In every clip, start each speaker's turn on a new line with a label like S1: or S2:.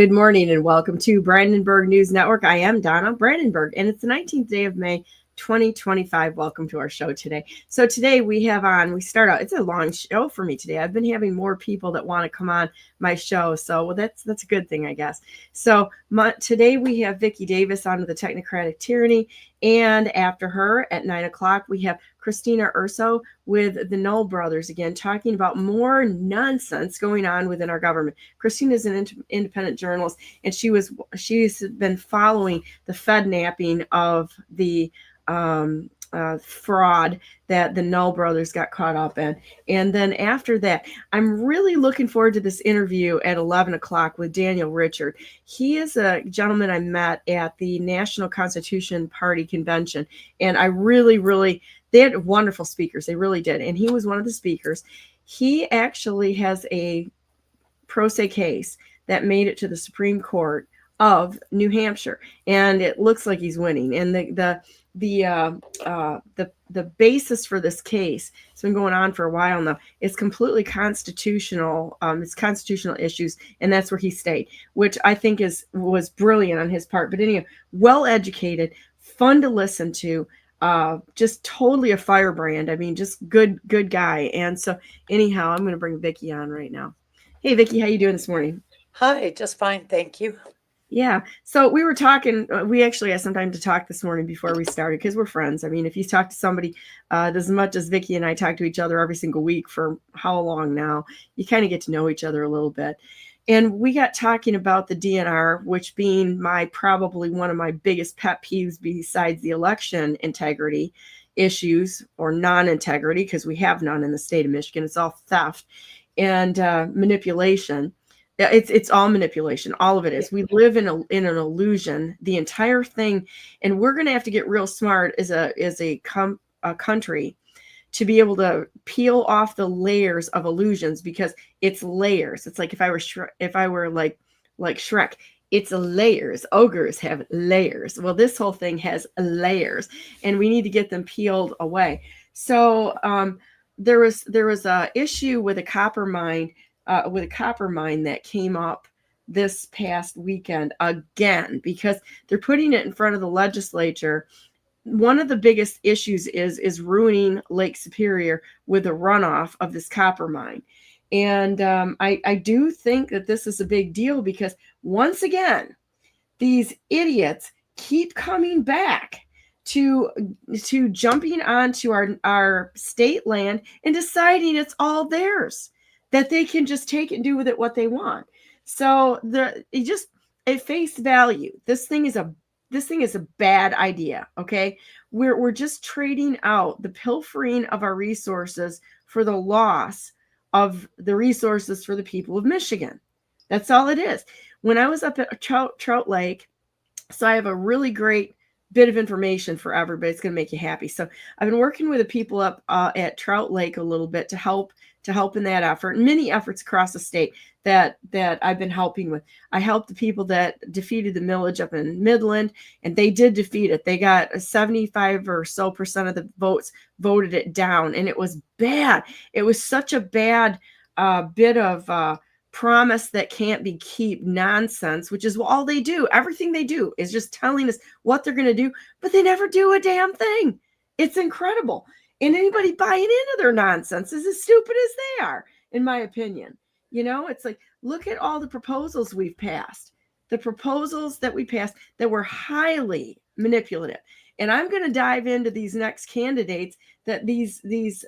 S1: Good morning and welcome to Brandenburg News Network. I am Donna Brandenburg, and it's the 19th day of May, 2025. Welcome to our show today. So today we start out, it's a long show for me today. I've been having more people that want to come on my show. So that's a good thing, I guess. So today we have Vicky Davis on the Technocratic Tyranny. And after her at 9 o'clock, we have Christina Urso with the Null brothers again, talking about more nonsense going on within our government. Christina is an independent journalist, and she's been following the Fed-napping of the fraud that the Null brothers got caught up in. And then after that, I'm really looking forward to this interview at 11 o'clock with Daniel Richard. He is a gentleman I met at the National Constitution Party convention. And I they had wonderful speakers. They really did. And he was one of the speakers. He actually has a pro se case that made it to the Supreme Court of New Hampshire. And it looks like he's winning. And the basis for this case, it's been going on for a while now, is completely constitutional. It's constitutional issues, and that's where he stayed, which I think was brilliant on his part. But anyway, well educated, fun to listen to, just totally a firebrand. I mean, just good guy. And so anyhow, I'm going to bring Vicky on right now. Hey Vicky, how you doing this morning?
S2: Hi, just fine, thank you.
S1: Yeah. So we were talking, we actually had some time to talk this morning before we started because we're friends. I mean, if you talk to somebody as much as Vicky and I talk to each other every single week for how long now, you kind of get to know each other a little bit. And we got talking about the DNR, which being probably one of my biggest pet peeves besides the election integrity issues or non-integrity, because we have none in the state of Michigan. It's all theft and manipulation. It's all manipulation. All of it is. We live in an illusion, the entire thing, and we're going to have to get real smart as a country to be able to peel off the layers of illusions, because it's layers. It's like if I were like Shrek, it's layers. Ogres have layers. Well, this whole thing has layers, and we need to get them peeled away. So there was a issue with a copper mine. That came up this past weekend again, because they're putting it in front of the legislature. One of the biggest issues is ruining Lake Superior with the runoff of this copper mine. And I do think that this is a big deal, because once again, these idiots keep coming back to jumping onto our state land and deciding it's all theirs, that they can just take it and do with it what they want. So at face value, this thing is a bad idea. Okay, we're just trading out the pilfering of our resources for the loss of the resources for the people of Michigan. That's all it is. When I was up at Trout Lake, so I have a really great bit of information for everybody. It's going to make you happy. So I've been working with the people up at Trout Lake a little bit to help in that effort, and many efforts across the state that I've been helping with. I helped the people that defeated the millage up in Midland, and they did defeat it. They got 75 or so % of the votes voted it down, and it was bad. It was such a bad bit of promise that can't be kept nonsense, which is all they do. Everything they do is just telling us what they're going to do, but they never do a damn thing. It's incredible. And anybody buying into their nonsense is as stupid as they are, in my opinion. You know, it's like, look at all the proposals we've passed. The proposals that we passed that were highly manipulative. And I'm going to dive into these next candidates, that these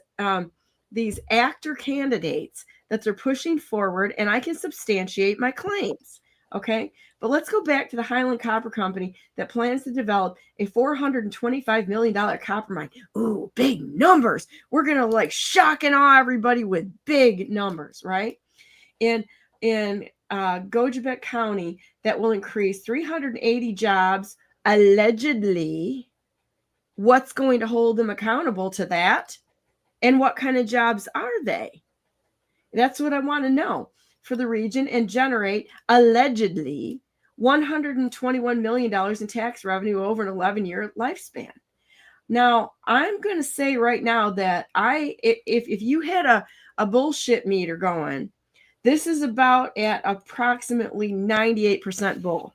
S1: actor candidates that they're pushing forward, and I can substantiate my claims. Okay, but let's go back to the Highland Copper Company that plans to develop a $425 million copper mine. Ooh, big numbers. We're going to shock and awe everybody with big numbers, right? In Gojibek County, that will increase 380 jobs, allegedly. What's going to hold them accountable to that? And what kind of jobs are they? That's what I want to know for the region, and generate allegedly $121 million in tax revenue over an 11-year lifespan. Now, I'm going to say right now that if you had a bullshit meter going, This is about at approximately 98% bull.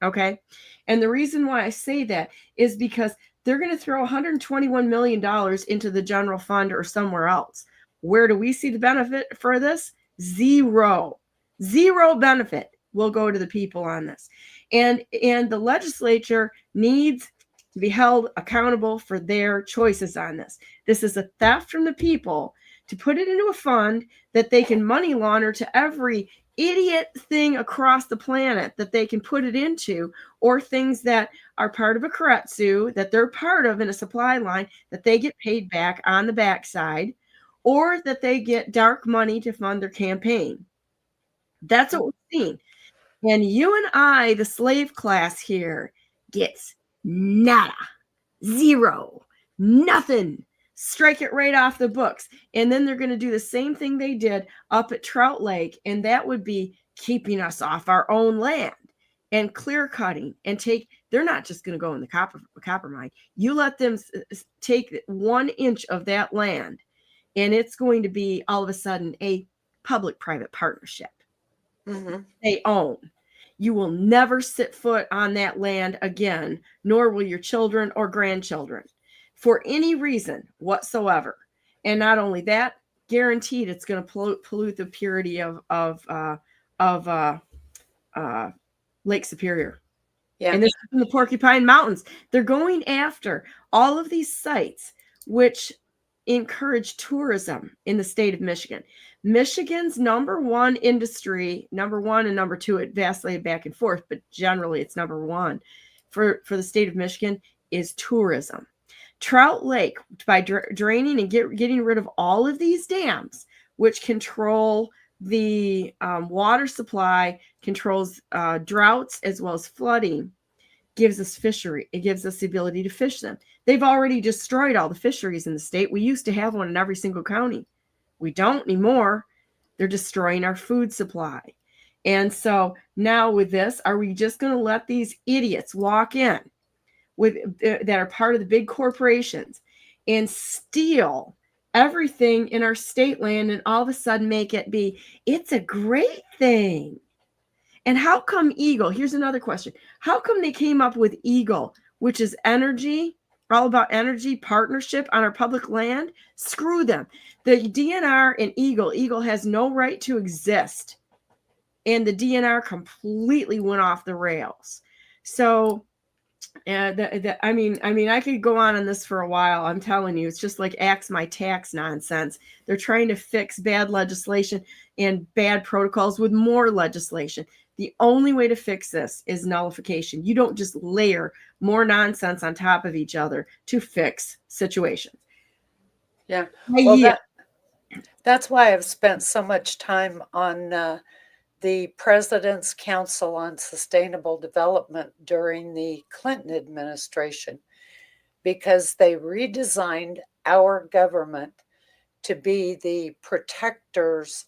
S1: Okay. And the reason why I say that is because they're going to throw $121 million into the general fund or somewhere else. Where do we see the benefit for this? Zero. Zero benefit will go to the people on this. And the legislature needs to be held accountable for their choices on this. This is a theft from the people to put it into a fund that they can money launder to every idiot thing across the planet that they can put it into, or things that are part of a keiretsu that they're part of in a supply line that they get paid back on the backside, or that they get dark money to fund their campaign. That's what we're seeing. And you and I, the slave class here, gets nada, zero, nothing. Strike it right off the books. And then they're going to do the same thing they did up at Trout Lake. And that would be keeping us off our own land and clear cutting and they're not just going to go in the copper mine. You let them take 1 inch of that land and it's going to be all of a sudden a public-private partnership. Mm-hmm. They own. You will never set foot on that land again, nor will your children or grandchildren, for any reason whatsoever. And not only that, guaranteed it's going to pollute the purity of Lake Superior. Yeah. And this is in the Porcupine Mountains. They're going after all of these sites which encourage tourism in the state of Michigan. Michigan's number one industry, number one and number two, it vacillated back and forth, but generally it's number one for the state of Michigan is tourism. Trout Lake, by draining and getting rid of all of these dams, which control the water supply, controls droughts as well as flooding, gives us fishery. It gives us the ability to fish them. They've already destroyed all the fisheries in the state. We used to have one in every single county. We don't anymore. They're destroying our food supply. And so now with this, are we just going to let these idiots walk in with that are part of the big corporations and steal everything in our state land and all of a sudden make it be, it's a great thing? And how come Eagle? Here's another question. How come they came up with Eagle, which is energy, all about energy partnership on our public land? Screw them. The DNR and Eagle has no right to exist. And the DNR completely went off the rails. So, I mean, I could go on this for a while. I'm telling you, it's just like axe my tax nonsense. They're trying to fix bad legislation and bad protocols with more legislation. The only way to fix this is nullification. You don't just layer more nonsense on top of each other to fix situations.
S2: Yeah. Well, that's why I've spent so much time on the President's Council on Sustainable Development during the Clinton administration, because they redesigned our government to be the protectors,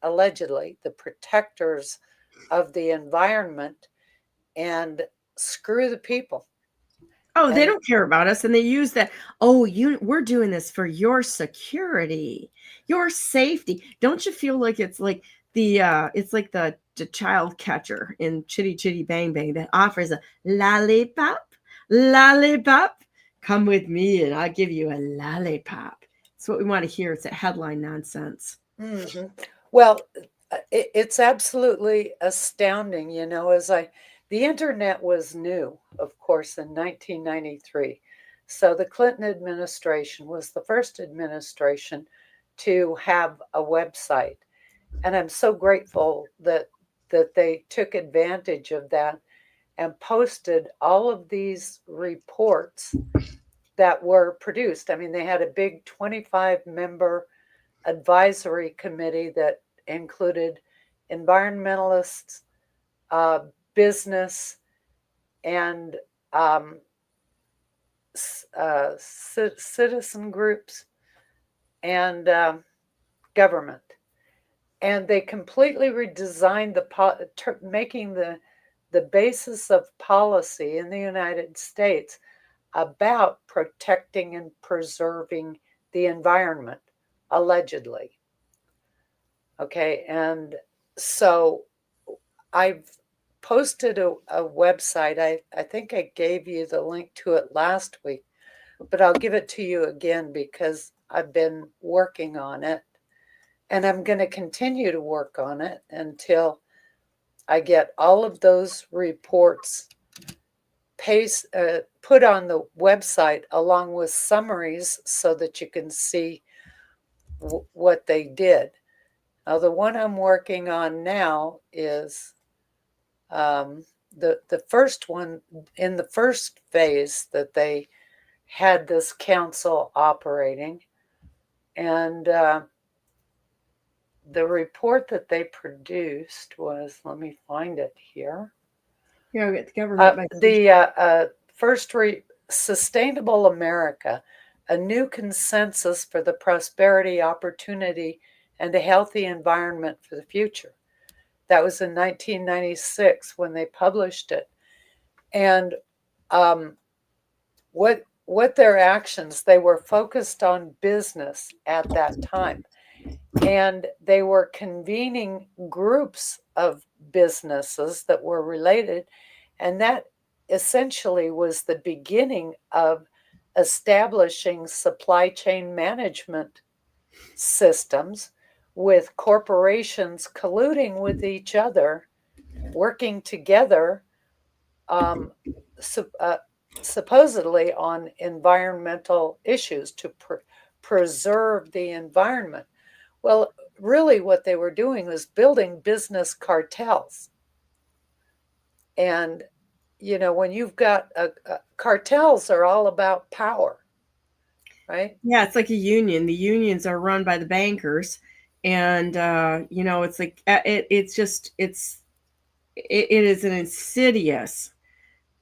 S2: allegedly, the protectors of the environment, and screw the people.
S1: Oh, they don't care about us. And they use that, we're doing this for your security, your safety. Don't you feel like it's like the child catcher in Chitty Chitty Bang Bang that offers a lollipop? Come with me and I'll give you a lollipop. That's what we want to hear. It's a headline nonsense.
S2: Mm-hmm. Well, it's absolutely astounding, the internet was new, of course, in 1993. So the Clinton administration was the first administration to have a website. And I'm so grateful that they took advantage of that and posted all of these reports that were produced. I mean, they had a big 25-member advisory committee that included environmentalists, business, and citizen groups, and government. And they completely redesigned making the basis of policy in the United States about protecting and preserving the environment, allegedly. Okay, and So I've posted a website. I think I gave you the link to it last week, but I'll give it to you again because I've been working on it, and I'm going to continue to work on it until I get all of those reports put on the website along with summaries so that you can see what they did. Now, the one I'm working on now is the first one in the first phase that they had this council operating, and the report that they produced was, let me find it here.
S1: Yeah, we got the government by
S2: The first Sustainable America, a new consensus for the prosperity, opportunity, and a healthy environment for the future. That was in 1996 when they published it. And what their actions, they were focused on business at that time. And they were convening groups of businesses that were related. And that essentially was the beginning of establishing supply chain management systems with corporations colluding with each other, working together, supposedly on environmental issues to preserve the environment. Well, really, what they were doing was building business cartels. And, when you've got cartels are all about power, right?
S1: Yeah, it's like a union. The unions are run by the bankers, and it's like it is an insidious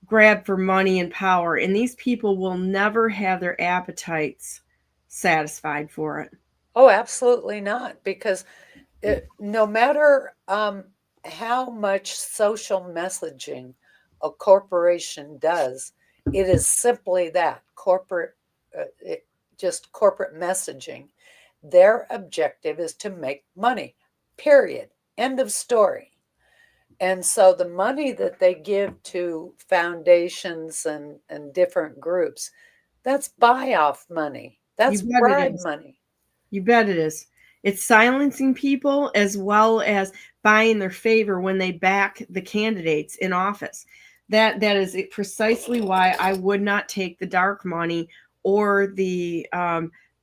S1: grab for money and power, and these people will never have their appetites satisfied for it.
S2: Oh, absolutely not. Because no matter how much social messaging a corporation does, it is simply that just corporate messaging. Their objective is to make money, period. End of story. And so the money that they give to foundations and different groups, that's buy off money. That's
S1: You bet it
S2: bribe
S1: is.
S2: money.
S1: You bet it is. It's silencing people as well as buying their favor when they back the candidates in office. That is precisely why I would not take the dark money or the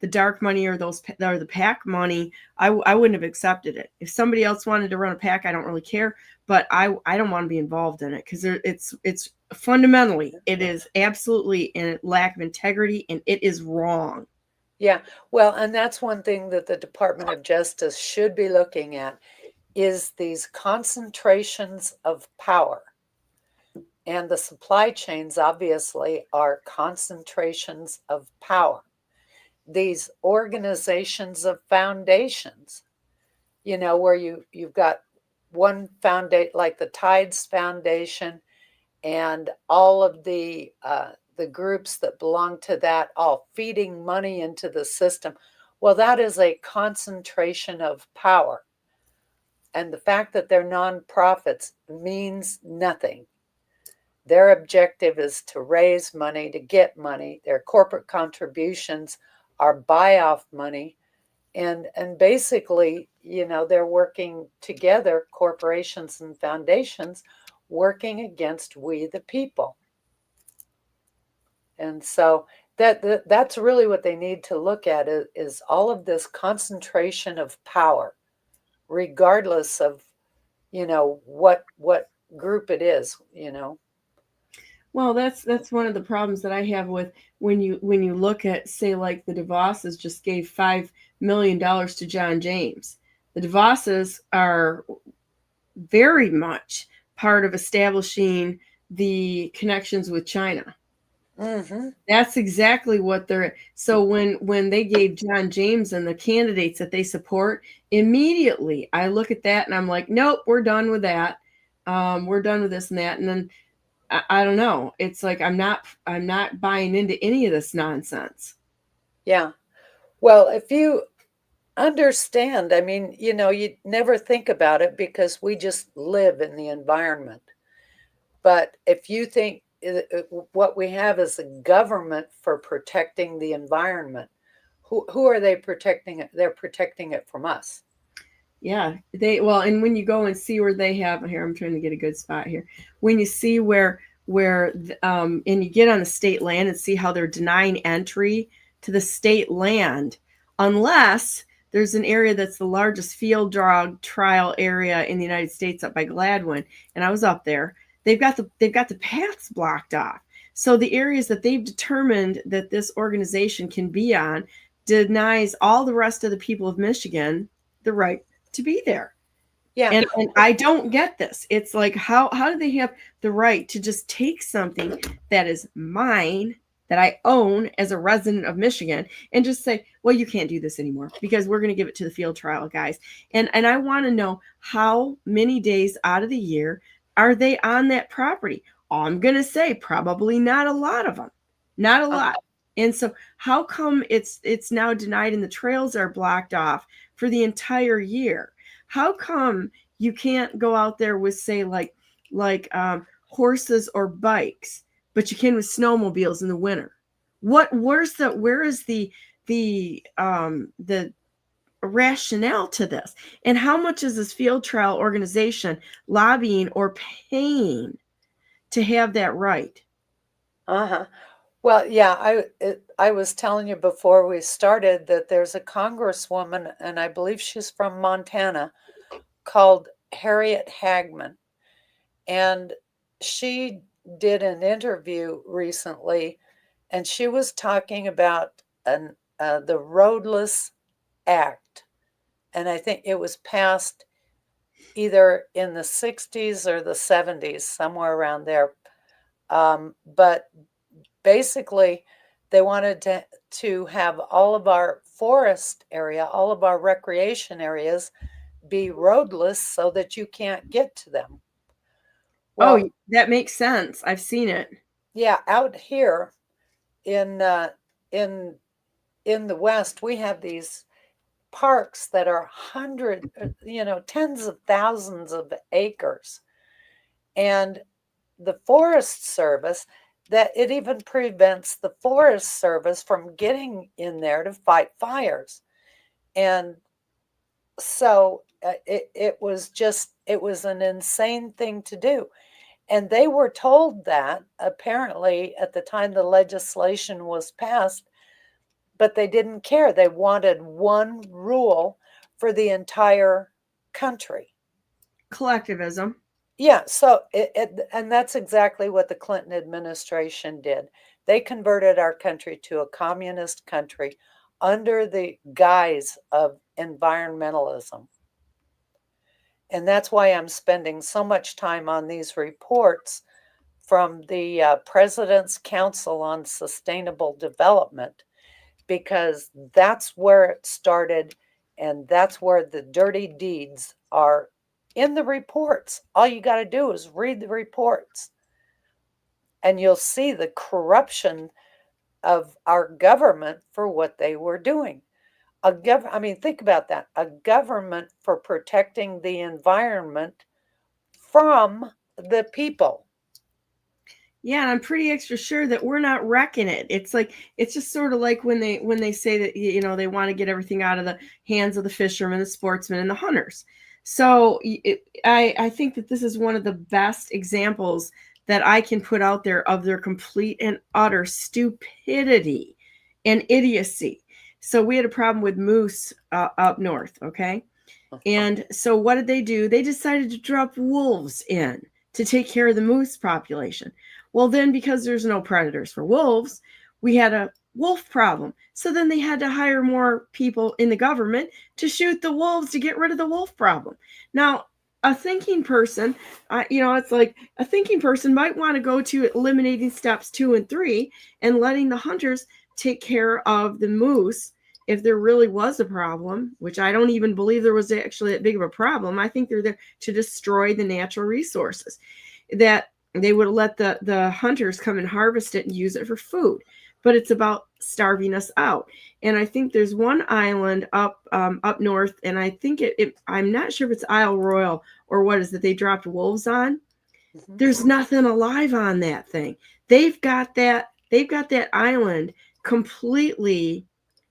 S1: dark money or the PAC money. I wouldn't have accepted it. If somebody else wanted to run a PAC, I don't really care, but I don't want to be involved in it because it's fundamentally it is absolutely a lack of integrity and it is wrong.
S2: Yeah, well, and that's one thing that the Department of Justice should be looking at is these concentrations of power. And the supply chains obviously are concentrations of power. These organizations of foundations, where you've got one foundation like the Tides Foundation and all of the groups that belong to that all feeding money into the system. Well, that is a concentration of power. And the fact that they're nonprofits means nothing. Their objective is to raise money, to get money. Their corporate contributions are buy-off money. And basically, they're working together, corporations and foundations, working against we the people. And so that's really what they need to look at is all of this concentration of power, regardless of, what group it is.
S1: Well, that's one of the problems that I have with when you look at, say, like the DeVosses just gave $5 million to John James. The DeVosses are very much part of establishing the connections with China.
S2: Mm-hmm.
S1: That's exactly what they're. So when they gave John James and the candidates that they support, immediately I look at that and I'm like, nope, we're done with that. We're done with this and that, and then I don't know. It's like I'm not buying into any of this nonsense.
S2: Yeah. Well, if you understand. I mean, you never think about it because we just live in the environment. But if you think what we have is a government for protecting the environment, who are they protecting it? They're protecting it from us.
S1: Yeah, and when you go and see where they have here, I'm trying to get a good spot here. When you see where and you get on the state land and see how they're denying entry to the state land unless there's an area that's the largest field drug trial area in the United States up by Gladwin, and I was up there. They've got the paths blocked off. So the areas that they've determined that this organization can be on denies all the rest of the people of Michigan the right to be there.
S2: Yeah.
S1: And I don't get this. It's like, how do they have the right to just take something that is mine, that I own as a resident of Michigan, and just say, well, you can't do this anymore because we're going to give it to the field trial guys. And I want to know how many days out of the year are they on that property? I'm going to say probably not a lot of them. Not a lot. And so how come it's now denied and the trails are blocked off for the entire year? How come you can't go out there with, say, like horses or bikes, but you can with snowmobiles in the winter? Where is the rationale to this? And how much is this field trial organization lobbying or paying to have that right?
S2: Well, yeah, I was telling you before we started that there's a congresswoman, and I believe she's from Montana, called Harriet Hagman. And she did an interview recently, and she was talking about the Roadless Act. And I think it was passed either in the 60s or the 70s, somewhere around there. But basically, they wanted to have all of our forest area, all of our recreation areas be roadless so that you can't get to them.
S1: Well, that makes sense. I've seen it.
S2: Yeah, out here in in the West, we have these parks that are tens of thousands of acres. And the Forest Service, that it even prevents the Forest Service from getting in there to fight fires. And so it was an insane thing to do. And they were told that apparently at the time the legislation was passed, but they didn't care. They wanted one rule for the entire country.
S1: Collectivism.
S2: Yeah, so and that's exactly what the Clinton administration did. They converted our country to a communist country under the guise of environmentalism. And that's why I'm spending so much time on these reports from the President's Council on Sustainable Development, because that's where it started, and that's where the dirty deeds are in the reports. All you got to do is read the reports, and you'll see the corruption of our government for what they were doing. Think about that. A government for protecting the environment from the people.
S1: Yeah, and I'm pretty extra sure that we're not wrecking it. It's just sort of like when they say that they want to get everything out of the hands of the fishermen, the sportsmen, and the hunters. So I think that this is one of the best examples that I can put out there of their complete and utter stupidity and idiocy. So we had a problem with moose up north, okay? And so what did they do? They decided to drop wolves in to take care of the moose population. Well, then because there's no predators for wolves, we had a wolf problem. So then they had to hire more people in the government to shoot the wolves to get rid of the wolf problem. Now, a thinking person, it's like a thinking person might want to go to eliminating steps 2 and 3 and letting the hunters take care of the moose if there really was a problem, which I don't even believe there was actually that big of a problem. I think they're there to destroy the natural resources, that they would let the hunters come and harvest it and use it for food. but it's about starving us out. And I think there's one island up north, and I think I'm not sure if it's Isle Royal or what is it they dropped wolves on.
S2: Mhm.
S1: There's nothing alive on that thing. They've got that island completely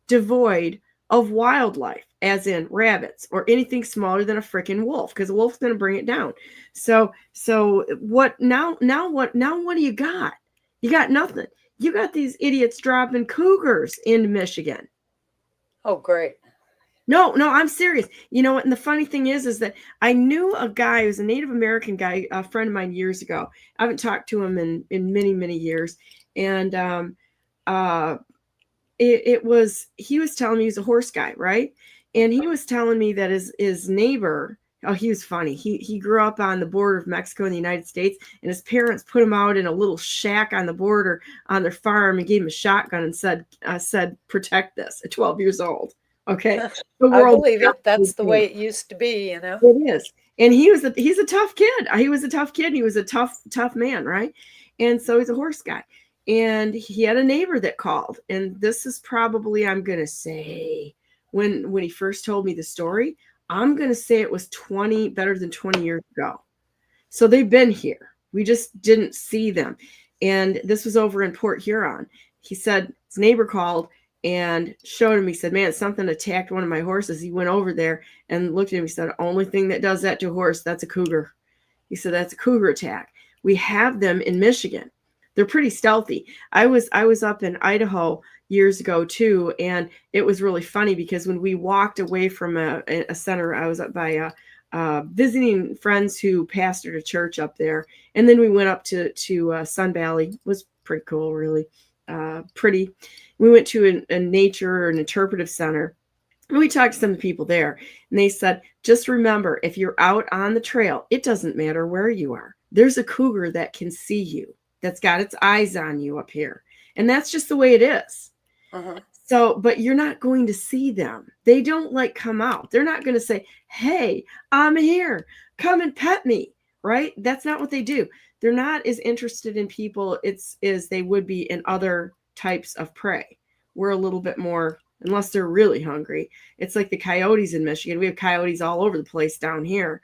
S1: devoid of wildlife, as in rabbits or anything smaller than a freaking wolf, because a wolf's going to bring it down. So what now? What do you got? You got nothing. You got these idiots dropping cougars into Michigan.
S2: Oh, great.
S1: No, I'm serious. You know what? And the funny thing is that I knew a guy who was a Native American guy, a friend of mine years ago. I haven't talked to him in many, many years. And uh, he was telling me he's a horse guy, right? And he was telling me that his neighbor, oh, he was funny. He grew up on the border of Mexico and the United States, and his parents put him out in a little shack on the border on their farm and gave him a shotgun and said protect this at 12 years old. Okay. The
S2: I
S1: world
S2: believe it. That's the way it used to be, you know.
S1: it is. And he's a tough kid. He was a tough kid. He was a tough man, right? And so he's a horse guy. And he had a neighbor that called. And this is probably, I'm going to say, when he first told me the story, I'm going to say it was better than 20 years ago. So they've been here. We just didn't see them. And this was over in Port Huron. He said his neighbor called and showed him. He said, man, something attacked one of my horses. He went over there and looked at him. He said, only thing that does that to a horse, that's a cougar. He said, that's a cougar attack. We have them in Michigan. They're pretty stealthy. I was up in Idaho years ago too, and it was really funny because when we walked away from a center, I was up by visiting friends who pastored a church up there, and then we went up to Sun Valley. It was pretty cool, really pretty. We went to a nature or an interpretive center, and we talked to some of the people there, and they said, just remember, if you're out on the trail, it doesn't matter where you are. There's a cougar that can see you, that's got its eyes on you up here. And that's just the way it is.
S2: Uh-huh.
S1: So, but you're not going to see them. They don't come out. They're not going to say, hey, I'm here. Come and pet me. Right? That's not what they do. They're not as interested in people as they would be in other types of prey. We're a little bit more, unless they're really hungry. It's like the coyotes in Michigan. We have coyotes all over the place down here.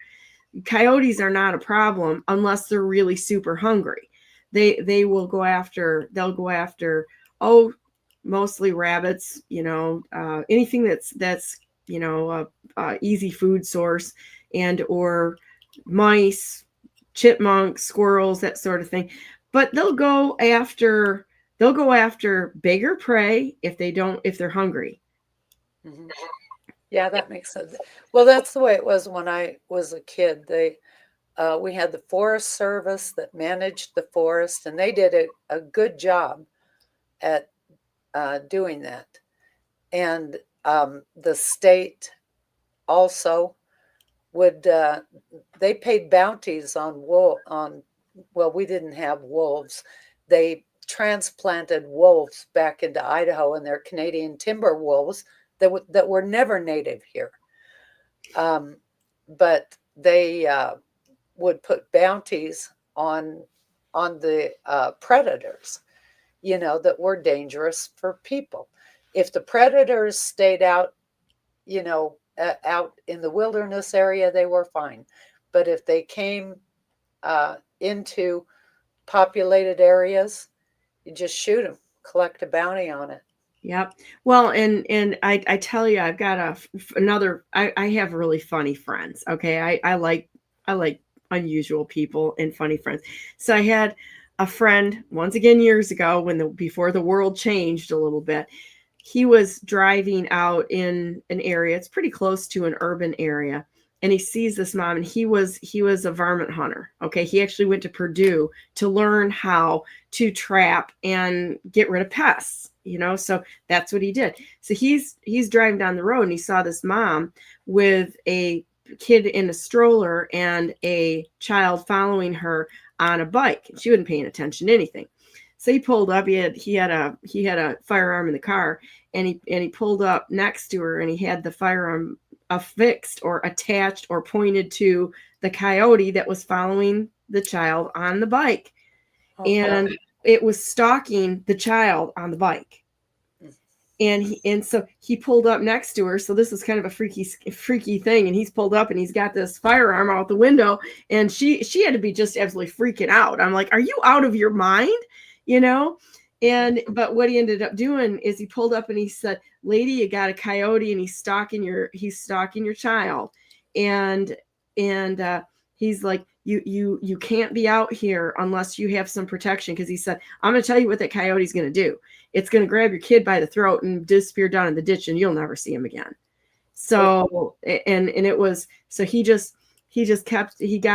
S1: Coyotes are not a problem unless they're really super hungry. They'll go after, mostly rabbits, anything that's easy food source, and or mice, chipmunks, squirrels, that sort of thing. But they'll go after bigger prey if they're hungry.
S2: Mm-hmm. Yeah, that makes sense. Well, that's the way it was when I was a kid. We had the Forest Service that managed the forest, and they did a good job at doing that. And the state also would, they paid bounties on well, we didn't have wolves. They transplanted wolves back into Idaho, and they're Canadian timber wolves that were never native here. But they would put bounties on the predators, that were dangerous for people. If the predators stayed out, out in the wilderness area, they were fine. But if they came into populated areas, you just shoot them, collect a bounty on it.
S1: Yep. Well, and I tell you, I've got another. I have really funny friends. Okay, I like unusual people and funny friends. So I had a friend once again years ago before the world changed a little bit. He was driving out in an area. It's pretty close to an urban area, and he sees this mom, and he was a varmint hunter. Okay, he actually went to Purdue to learn how to trap and get rid of pests. So that's what he did. So he's driving down the road, and he saw this mom with a kid in a stroller and a child following her on a bike. She wasn't paying attention to anything. So he pulled up. He had a firearm in the car, and he pulled up next to her, and he had the firearm affixed or attached or pointed to the coyote that was following the child on the bike.
S2: Oh,
S1: and
S2: God.
S1: it was stalking the child on the bike. And so he pulled up next to her. So this is kind of a freaky thing. And he's pulled up and he's got this firearm out the window. And she had to be just absolutely freaking out. I'm like, are you out of your mind? You know? But what he ended up doing is he pulled up and he said, lady, you got a coyote and he's stalking your child. And he's like, you can't be out here unless you have some protection. Because he said, I'm going to tell you what that coyote's going to do. It's going to grab your kid by the throat and disappear down in the ditch, and you'll never see him again. So, and it was, so he got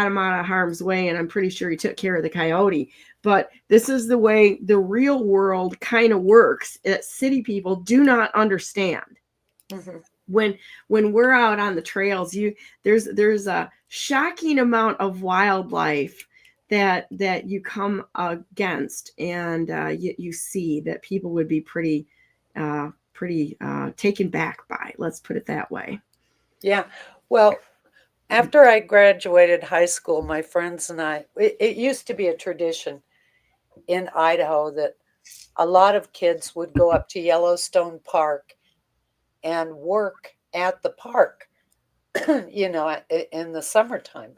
S1: him out of harm's way, and I'm pretty sure he took care of the coyote. But this is the way the real world kind of works that city people do not understand. Mm-hmm. When we're out on the trails, there's a shocking amount of wildlife that you come against, and you see that people would be pretty taken back by. Let's put it that way.
S2: Yeah. Well, after I graduated high school, my friends and I, it used to be a tradition in Idaho that a lot of kids would go up to Yellowstone Park and work at the park, in the summertime.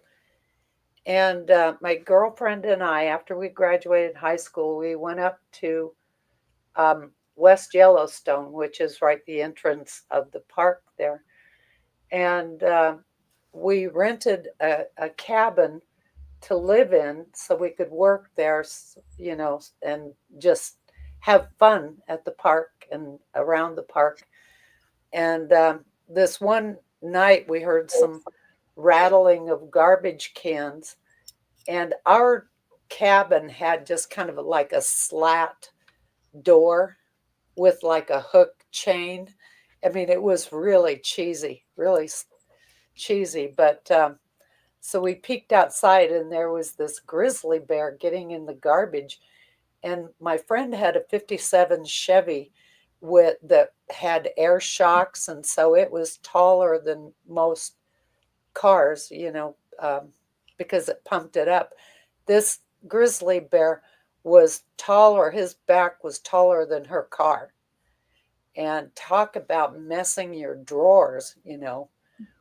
S2: And my girlfriend and I, after we graduated high school, we went up to West Yellowstone, which is right the entrance of the park there. And we rented a cabin to live in so we could work there, and just have fun at the park and around the park. And this one night we heard some rattling of garbage cans, and our cabin had just kind of like a slat door with like a hook chain. I mean, it was really cheesy. But so we peeked outside, and there was this grizzly bear getting in the garbage. And my friend had a 57 Chevy that had air shocks, and so it was taller than most cars, because it pumped it up. This grizzly bear was taller. His back was taller than her car. And talk about messing your drawers,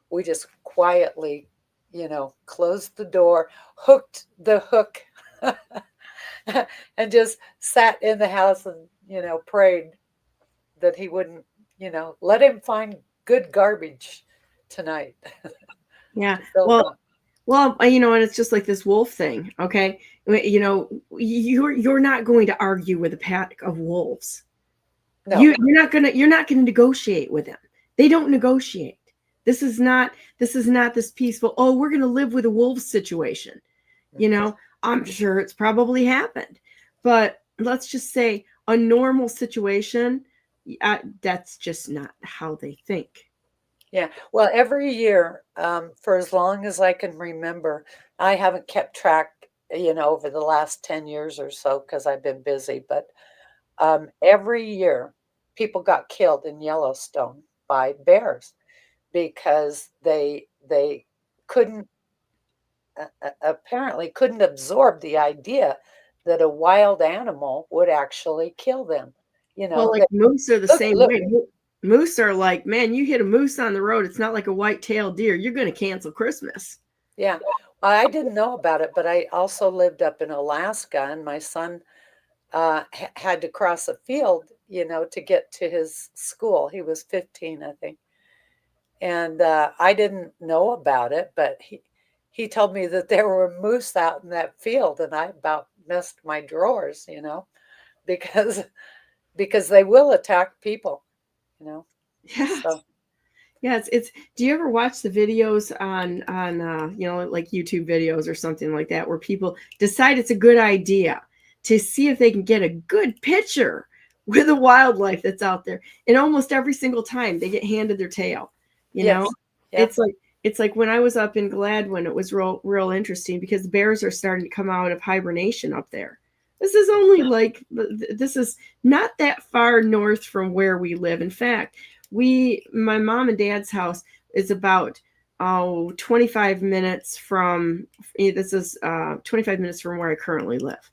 S2: we just quietly, closed the door, hooked the hook, and just sat in the house and, prayed that he wouldn't, let him find good garbage tonight.
S1: Yeah. Well, and it's just like this wolf thing. Okay. You're not going to argue with a pack of wolves. No. You're not going to negotiate with them. They don't negotiate. This is not this peaceful, oh, we're going to live with a wolf situation. I'm sure it's probably happened, but let's just say a normal situation, that's just not how they think.
S2: Yeah. Well, every year, for as long as I can remember, I haven't kept track, over the last 10 years or so because I've been busy, but every year people got killed in Yellowstone by bears because they apparently couldn't absorb the idea that a wild animal would actually kill them.
S1: Well, like moose are the same way. Moose are like, man, you hit a moose on the road, it's not like a white-tailed deer. You're going to cancel Christmas.
S2: Yeah. I didn't know about it, but I also lived up in Alaska, and my son had to cross a field, to get to his school. He was 15, I think. And I didn't know about it, but he told me that there were moose out in that field, and I about messed my drawers, because they will attack people,
S1: Yeah. So. Yeah, it's. Do you ever watch the videos on like YouTube videos or something like that, where people decide it's a good idea to see if they can get a good picture with the wildlife that's out there, and almost every single time they get handed their tail.
S2: Yes. Yeah.
S1: It's like when I was up in Gladwin, it was real interesting because the bears are starting to come out of hibernation up there. This is only this is not that far north from where we live. In fact, my mom and dad's house is about 25 minutes from, this is 25 minutes from where I currently live.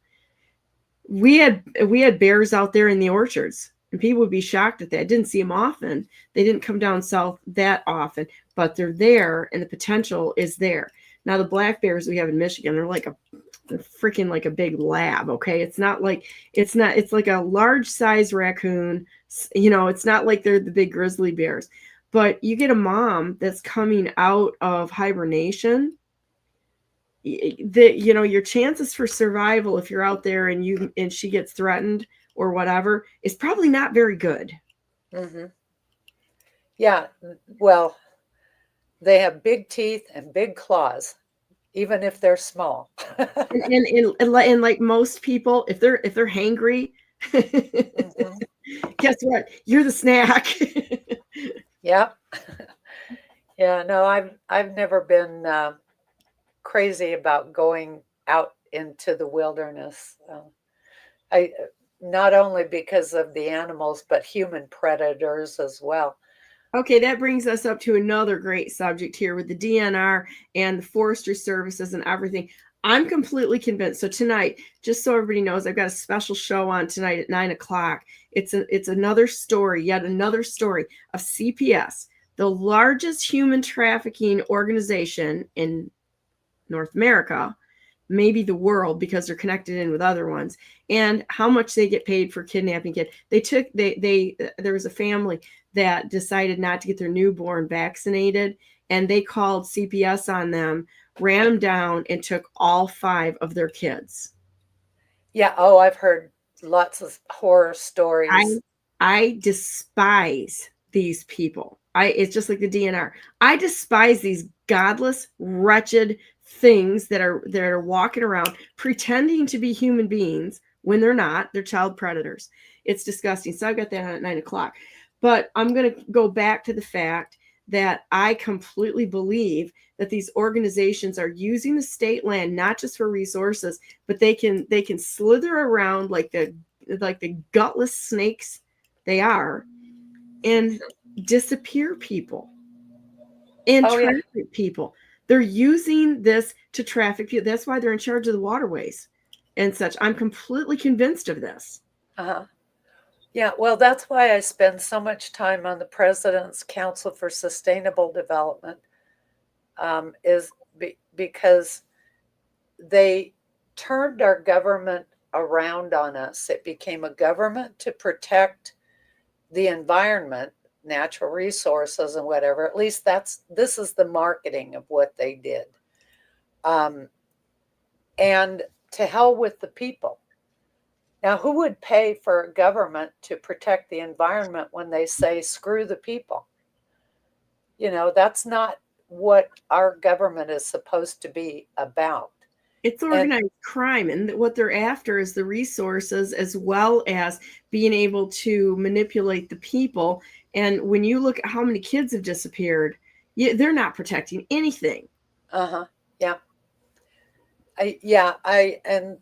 S1: We had bears out there in the orchards, and people would be shocked at that. I didn't see them often. They didn't come down south that often, but they're there, and the potential is there. Now the black bears we have in Michigan, they're freaking like a big lab. Okay, it's like a large size raccoon. It's not like they're the big grizzly bears, but you get a mom that's coming out of hibernation. Your chances for survival, if you're out there and she gets threatened or whatever, is probably not very good.
S2: Mm-hmm. Yeah, well, they have big teeth and big claws, even if they're small.
S1: And like most people, if they're hangry,
S2: Mm-hmm.
S1: guess what? You're the snack.
S2: Yeah. Yeah, no, I've never been crazy about going out into the wilderness. I not only because of the animals, but human predators as well.
S1: Okay, that brings us up to another great subject here with the DNR and the forestry services and everything. I'm completely convinced. So tonight, just so everybody knows, I've got a special show on tonight at 9 o'clock. It's another story, yet another story of CPS, the largest human trafficking organization in North America, maybe the world, because they're connected in with other ones, and how much they get paid for kidnapping kids. There was a family that decided not to get their newborn vaccinated, and they called CPS on them, ran them down, and took all 5 of their kids.
S2: Yeah, oh, I've heard lots of horror
S1: I
S2: stories.
S1: I despise these people. It's just like the DNR. I despise these godless, wretched things that are walking around pretending to be human beings when they're not. They're child predators. It's disgusting. So I've got that on at 9 o'clock. But I'm going to go back to the fact that I completely believe that these organizations are using the state land not just for resources, but they can slither around like the gutless snakes they are and disappear people and
S2: Oh, yeah.
S1: traffic people. They're using this to traffic people. That's why they're in charge of the waterways and such. I'm completely convinced of this.
S2: Uh-huh. Yeah, well, that's why I spend so much time on the President's Council for Sustainable Development, because they turned our government around on us. It became a government to protect the environment, natural resources, and whatever. At least this is the marketing of what they did. And to hell with the people. Now, who would pay for a government to protect the environment when they say screw the people? That's not what our government is supposed to be about.
S1: It's organized crime, and what they're after is the resources as well as being able to manipulate the people. And when you look at how many kids have disappeared, they're not protecting anything.
S2: Uh-huh. Yeah. And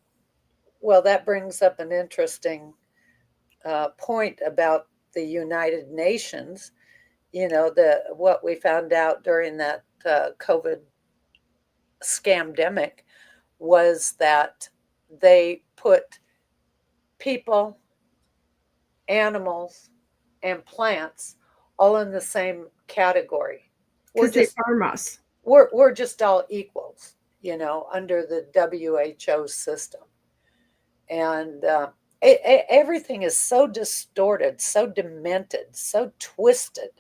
S2: well, that brings up an interesting point about the United Nations. What we found out during that COVID scamdemic was that they put people, animals, and plants all in the same category.
S1: Because they farm us.
S2: We're just all equals, under the WHO system. And everything is so distorted, so demented, so twisted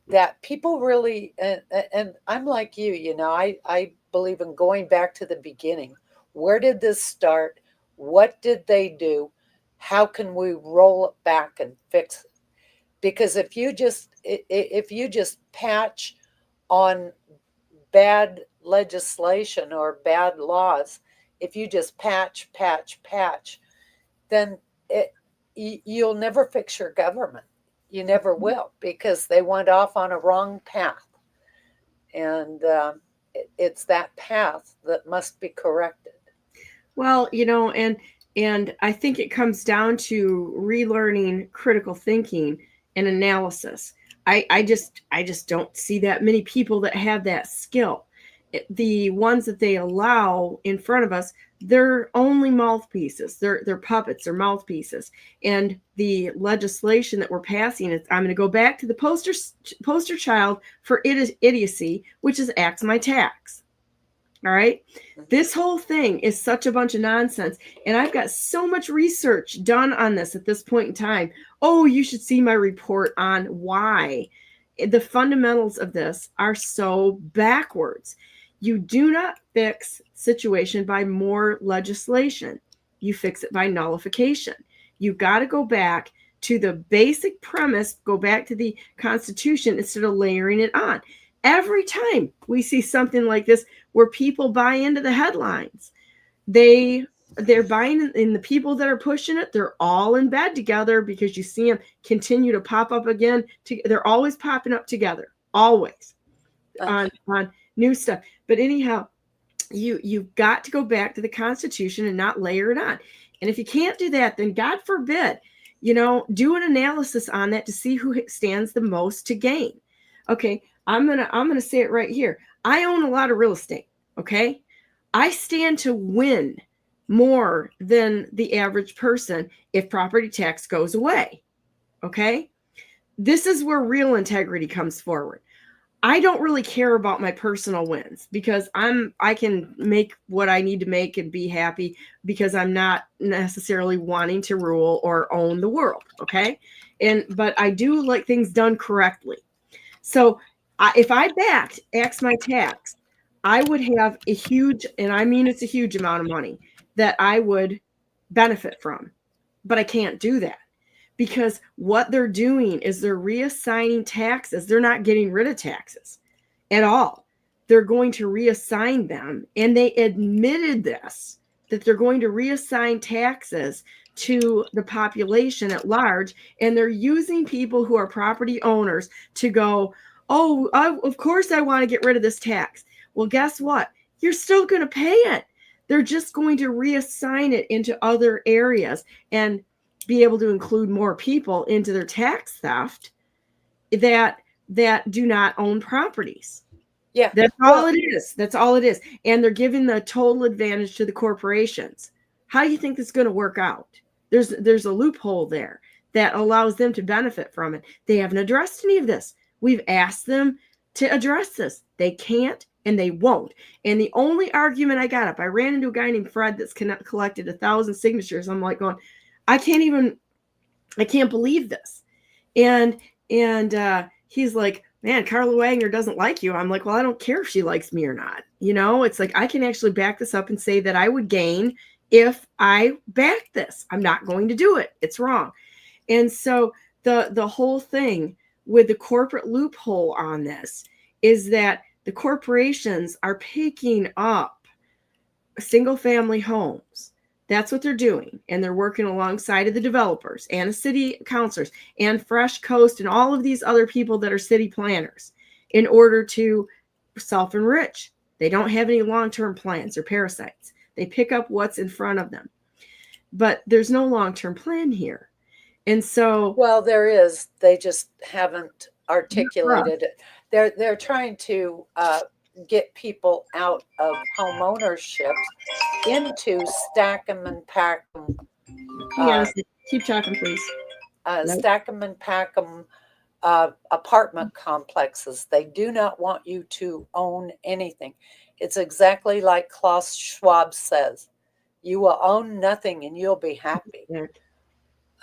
S2: that people really, and I'm like you, I believe in going back to the beginning. Where did this start? What did they do? How can we roll it back and fix it? Because if you just patch on bad legislation or bad laws, if you just patch, then you'll never fix your government. You never will, because they went off on a wrong path. And it's that path that must be corrected.
S1: Well, and I think it comes down to relearning critical thinking and analysis. I just don't see that many people that have that skill. The ones that they allow in front of us, they're only mouthpieces. They're puppets. They're mouthpieces. And the legislation that we're passing is, I'm going to go back to the poster child for idiocy, which is Axe My Tax. All right. This whole thing is such a bunch of nonsense. And I've got so much research done on this at this point in time. Oh, you should see my report on why the fundamentals of this are so backwards. You do not fix situation by more legislation. You fix it by nullification. You got to go back to the basic premise, go back to the Constitution instead of layering it on. Every time we see something like this where people buy into the headlines, they're buying in, the people that are pushing it, they're all in bed together, because you see them continue to pop up again. They're always popping up together, always on new stuff. But anyhow, you've got to go back to the Constitution and not layer it on. And if you can't do that, then God forbid, do an analysis on that to see who stands the most to gain. Okay, I'm gonna say it right here. I own a lot of real estate. Okay, I stand to win more than the average person if property tax goes away. Okay, this is where real integrity comes forward. I don't really care about my personal wins, because I can make what I need to make and be happy, because I'm not necessarily wanting to rule or own the world. Okay, but I do like things done correctly. So if I backed Axe My Tax, I would have a huge, and I mean it's a huge amount of money that I would benefit from. But I can't do that, because what they're doing is they're reassigning taxes. They're not getting rid of taxes at all. They're going to reassign them. And they admitted this, that they're going to reassign taxes to the population at large. And they're using people who are property owners to go, oh, of course I want to get rid of this tax. Well, guess what? You're still going to pay it. They're just going to reassign it into other areas and be able to include more people into their tax theft that do not own properties.
S2: Yeah.
S1: That's all it is. That's all it is. And they're giving the total advantage to the corporations. How do you think this is going to work out? There's a loophole there that allows them to benefit from it. They haven't addressed any of this. We've asked them to address this. They can't, and they won't. And the only argument I got up, I ran into a guy named Fred that's collected 1,000 signatures. I'm like going, I can't believe this. And he's like, man, Carla Wagner doesn't like you. I'm like, well, I don't care if she likes me or not. It's like, I can actually back this up and say that I would gain if I back this. I'm not going to do it. It's wrong. And so the whole thing with the corporate loophole on this is that the corporations are picking up single family homes. That's what they're doing. And they're working alongside of the developers and the city councilors and Fresh Coast and all of these other people that are city planners in order to self-enrich. They don't have any long-term plans or parasites. They pick up what's in front of them. But there's no long-term plan here. And so...
S2: Well, there is. They just haven't articulated it. They're trying to get people out of home ownership into stack 'em and pack 'em.
S1: Keep talking, please.
S2: Stack 'em and pack 'em apartment complexes. They do not want you to own anything. It's exactly like Klaus Schwab says. You will own nothing and you'll be happy.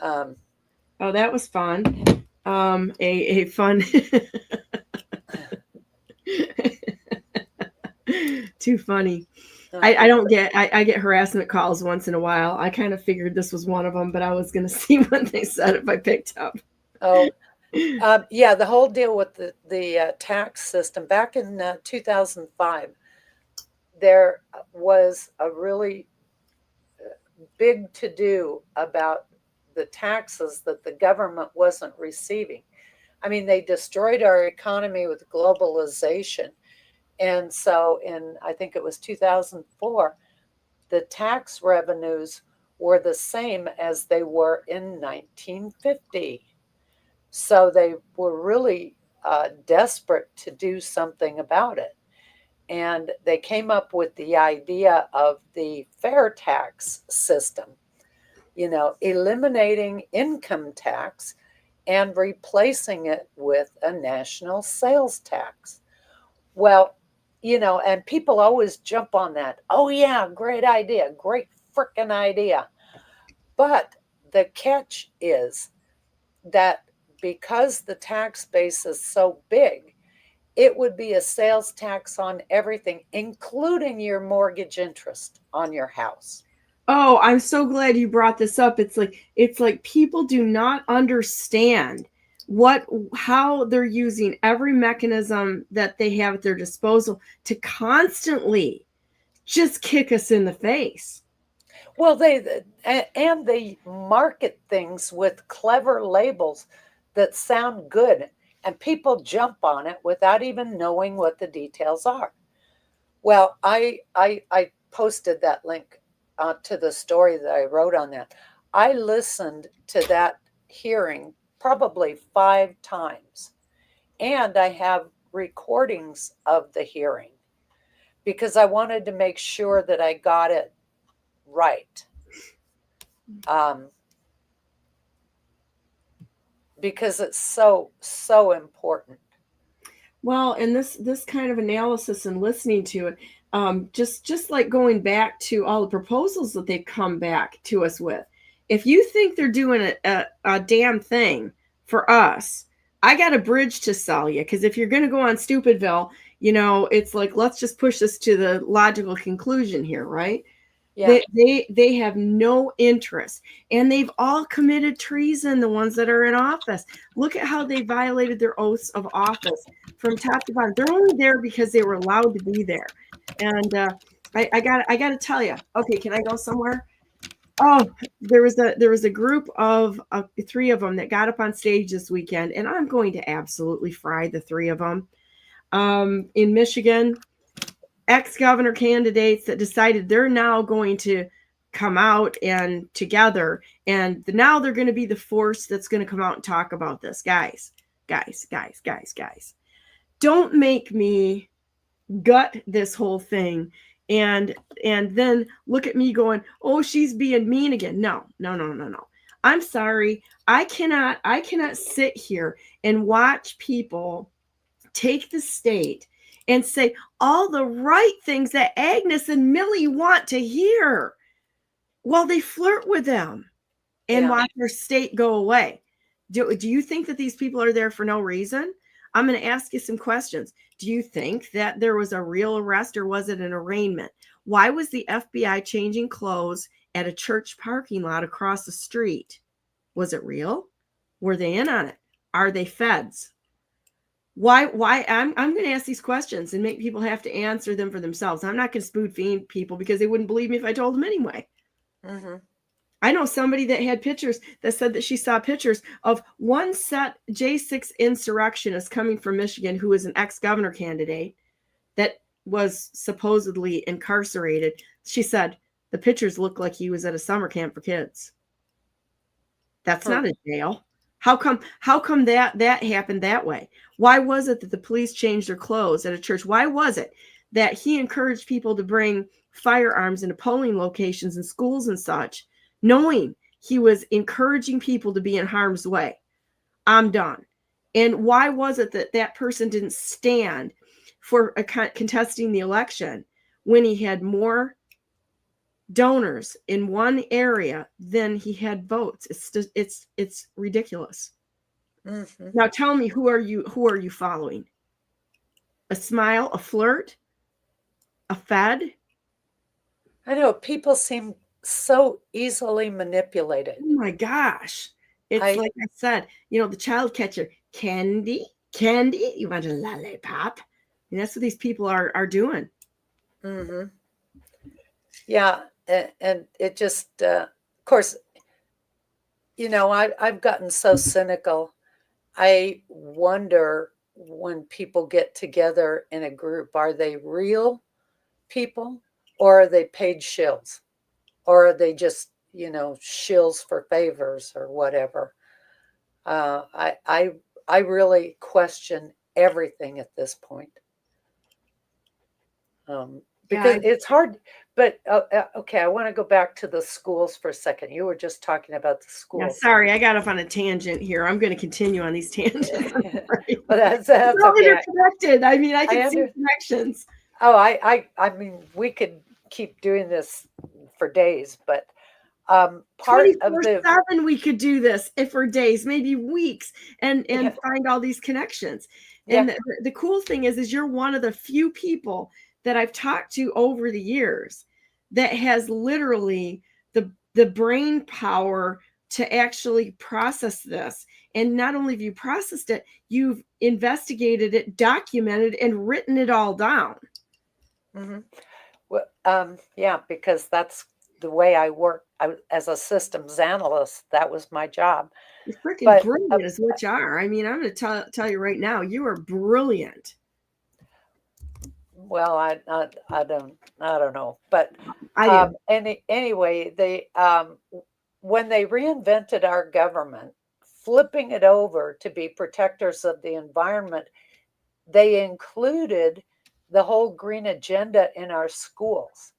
S1: Oh, that was fun. A fun... Too funny. I don't get... I get harassment calls once in a while. I kind of figured this was one of them, but I was going to see what they said if I picked up.
S2: Oh, yeah, the whole deal with the tax system. Back in 2005, there was a really big to-do about the taxes that the government wasn't receiving. I mean, they destroyed our economy with globalization. And so I think it was 2004, the tax revenues were the same as they were in 1950. So they were really desperate to do something about it. and they came up with the idea of the fair tax system, eliminating income tax and replacing it with a national sales tax. Well, and people always jump on that. Oh, yeah, great idea, great freaking idea. But the catch is that because the tax base is so big, it would be a sales tax on everything, including your mortgage interest on your house.
S1: Oh, I'm so glad you brought this up. It's like people do not understand how they're using every mechanism that they have at their disposal to constantly just kick us in the face.
S2: Well, they market things with clever labels that sound good, and people jump on it without even knowing what the details are. Well, I posted that link to the story that I wrote on that. I listened to that hearing probably 5 times, and I have recordings of the hearing because I wanted to make sure that I got it right. Because it's so important.
S1: Well, and this kind of analysis and listening to it, just like going back to all the proposals that they've come back to us with. If you think they're doing a damn thing for us, I got a bridge to sell you. Because if you're going to go on Stupidville, it's like, let's just push this to the logical conclusion here, right?
S2: Yeah.
S1: They have no interest, and they've all committed treason, the ones that are in office. Look at how they violated their oaths of office from top to bottom. They're only there because they were allowed to be there. And I got to tell you, okay, can I go somewhere? Oh, there was a group of 3 of them that got up on stage this weekend, and I'm going to absolutely fry the 3 of them. In Michigan, ex-governor candidates that decided they're now going to come out and together, and now they're going to be the force that's going to come out and talk about this. Guys, don't make me gut this whole thing and then look at me going, oh, she's being mean again. No. I'm sorry. I cannot sit here and watch people take the state and say all the right things that Agnes and Millie want to hear while they flirt with them and watch their state go away. Do you think that these people are there for no reason? I'm going to ask you some questions. Do you think that there was a real arrest, or was it an arraignment? Why was the FBI changing clothes at a church parking lot across the street? Was it real? Were they in on it? Are they feds? Why I'm going to ask these questions and make people have to answer them for themselves. I'm not going to spoon feed people because they wouldn't believe me if I told them anyway.
S2: Mm-hmm.
S1: I know somebody that had pictures that said that she saw pictures of one set J6 insurrectionist coming from Michigan who was an ex-governor candidate that was supposedly incarcerated. She said the pictures looked like he was at a summer camp for kids. That's not a jail. How come that happened that way? Why was it that the police changed their clothes at a church? Why was it that he encouraged people to bring firearms into polling locations and schools and such, knowing he was encouraging people to be in harm's way? I'm done. And why was it that that person didn't stand for contesting the election when he had more donors in one area than he had votes? It's ridiculous.
S2: Mm-hmm.
S1: Now tell me, who are you following? A smile, a flirt, a fed?
S2: I know people seem so easily manipulated.
S1: Oh my gosh. It's like I said, the child catcher, candy, you want a lollipop? And that's what these people are doing.
S2: Mm-hmm. Yeah, and it just, of course, I've gotten so cynical. I wonder, when people get together in a group, are they real people, or are they paid shills, or are they just shills for favors or whatever? I really question everything at this point. Because it's hard. But okay, I want to go back to the schools for a second. You were just talking about the schools.
S1: Yeah, sorry, I got off on a tangent here. I'm going to continue on these tangents.
S2: Well, that's
S1: all
S2: okay.
S1: Interconnected. I mean, I can see connections.
S2: Oh, I mean, we could keep doing this for days, but part of the
S1: 24/7 we could do this if for days, maybe weeks, and find all these connections. And the cool thing is you're one of the few people that I've talked to over the years that has literally the brain power to actually process this. And not only have you processed it, you've investigated it, documented, and written it all down.
S2: Mm-hmm. Well, yeah, because that's the way I work. As a systems analyst, that was my job.
S1: You're freaking brilliant is what you are. I mean, I'm going to tell you right now, you are brilliant.
S2: Well, I don't know, but
S1: I do.
S2: Anyway, they when they reinvented our government, flipping it over to be protectors of the environment, they included the whole green agenda in our schools.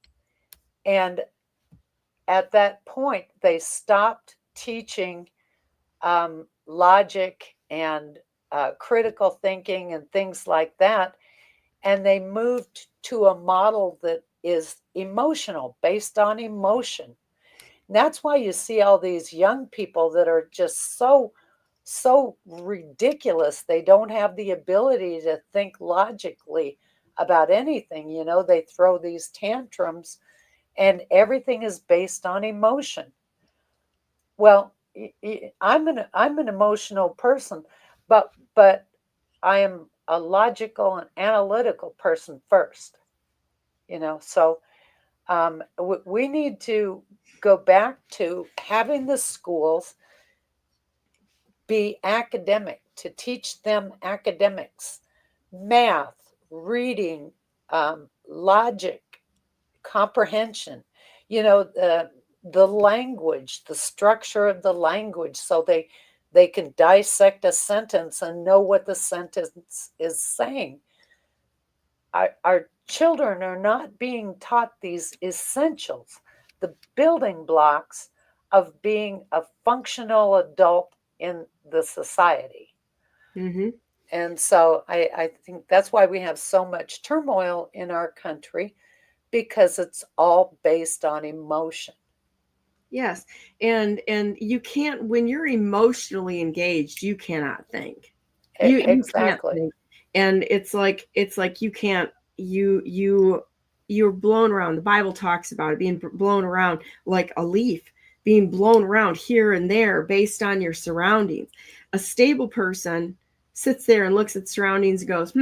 S2: And at that point, they stopped teaching logic and critical thinking and things like that. And they moved to a model that is emotional, based on emotion. And that's why you see all these young people that are just so ridiculous. They don't have the ability to think logically about anything. You know, they throw these tantrums and everything is based on emotion. Well, I'm an emotional person, but I am a logical and analytical person first. You know, so we need to go back to having the schools be academic, to teach them academics, math, reading, logic, comprehension, you know, the language, the structure of the language, so they can dissect a sentence and know what the sentence is saying. Our children are not being taught these essentials, the building blocks of being a functional adult in the society.
S1: Mm-hmm.
S2: And so I think that's why we have so much turmoil in our country, because it's all based on emotion.
S1: Yes. And you can't, when you're emotionally engaged, you cannot think. You
S2: Exactly.
S1: can't think. And it's like you can't, you're blown around. The Bible talks about it being blown around like a leaf, being blown around here and there based on your surroundings. A stable person sits there and looks at the surroundings and goes,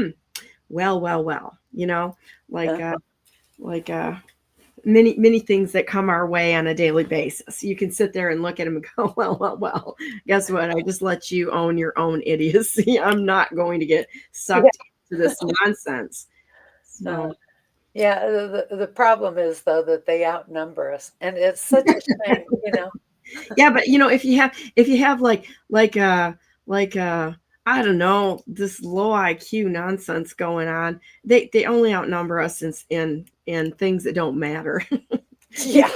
S1: well, you know, like many things that come our way on a daily basis. You can sit there and look at them and go, well, guess what? I just let you own your own idiocy. I'm not going to get sucked into this nonsense. So.
S2: Yeah, the problem is, though, that they outnumber us, and it's such a shame, you know.
S1: Yeah, but you know, if you have like I don't know, this low IQ nonsense going on, they only outnumber us in things that don't matter.
S2: Yeah,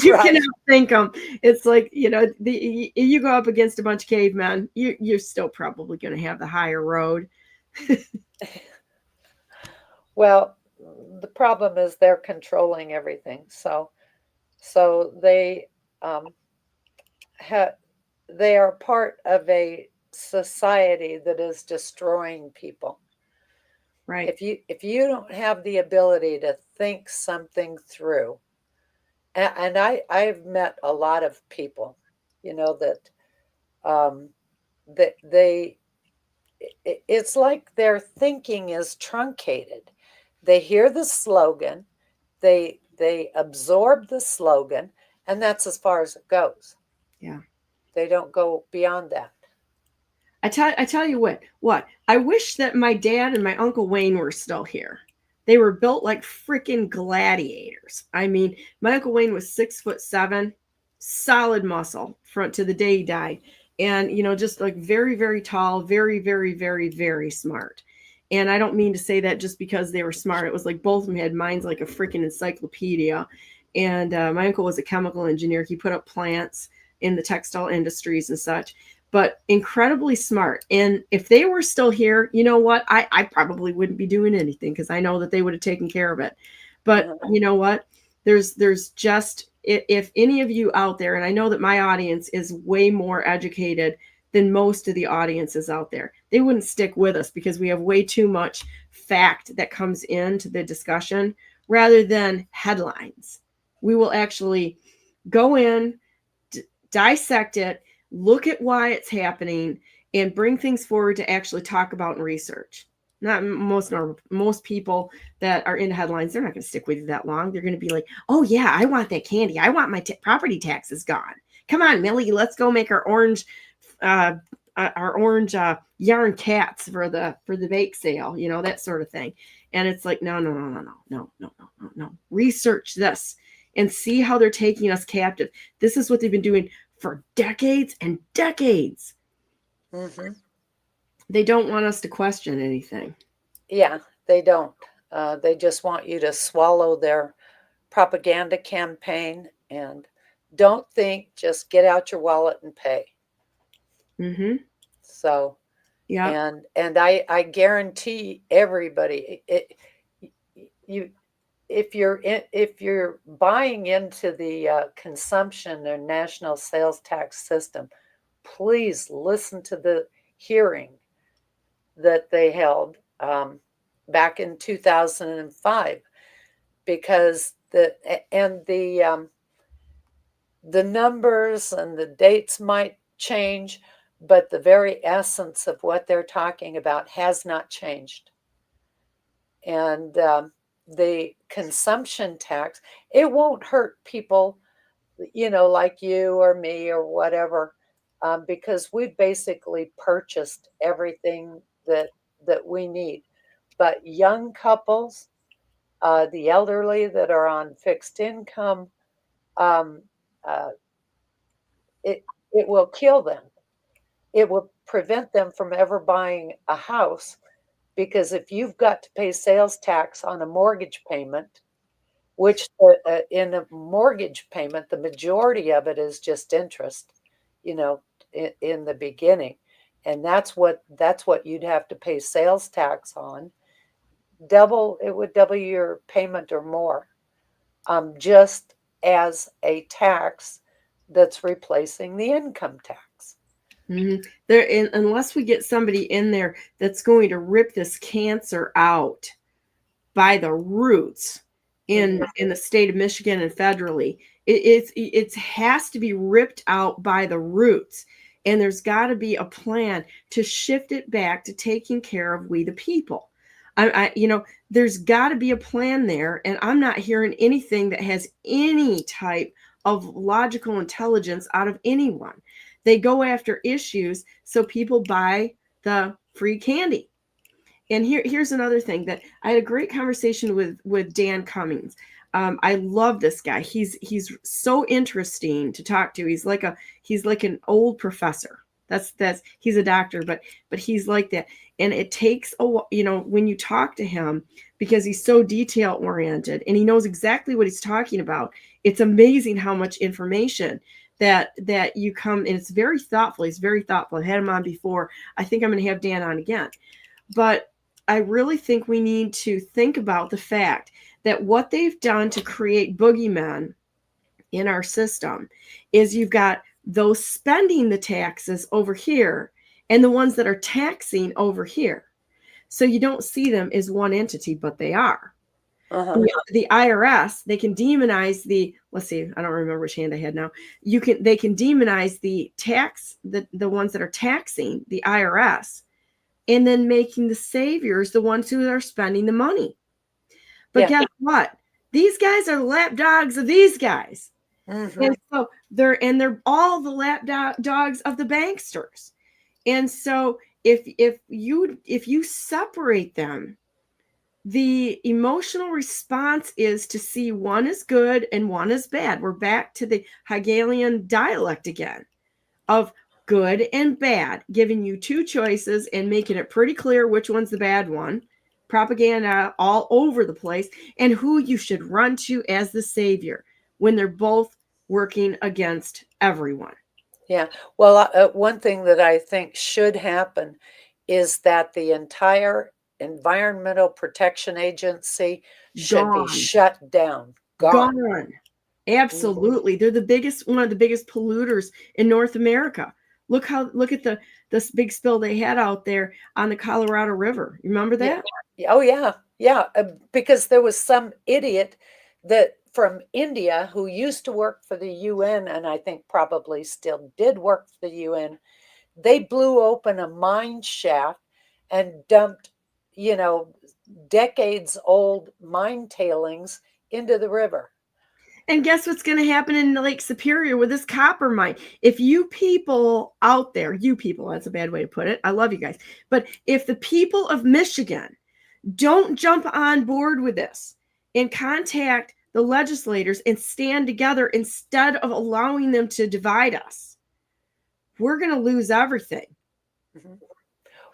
S1: you cannot think them. It's like, you know, you go up against a bunch of cavemen, you're still probably going to have the higher road.
S2: Well, the problem is they're controlling everything, so they they are part of a society that is destroying people.
S1: Right.
S2: If you don't have the ability to think something through, and I've met a lot of people, you know, that it's like their thinking is truncated. They hear the slogan, they absorb the slogan, and that's as far as it goes.
S1: Yeah.
S2: They don't go beyond that.
S1: I tell you what, I wish that my dad and my Uncle Wayne were still here. They were built like freaking gladiators. I mean, my Uncle Wayne was 6'7", solid muscle front to the day he died. And, you know, just like very, very tall, very, very, very, very smart. And I don't mean to say that just because they were smart. It was like both of them had minds like a freaking encyclopedia. And my uncle was a chemical engineer. He put up plants in the textile industries and such, but incredibly smart. And if they were still here, you know what? I probably wouldn't be doing anything because I know that they would have taken care of it. But you know what? There's just, if any of you out there, and I know that my audience is way more educated than most of the audiences out there, they wouldn't stick with us because we have way too much fact that comes into the discussion rather than headlines. We will actually go in, dissect it, look at why it's happening, and bring things forward to actually talk about and research. Not most people that are in headlines, they're not going to stick with you that long. They're going to be like, oh yeah, I want that candy. I want my property taxes gone. Come on, Millie, let's go make our orange yarn cats for the bake sale, you know, that sort of thing. And it's like, no. Research this and see how they're taking us captive. This is what they've been doing for decades and decades.
S2: Mm-hmm.
S1: They don't want us to question anything.
S2: Yeah, they don't. They just want you to swallow their propaganda campaign and don't think, just get out your wallet and pay.
S1: Mm-hmm.
S2: So,
S1: yeah,
S2: and I guarantee everybody, if you're buying into the consumption or national sales tax system, please listen to the hearing that they held back in 2005, because the numbers and the dates might change, but the very essence of what they're talking about has not changed. And the consumption tax, it won't hurt people, like you or me or whatever, because we basically purchased everything that we need. But young couples, the elderly that are on fixed income, um, uh, it will kill them. It will prevent them from ever buying a house, because if you've got to pay sales tax on a mortgage payment, which in a mortgage payment, the majority of it is just interest, in the beginning. And that's what you'd have to pay sales tax on. It would double your payment or more, just as a tax that's replacing the income tax.
S1: Mm-hmm. Unless we get somebody in there that's going to rip this cancer out by the roots in the state of Michigan and federally, it has to be ripped out by the roots, and there's got to be a plan to shift it back to taking care of we the people. There's got to be a plan there, and I'm not hearing anything that has any type of logical intelligence out of anyone. They go after issues so people buy the free candy. And here's another thing that I had a great conversation with Dan Cummings. I love this guy. He's so interesting to talk to. He's like an old professor. That's he's a doctor, but he's like that. And it takes when you talk to him, because he's so detail oriented and he knows exactly what he's talking about. It's amazing how much information that you come, and it's very thoughtful. He's very thoughtful. I had him on before. I think I'm going to have Dan on again. But I really think we need to think about the fact that what they've done to create boogeymen in our system is you've got those spending the taxes over here and the ones that are taxing over here. So you don't see them as one entity, but they are.
S2: Uh-huh.
S1: The IRS, they can demonize let's see, I don't remember which hand I had now. They can demonize the tax, the ones that are taxing the IRS, and then making the saviors the ones who are spending the money. But guess what? These guys are the lapdogs of these guys. Mm-hmm. And so they're all the lapdogs of the banksters. And so if you separate them, the emotional response is to see one is good and one is bad. We're back to the Hegelian dialect again of good and bad, giving you two choices and making it pretty clear which one's the bad one. Propaganda all over the place, and who you should run to as the savior when they're both working against everyone.
S2: Yeah. Well, one thing that I think should happen is that the entire Environmental Protection Agency should be
S1: Gone.
S2: shut down. Gone.
S1: Gone. Absolutely. They're the biggest, one of the biggest polluters in North America. Look at this big spill they had out there on the Colorado River. Remember that?
S2: Yeah. Oh, yeah. Yeah. Because there was some idiot that from India who used to work for the UN, and I think probably still did work for the UN. They blew open a mine shaft and dumped, decades old mine tailings into the river.
S1: And guess what's going to happen in Lake Superior with this copper mine? If you people out there, you people, that's a bad way to put it. I love you guys. But if the people of Michigan don't jump on board with this and contact the legislators and stand together instead of allowing them to divide us, we're going to lose everything.
S2: Mm-hmm.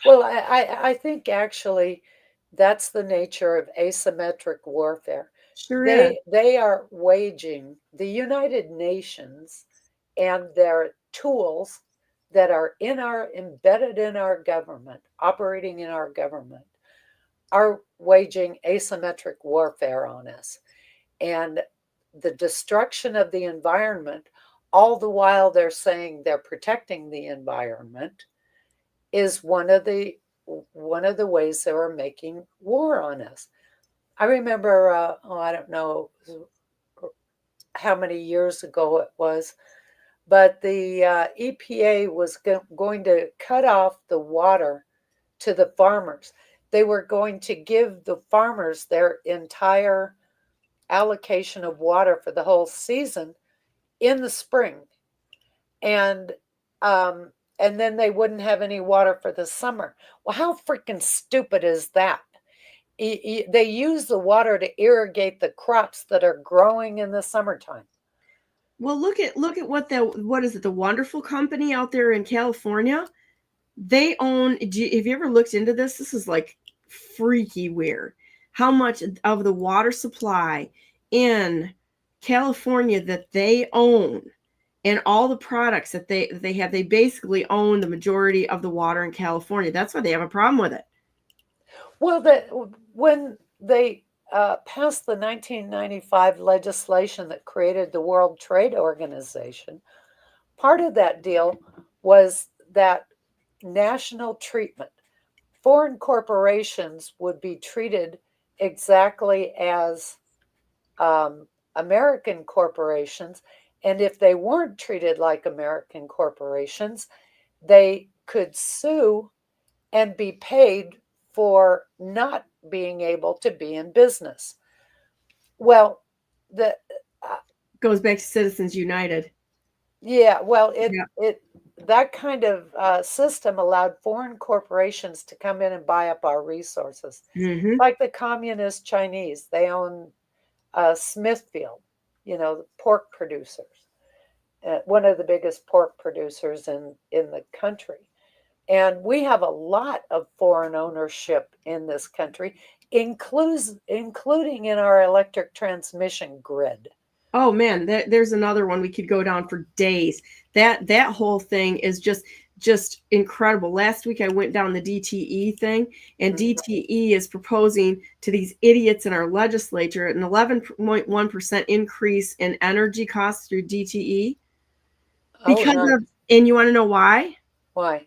S2: Well, I think actually that's the nature of asymmetric warfare.
S1: Sure is.
S2: They are waging the United Nations and their tools that are embedded in our government, operating in our government, are waging asymmetric warfare on us. And the destruction of the environment, all the while they're saying they're protecting the environment, is one of the ways they were making war on us. I remember, I don't know how many years ago it was, but the EPA was going to cut off the water to the farmers. They were going to give the farmers their entire allocation of water for the whole season in the spring. And then they wouldn't have any water for the summer. Well, how freaking stupid is that? They use the water to irrigate the crops that are growing in the summertime.
S1: Well, look at what is it? The Wonderful Company out there in California. They own. Have you ever looked into this? This is like freaky weird. How much of the water supply in California that they own, and all the products that they have, they basically own the majority of the water in California. That's why they have a problem with it.
S2: Well, when they passed the 1995 legislation that created the World Trade Organization, part of that deal was that national treatment. Foreign corporations would be treated exactly as American corporations. And if they weren't treated like American corporations, they could sue and be paid for not being able to be in business. Well, the
S1: Goes back to Citizens United.
S2: yeah, well, that kind of system allowed foreign corporations to come in and buy up our resources.
S1: Mm-hmm.
S2: Like the communist Chinese, they own Smithfield, the pork producers, one of the biggest pork producers in the country. And we have a lot of foreign ownership in this country, including in our electric transmission grid.
S1: Oh man, there's another one we could go down for days. That whole thing is just incredible. Last week I went down the DTE thing, and DTE is proposing to these idiots in our legislature an 11.1% increase in energy costs through DTE. And you want to know why?
S2: Why?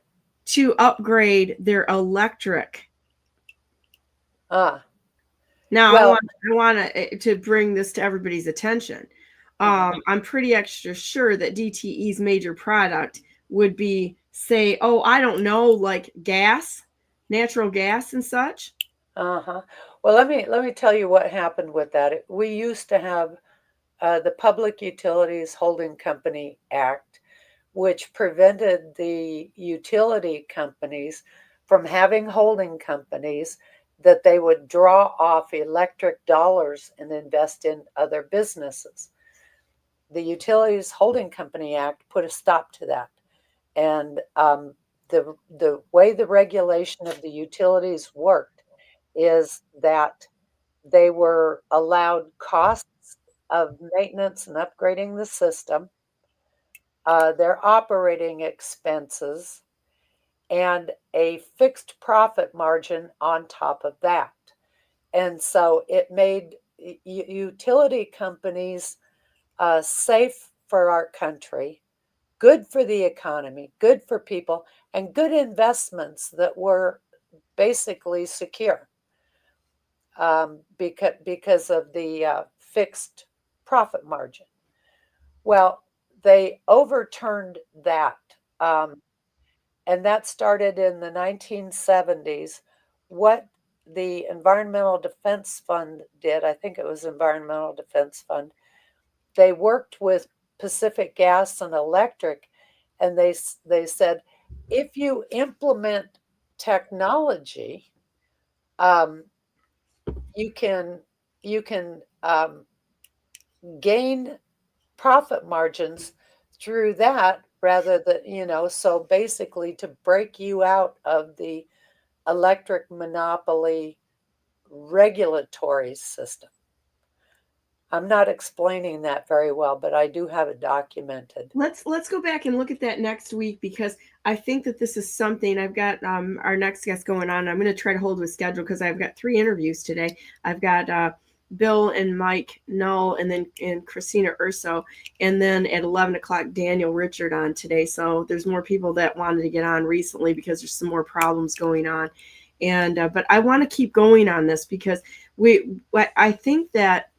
S1: To upgrade their electric. Now, well, I want to bring this to everybody's attention. I'm pretty extra sure that DTE's major product would be, say, I don't know, like gas, natural gas and such.
S2: Well, let me tell you what happened with that. We used to have the Public Utilities Holding Company Act, which prevented the utility companies from having holding companies that they would draw off electric dollars and invest in other businesses. The Utilities Holding Company Act put a stop to that. And the way the regulation of the utilities worked is that they were allowed costs of maintenance and upgrading the system, their operating expenses, and a fixed profit margin on top of that. And so it made utility companies safe for our country, good for the economy, good for people, and good investments that were basically secure because of the fixed profit margin. Well, they overturned that, and that started in the 1970s. What the Environmental Defense Fund did, I think it was Environmental Defense Fund, they worked with Pacific Gas and Electric, and they said, if you implement technology, you can gain profit margins through that rather than, so basically to break you out of the electric monopoly regulatory system. I'm not explaining that very well, but I do have it documented.
S1: Let's go back and look at that next week, because I think that this is something. I've got our next guest going on. I'm going to try to hold a schedule because I've got 3 interviews today. I've got Bill and Mike Null, and Christina Urso, and then at 11 o'clock Daniel Richard on today. So there's more people that wanted to get on recently because there's some more problems going on. And but I want to keep going on this because I think that,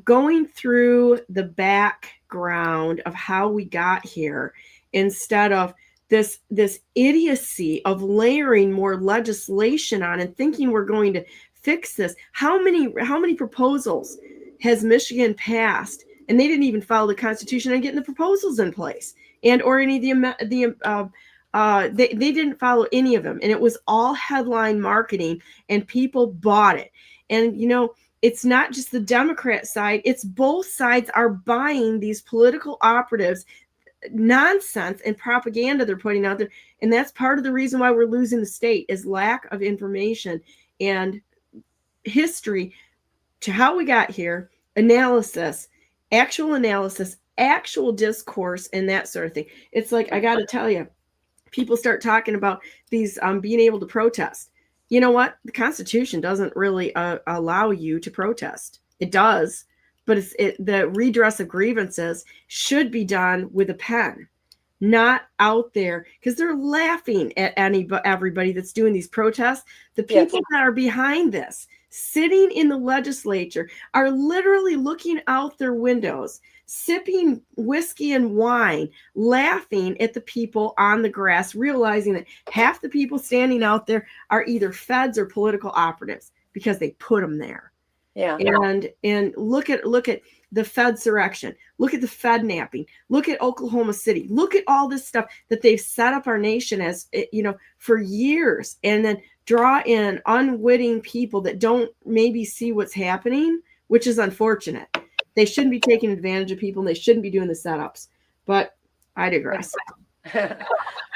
S1: going through the background of how we got here, instead of this idiocy of layering more legislation on and thinking we're going to fix this. How many proposals has Michigan passed, and they didn't even follow the Constitution and getting the proposals in place, and or any of they didn't follow any of them, and it was all headline marketing, and people bought it. And it's not just the Democrat side, it's both sides are buying these political operatives nonsense and propaganda they're putting out there. And that's part of the reason why we're losing the state, is lack of information and history to how we got here, analysis, actual discourse, and that sort of thing. It's like, I got to tell you, people start talking about these being able to protest. You know what? The Constitution doesn't really allow you to protest. It does, but the redress of grievances should be done with a pen, not out there, because they're laughing at everybody that's doing these protests. The people that are behind this, sitting in the legislature, are literally looking out their windows, sipping whiskey and wine, laughing at the people on the grass, realizing that half the people standing out there are either feds or political operatives because they put them there.
S2: Yeah.
S1: And look at the Fedsurrection. Look at the Fed napping. Look at Oklahoma City. Look at all this stuff that they've set up our nation as, for years, and then draw in unwitting people that don't maybe see what's happening, which is unfortunate. They shouldn't be taking advantage of people, and they shouldn't be doing the setups. But I digress.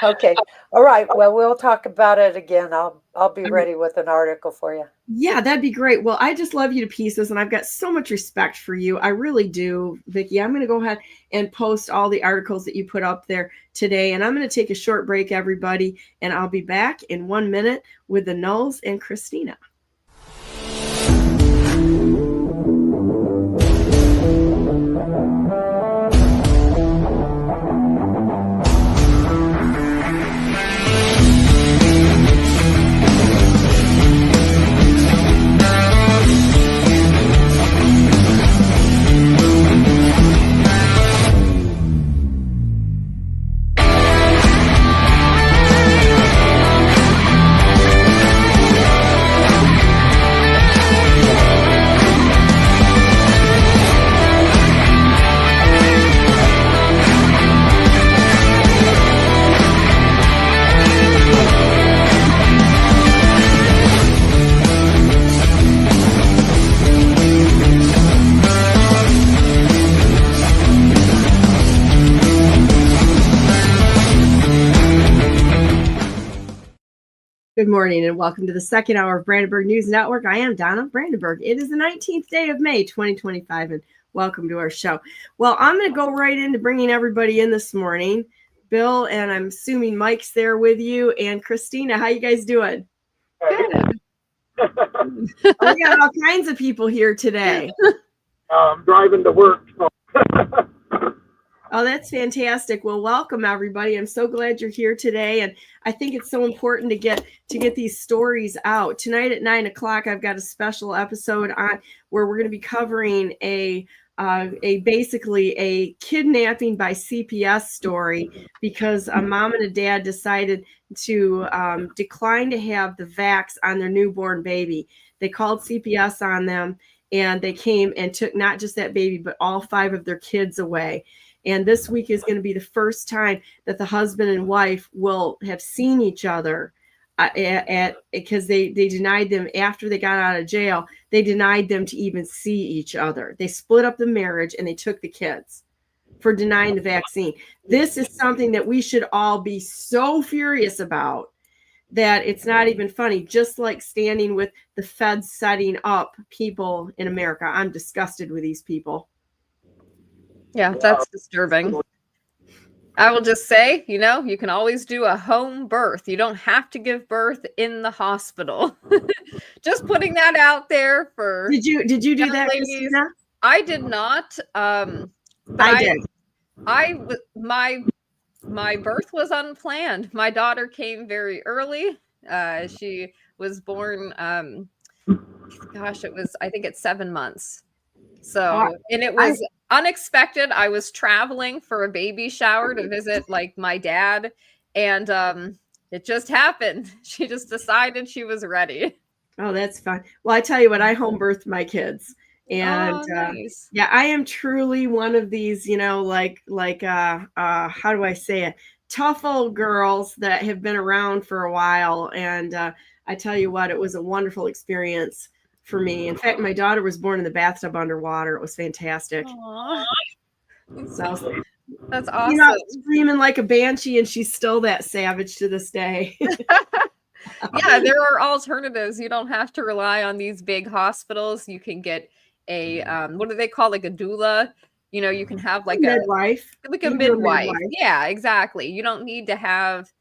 S2: Okay. All right. Well, we'll talk about it again. I'll be ready with an article for you.
S1: Yeah, that'd be great. Well, I just love you to pieces, and I've got so much respect for you. I really do, Vicky. I'm going to go ahead and post all the articles that you put up there today, and I'm going to take a short break, everybody, and I'll be back in 1 minute with the Nulls and Christina. Good morning and welcome to the second hour of Brandenburg News Network. I am Donna Brandenburg. It is the 19th day of May, 2025, and welcome to our show. Well, I'm going to go right into bringing everybody in this morning. Bill, and I'm assuming Mike's there with you, and Christina. How you guys doing?
S3: Good.
S1: We got all kinds of people here today.
S3: I'm driving to work. So.
S1: Oh, that's fantastic. Well, welcome everybody. I'm so glad you're here today. And I think it's so important to get these stories out. Tonight at 9 o'clock, I've got a special episode on where we're going to be covering a basically a kidnapping by CPS story, because a mom and a dad decided to decline to have the vax on their newborn baby. They called CPS on them, and they came and took not just that baby, but all 5 of their kids away. And this week is going to be the first time that the husband and wife will have seen each other because they denied them after they got out of jail. They denied them to even see each other. They split up the marriage and they took the kids for denying the vaccine. This is something that we should all be so furious about that it's not even funny. Just like standing with the feds setting up people in America. I'm disgusted with these people.
S4: Yeah, that's disturbing. I will just say, you can always do a home birth. You don't have to give birth in the hospital. Just putting that out there for.
S1: Did you do that,
S4: ladies.
S1: Christina?
S4: I did not. But
S1: I did.
S4: My birth was unplanned. My daughter came very early. She was born. I think it's 7 months. So, and it was unexpected. I was traveling for a baby shower to visit my dad, and it just happened. She just decided she was ready.
S1: Oh, that's fun. Well, I tell you what, I home birthed my kids, and
S4: nice.
S1: Yeah, I am truly one of these, how do I say it? Tough old girls that have been around for a while, and I tell you what, it was a wonderful experience for me. In fact, my daughter was born in the bathtub underwater. It was fantastic.
S4: Aww.
S1: So
S4: that's awesome.
S1: Screaming like a banshee, and she's still that savage to this day.
S4: Yeah, there are alternatives. You don't have to rely on these big hospitals. You can get a what do they call, like a doula? You can have like a
S1: midwife.
S4: A midwife. Yeah, exactly. You don't need to have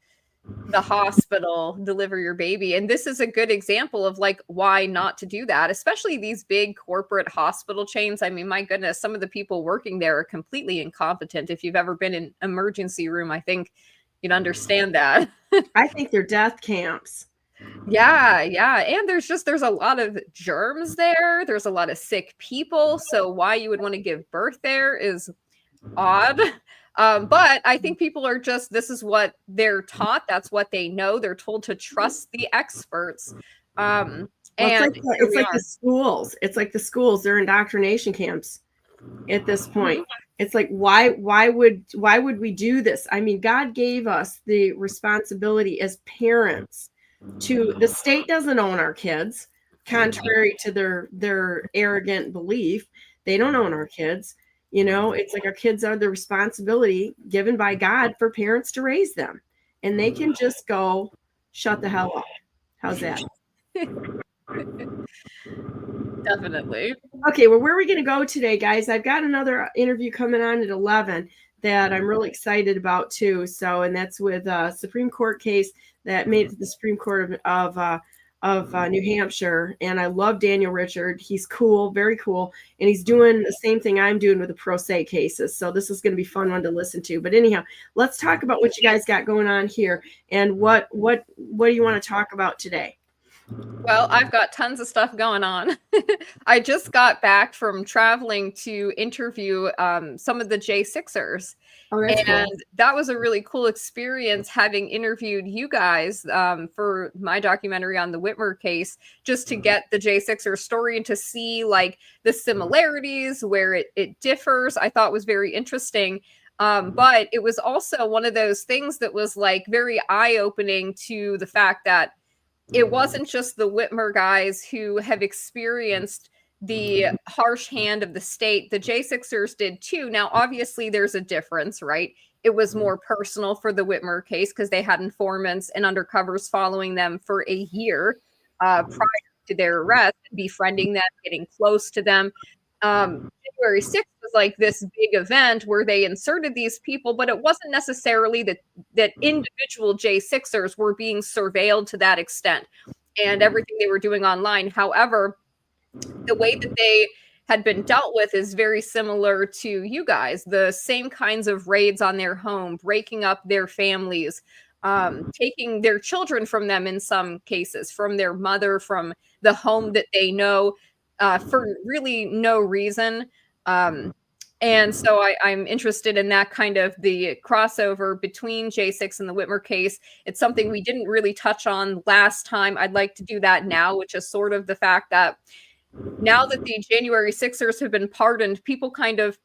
S4: the hospital deliver your baby. And this is a good example of why not to do that, especially these big corporate hospital chains. I mean, my goodness, some of the people working there are completely incompetent. If you've ever been in an emergency room, I think you'd understand that.
S1: I think they're death camps.
S4: Yeah. And there's a lot of germs there. There's a lot of sick people. So why you would want to give birth there is odd. But I think people are this is what they're taught. That's what they know. They're told to trust the experts.
S1: It's like the schools. It's like the schools. They're indoctrination camps at this point. It's like, why would we do this? I mean, God gave us the responsibility as parents the state doesn't own our kids, contrary to their arrogant belief. They don't own our kids. It's like our kids are the responsibility given by God for parents to raise them, and they can just go shut the hell up. How's that?
S4: Definitely.
S1: Okay, well, where are we going to go today, guys? I've got another interview coming on at 11 that I'm really excited about too. So, and that's with a Supreme Court case that made it to the Supreme Court of New Hampshire. And I love Daniel Richard. He's cool, very cool. And he's doing the same thing I'm doing with the pro se cases. So this is going to be a fun one to listen to. But anyhow, let's talk about what you guys got going on here. And what do you want to talk about today?
S4: Well, I've got tons of stuff going on. I just got back from traveling to interview some of the J6ers.
S1: Oh, that's
S4: and
S1: cool.
S4: That was a really cool experience, having interviewed you guys for my documentary on the Whitmer case, just to get the J6er story and to see the similarities, where it differs. I thought was very interesting. But it was also one of those things that was very eye-opening to the fact that it wasn't just the Whitmer guys who have experienced the harsh hand of the state. The J6ers did too. Now, obviously, there's a difference, right? It was more personal for the Whitmer case because they had informants and undercovers following them for a year prior to their arrest, befriending them, getting close to them. January 6th was like this big event where they inserted these people, but it wasn't necessarily that individual J6ers were being surveilled to that extent and everything they were doing online. However, the way that they had been dealt with is very similar to you guys. The same kinds of raids on their home, breaking up their families, taking their children from them in some cases, from their mother, from the home that they know, for really no reason. And so I'm interested in that kind of the crossover between J6 and the Whitmer case. It's something we didn't really touch on last time. I'd like to do that now, which is sort of the fact that now that the January 6ers have been pardoned, people kind of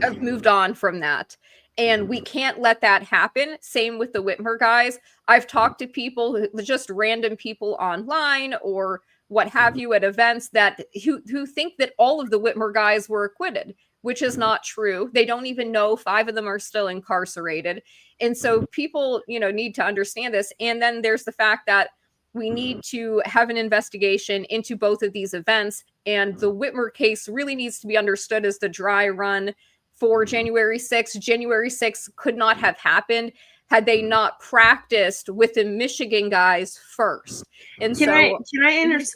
S4: have moved on from that. And we can't let that happen. Same with the Whitmer guys. I've talked to people, just random people online or what have you at events, that who think that all of the Whitmer guys were acquitted, which is not true. They don't even know 5 of them are still incarcerated. And so people, need to understand this. And then there's the fact that we need to have an investigation into both of these events. And the Whitmer case really needs to be understood as the dry run for January 6th. January 6th could not have happened had they not practiced with the Michigan guys first. And
S1: can I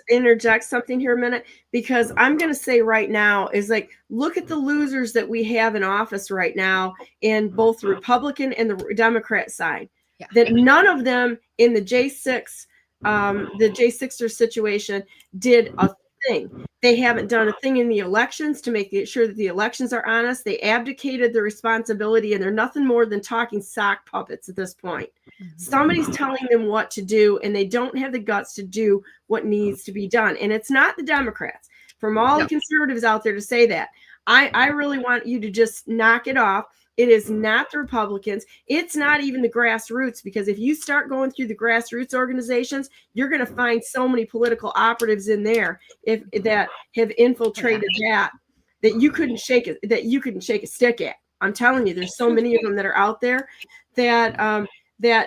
S1: interject something here a minute? Because I'm going to say right now is like, look at the losers that we have in office right now in both the Republican and the Democrat side. Yeah. That none of them in the J6er situation did a thing. They haven't done a thing in the elections to make sure that the elections are honest. They abdicated their responsibility, and they're nothing more than talking sock puppets at this point. Somebody's telling them what to do, and they don't have the guts to do what needs to be done. And it's not the Democrats. From all the conservatives out there to say that, I really want you to just knock it off. It is not the Republicans. It's not even the grassroots, because if you start going through the grassroots organizations, you're going to find so many political operatives in there that have infiltrated that you couldn't shake it, that you couldn't shake a stick at. I'm telling you, there's so many of them that are out there that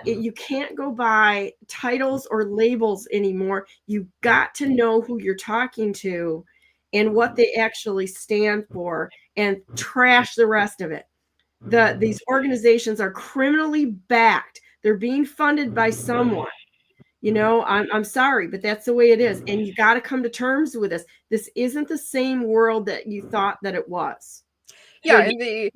S1: you can't go by titles or labels anymore. You got to know who you're talking to and what they actually stand for, and trash the rest of it. These organizations are criminally backed. They're being funded by someone. I'm sorry, but that's the way it is. And you got to come to terms with this. This isn't the same world that you thought that it was.
S4: Yeah, and the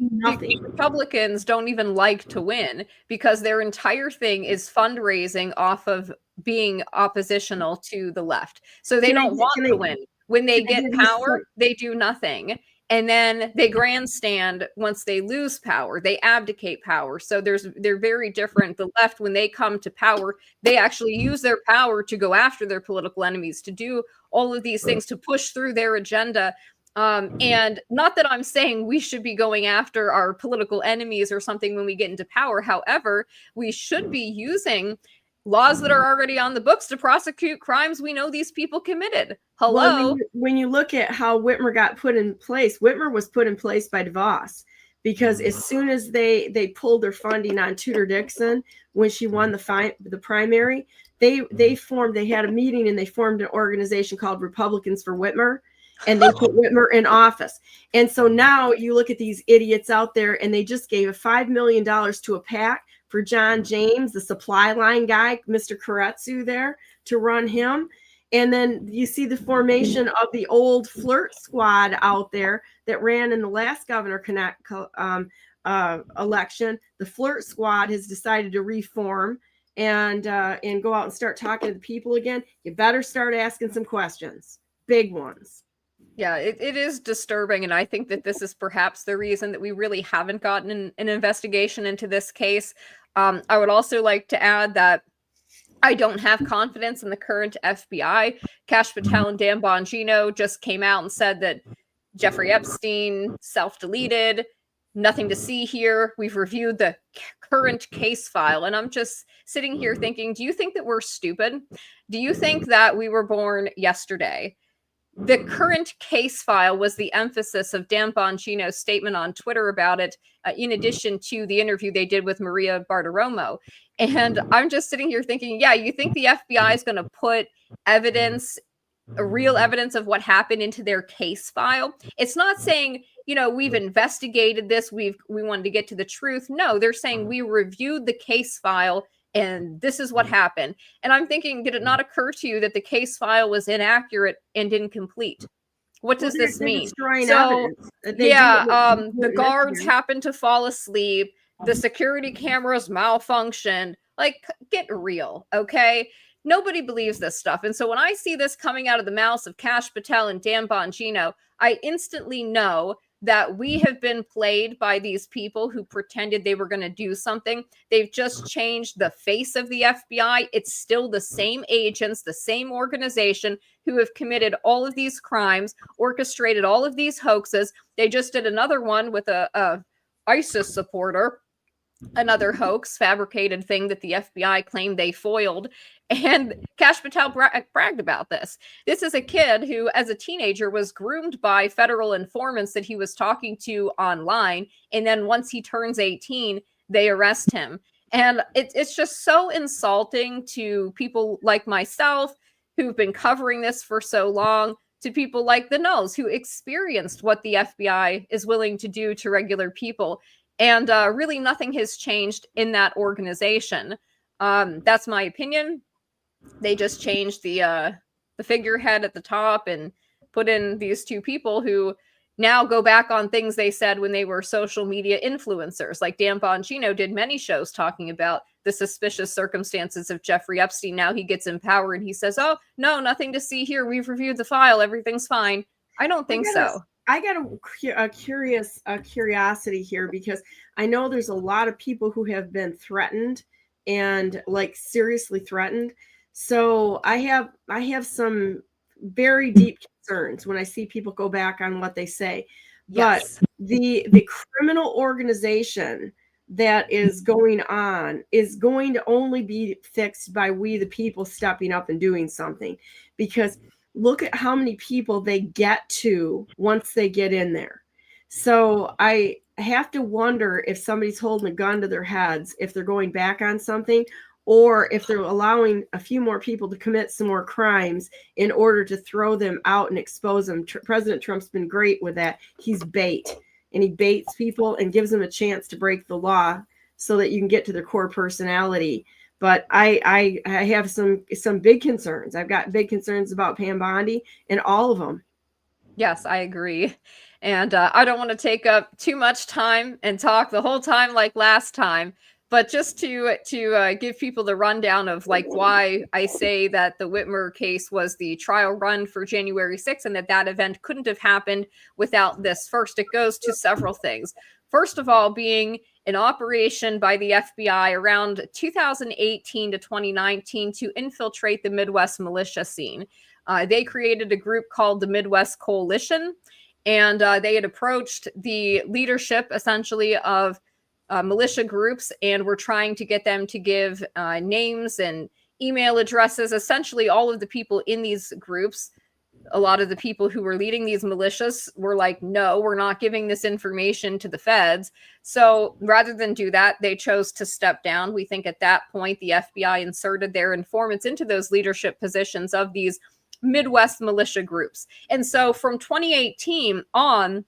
S4: Republicans don't even like to win, because their entire thing is fundraising off of being oppositional to the left. So they don't want to win. When they get power, they do nothing. And then they grandstand once they lose power. They abdicate power. So they're very different. The left, when they come to power, they actually use their power to go after their political enemies, to do all of these things, to push through their agenda. And not that I'm saying we should be going after our political enemies or something when we get into power. However, we should be using laws that are already on the books to prosecute crimes we know these people committed. Hello.
S1: Well, when you look at how Whitmer got put in place, Whitmer was put in place by DeVos, because as soon as they pulled their funding on Tudor Dixon when she won the primary, they had a meeting and they formed an organization called Republicans for Whitmer, and they put Whitmer in office. And so now you look at these idiots out there, and they just gave $5 million to a PAC for John James, the supply line guy, Mr. Karetsu there, to run him. And then you see the formation of the old flirt squad out there that ran in the last governor election. The flirt squad has decided to reform and go out and start talking to the people again. You better start asking some questions, big ones.
S4: Yeah, it is disturbing, and I think that this is perhaps the reason that we really haven't gotten an investigation into this case. I would also like to add that I don't have confidence in the current FBI. Kash Patel and Dan Bongino just came out and said that Jeffrey Epstein self-deleted, nothing to see here. We've reviewed the current case file, and I'm just sitting here thinking, do you think that we're stupid? Do you think that we were born yesterday? the current case file was the emphasis of Dan Bongino's statement on Twitter about it, in addition to the interview they did with Maria Bartiromo. And I'm just sitting here thinking, yeah, you think the FBI is going to put evidence, real evidence of what happened into their case file? It's not saying, we've investigated this, we wanted to get to the truth. No, they're saying we reviewed the case file and this is what happened. And I'm thinking, did it not occur to you that the case file was inaccurate and incomplete? What does this mean? So, the guards happened to fall asleep. The security cameras malfunctioned. Like, get real, okay? Nobody believes this stuff. And so when I see this coming out of the mouths of Kash Patel and Dan Bongino, I instantly know that we have been played by these people who pretended they were going to do something. They've just changed the face of the FBI. It's still the same agents, the same organization who have committed all of these crimes, orchestrated all of these hoaxes. They just did another one with a ISIS supporter, another hoax, fabricated thing that the FBI claimed they foiled. And Kash Patel bragged about this. This is a kid who, as a teenager, was groomed by federal informants that he was talking to online. And then once he turns 18, they arrest him. And it's just so insulting to people like myself who've been covering this for so long, to people like the Nulls who experienced what the FBI is willing to do to regular people. And really nothing has changed in that organization. That's my opinion. They just changed the figurehead at the top and put in these two people who now go back on things they said when they were social media influencers. Like Dan Bongino did many shows talking about the suspicious circumstances of Jeffrey Epstein. Now he gets empowered and he says, oh, no, nothing to see here. We've reviewed the file. Everything's fine. I don't think so.
S1: I got a curiosity here, because I know there's a lot of people who have been threatened, and like seriously threatened. So I have some very deep concerns when I see people go back on what they say. Yes. But the criminal organization that is going on is going to only be fixed by we the people stepping up and doing something, because look at how many people they get to once they get in there. So I have to wonder if somebody's holding a gun to their heads, if they're going back on something, or if they're allowing a few more people to commit some more crimes in order to throw them out and expose them. President Trump's been great with that. He's bait, and he baits people and gives them a chance to break the law so that you can get to their core personality. But I have some big concerns. I've got big concerns about Pam Bondi and all of them.
S4: Yes, I agree. And I don't want to take up too much time and talk the whole time like last time, but just to give people the rundown of like why I say that the Whitmer case was the trial run for January 6th and that event couldn't have happened without this. First, it goes to several things. First of all, being an operation by the FBI around 2018 to 2019 to infiltrate the Midwest militia scene. They created a group called the Midwest Coalition, and they had approached the leadership essentially of militia groups and were trying to get them to give names and email addresses, essentially all of the people in these groups. A lot of the people who were leading these militias were like, no, we're not giving this information to the feds. So rather than do that, they chose to step down. We think at that point, the FBI inserted their informants into those leadership positions of these Midwest militia groups. And so from 2018 on,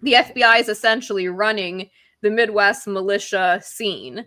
S4: the FBI is essentially running the Midwest militia scene.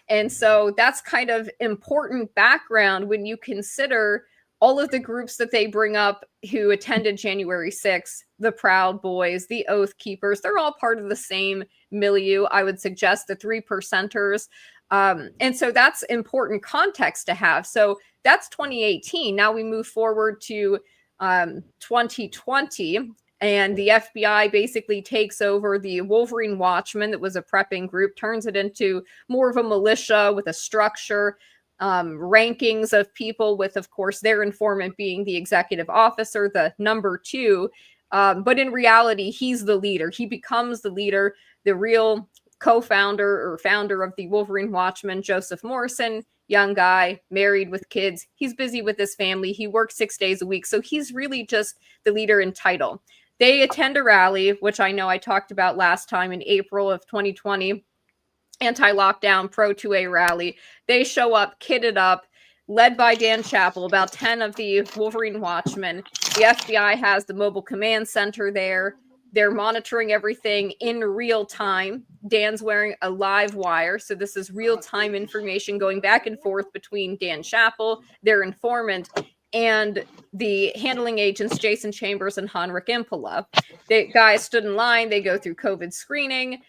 S4: And so that's kind of important background when you consider all of the groups that they bring up who attended January 6th, the Proud Boys, the Oath Keepers, they're all part of the same milieu. I would suggest the 3%ers. And so that's important context to have. So that's 2018. Now we move forward to 2020, and the FBI basically takes over the Wolverine Watchmen that was a prepping group, turns it into more of a militia with a structure, rankings of people with, of course, their informant being the executive officer, the number 2. But in reality, he's the leader. He becomes the leader. The real co-founder or founder of the Wolverine Watchman, Joseph Morrison, young guy, married with kids. He's busy with his family. He works 6 days a week. So he's really just the leader in title. They attend a rally, which I know I talked about last time in April of 2020, anti-lockdown, pro-2A rally. They show up, kitted up, led by Dan Chappell, about 10 of the Wolverine Watchmen. The FBI has the mobile command center there. They're monitoring everything in real time. Dan's wearing a live wire, so this is real-time information going back and forth between Dan Chappell, their informant, and the handling agents, Jason Chambers and Henrik Impola. The guys stood in line. They go through COVID screening.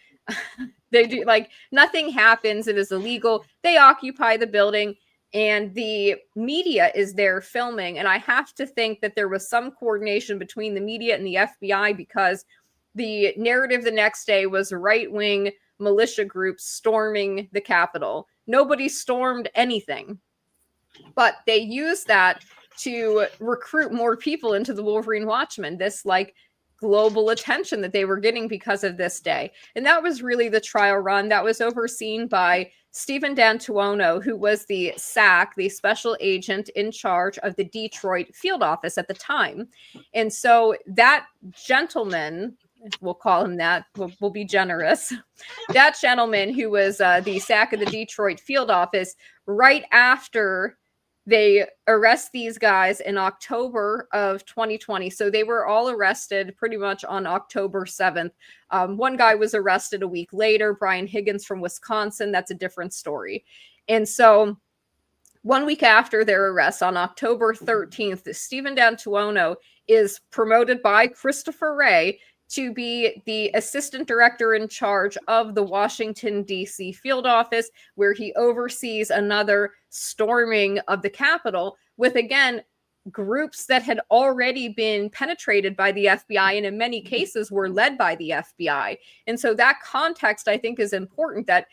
S4: They do, like, nothing happens. It is illegal. They occupy the building, and the media is there filming. And I have to think that there was some coordination between the media and the FBI, because the narrative the next day was right-wing militia groups storming the Capitol. Nobody stormed anything, but they used that to recruit more people into the Wolverine Watchmen, this like global attention that they were getting because of this day. And that was really the trial run that was overseen by Stephen D'Antuono, who was the SAC, the special agent in charge of the Detroit field office at the time. And so that gentleman, we'll call him that, we'll be generous, that gentleman who was the SAC of the Detroit field office, right after they arrest these guys in October of 2020. So they were all arrested pretty much on October 7th. One guy was arrested a week later, Brian Higgins from Wisconsin. That's a different story. And so 1 week after their arrest, on October 13th, Stephen D'Antuono is promoted by Christopher Wray to be the assistant director in charge of the Washington, D.C. field office, where he oversees another storming of the Capitol with, again, groups that had already been penetrated by the FBI and in many cases were led by the FBI. And so that context, I think, is important, that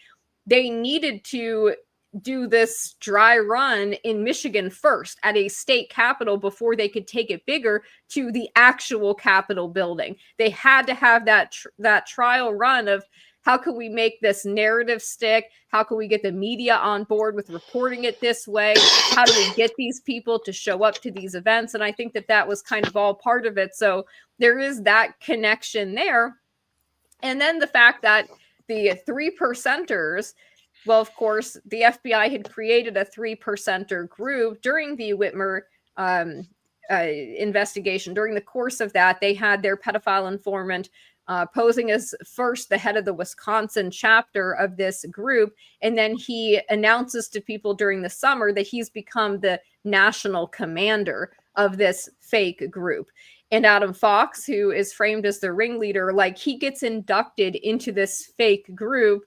S4: they needed to do this dry run in Michigan first at a state capitol before they could take it bigger to the actual Capitol building. They had to have that trial run of, how can we make this narrative stick? How can we get the media on board with reporting it this way? How do we get these people to show up to these events? And I think that that was kind of all part of it. So there is that connection there. And then the fact that the 3%ers, well, of course, the FBI had created a 3%er group during the Whitmer investigation. During the course of that, they had their pedophile informant posing as first the head of the Wisconsin chapter of this group. And then he announces to people during the summer that he's become the national commander of this fake group. And Adam Fox, who is framed as the ringleader, like, he gets inducted into this fake group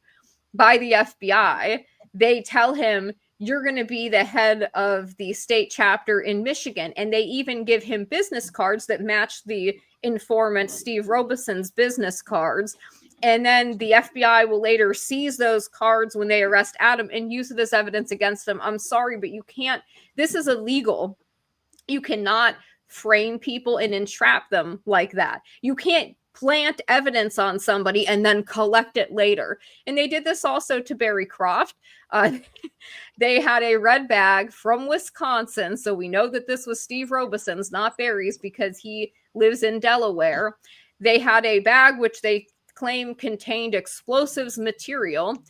S4: by the FBI. They tell him, you're going to be the head of the state chapter in Michigan. And they even give him business cards that match the informant Steve Robeson's business cards. And then the FBI will later seize those cards when they arrest Adam and use it as evidence against him. I'm sorry, but you can't, this is illegal. You cannot frame people and entrap them like that. You can't plant evidence on somebody and then collect it later. And they did this also to Barry Croft. They had a red bag from Wisconsin. So we know that this was Steve Robeson's, not Barry's, because he lives in Delaware. They had a bag which they claim contained explosives material.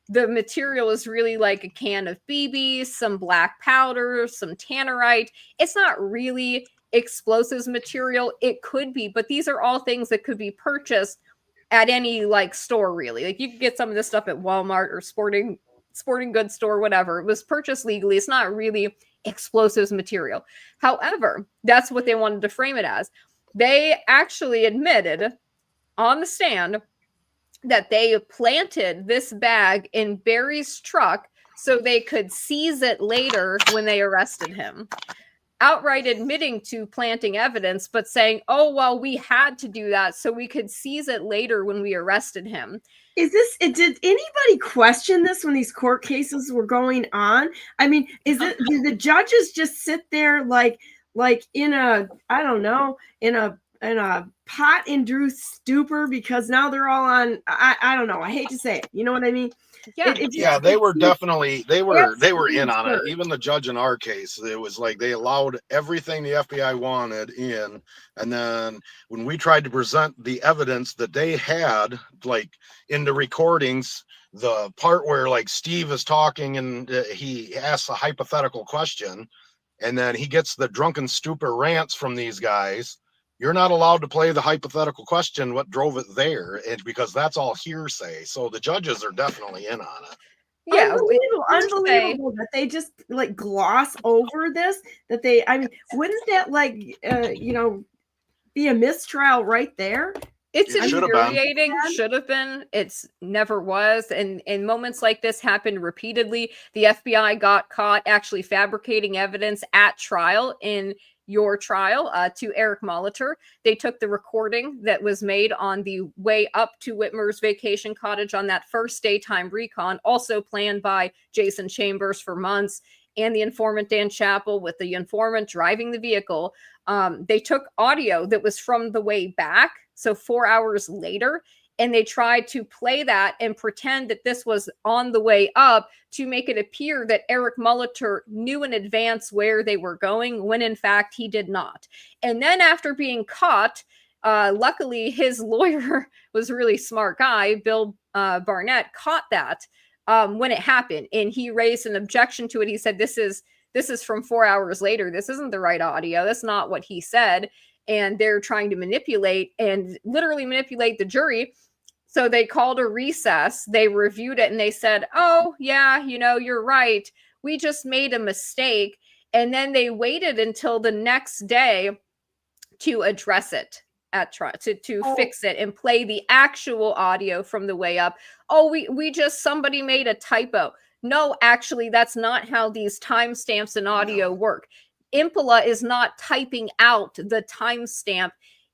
S4: The material is really like a can of BBs, some black powder, some tannerite. It's not really explosives material. It could be, but these are all things that could be purchased at any like store, really. Like, you could get some of this stuff at Walmart or sporting goods store, whatever. It was purchased legally. It's not really explosives material. However, that's what they wanted to frame it as. They actually admitted on the stand that they planted this bag in Barry's truck so they could seize it later when they arrested him. Outright admitting to planting evidence, but saying, oh, well, we had to do that so we could seize it later when we arrested him.
S1: Did anybody question this when these court cases were going on? I mean, did the judges just sit there like in a, I don't know, in a pot-induced stupor because now they're all on. I don't know. I hate to say it. You know what I mean?
S4: Yeah.
S5: Yeah, they were definitely they were in on it.
S1: absurd.
S5: Even the judge in our case, it was like they allowed everything the FBI wanted in, and then when we tried to present the evidence that they had, like in the recordings, the part where like Steve is talking and he asks a hypothetical question, and then he gets the drunken stupor rants from these guys. You're not allowed to play the hypothetical question, what drove it there, and because that's all hearsay. So the judges are definitely in on it.
S4: Yeah.
S1: Unbelievable that they just like gloss over this. I mean, wouldn't that like be a mistrial right there?
S4: It's
S5: It should have been.
S4: infuriating. Should have been. It's never was. And moments like this happened repeatedly. The FBI got caught actually fabricating evidence at trial in your trial to Eric Molitor. They took the recording that was made on the way up to Whitmer's vacation cottage on that first daytime recon, also planned by Jason Chambers for months, and the informant Dan Chappell with the informant driving the vehicle. They took audio that was from the way back, so 4 hours later, and they tried to play that and pretend that this was on the way up to make it appear that Eric Molitor knew in advance where they were going, when in fact he did not. And then after being caught, luckily his lawyer was a really smart guy, Bill Barnett, caught that when it happened, and he raised an objection to it. He said, this is from 4 hours later. This isn't the right audio. That's not what he said. And they're trying to manipulate and literally manipulate the jury. So they called a recess. They reviewed it and they said, oh, yeah, you're right. We just made a mistake. And then they waited until the next day to address it at trial, to fix it and play the actual audio from the way up. Oh, we just, somebody made a typo. No, actually, that's not how these timestamps in audio work. Impala is not typing out the timestamp.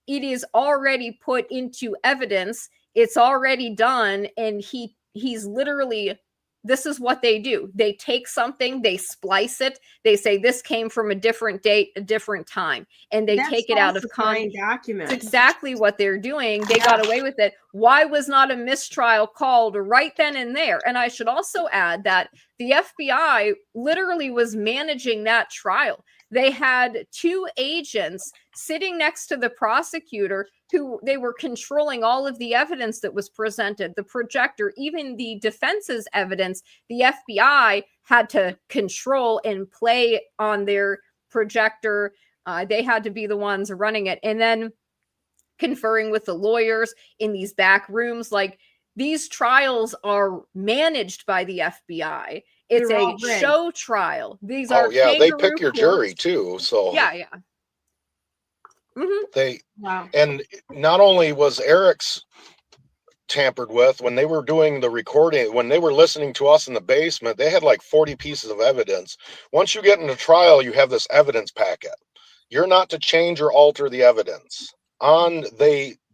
S4: It is already put into evidence. It's already done. And he's literally, this is what they do. They take something, they splice it. They say this came from a different date, a different time, and they take it out of context. That's exactly what they're doing. They got away with it. Why was not a mistrial called right then and there? And I should also add that the FBI literally was managing that trial. They had two agents sitting next to the prosecutor who they were controlling all of the evidence that was presented, the projector, even the defense's evidence. The FBI had to control and play on their projector. They had to be the ones running it. And then conferring with the lawyers in these back rooms. Like, these trials are managed by the FBI. It's a show trial. These are
S5: they pick your jury too. So
S4: yeah.
S5: Mm-hmm. And not only was Eric's tampered with, when they were doing the recording, when they were listening to us in the basement, they had like 40 pieces of evidence. Once you get into trial, you have this evidence packet. You're not to change or alter the evidence.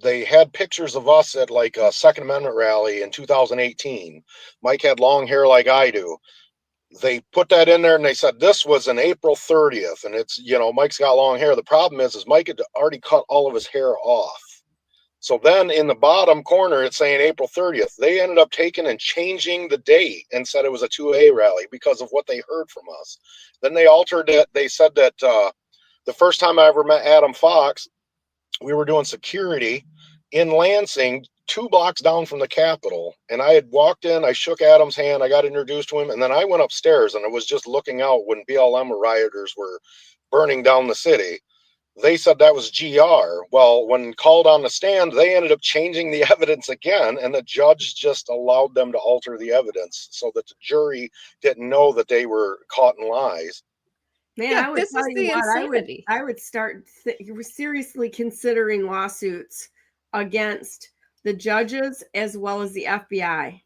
S5: They had pictures of us at like a Second Amendment rally in 2018. Mike had long hair like I do. They put that in there and they said this was an April 30th, and it's, Mike's got long hair. The problem is Mike had already cut all of his hair off. So then in the bottom corner, it's saying April 30th. They ended up taking and changing the date and said it was a 2A rally because of what they heard from us. Then they altered it. They said that the first time I ever met Adam Fox, we were doing security in Lansing, 2 blocks down from the Capitol. And I had walked in, I shook Adam's hand, I got introduced to him, and then I went upstairs and I was just looking out when BLM rioters were burning down the city. They said that was GR. Well, when called on the stand, they ended up changing the evidence again, and the judge just allowed them to alter the evidence so that the jury didn't know that they were caught in lies.
S1: Man, I would tell you what, I would start seriously considering lawsuits against the judges as well as the FBI.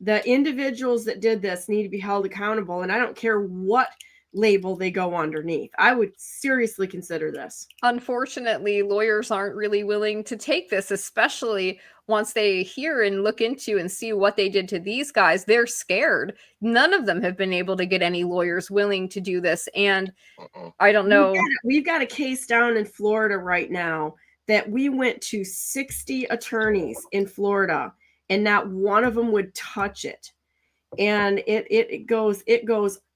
S1: The individuals that did this need to be held accountable. And I don't care what label they go underneath. I would seriously consider this.
S4: Unfortunately, lawyers aren't really willing to take this, especially once they hear and look into and see what they did to these guys. They're scared. None of them have been able to get any lawyers willing to do this. And I don't know.
S1: We've got a case down in Florida right now that we went to 60 attorneys in Florida, and not one of them would touch it. And it goes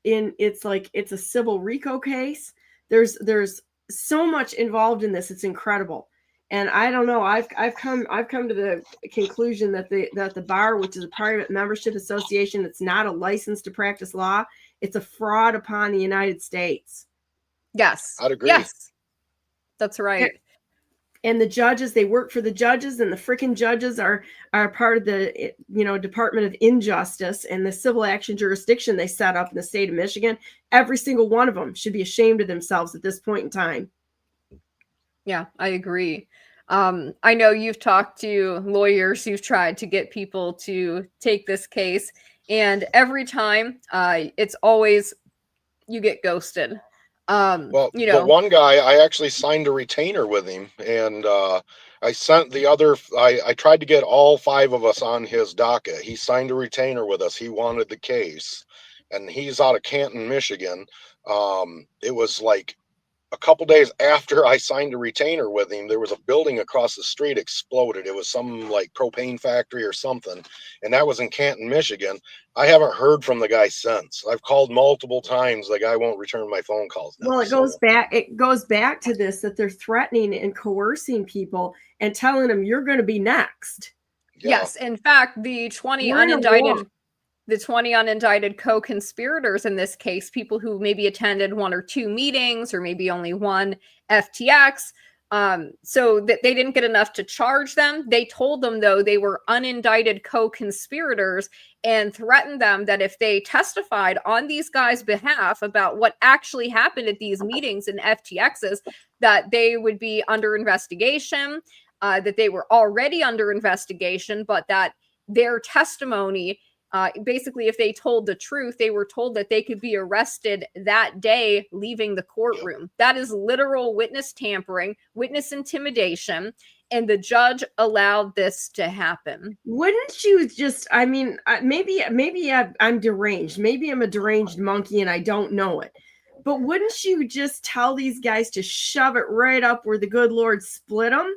S1: in, it's like it's a civil RICO case. There's so much involved in this. It's incredible. And I don't know, I've come to the conclusion that the bar, which is a private membership association, it's not a license to practice law. It's a fraud upon the United States.
S4: Yes.
S5: I'd agree.
S4: Yes. That's right.
S1: And the judges, they work for the judges, and the freaking judges are part of the, Department of Injustice and the civil action jurisdiction they set up in the state of Michigan. Every single one of them should be ashamed of themselves at this point in time.
S4: Yeah, I agree. I know you've talked to lawyers, you've tried to get people to take this case, and every time it's always you get ghosted.
S5: The one guy, I actually signed a retainer with him, and I sent the other. I tried to get all 5 of us on his docket. He signed a retainer with us. He wanted the case, and he's out of Canton, Michigan. It was like a couple days after I signed a retainer with him, there was a building across the street exploded. It was some like propane factory or something, and that was in Canton, Michigan. I haven't heard from the guy since. I've called multiple times. The guy won't return my phone calls now.
S1: Well, it goes back to this, that they're threatening and coercing people and telling them you're going to be next.
S5: Yeah.
S4: Yes, in fact, the 20 unindicted co-conspirators in this case, people who maybe attended 1 or 2 meetings or maybe only 1 FTX, so that they didn't get enough to charge them. They told them, though, they were unindicted co-conspirators and threatened them that if they testified on these guys' behalf about what actually happened at these meetings in FTXs, that they would be under investigation, that they were already under investigation, but that their testimony, basically, if they told the truth, they were told that they could be arrested that day leaving the courtroom. That is literal witness tampering, witness intimidation, and the judge allowed this to happen.
S1: Wouldn't you just, maybe I'm deranged. Maybe I'm a deranged monkey and I don't know it. But wouldn't you just tell these guys to shove it right up where the good Lord split them?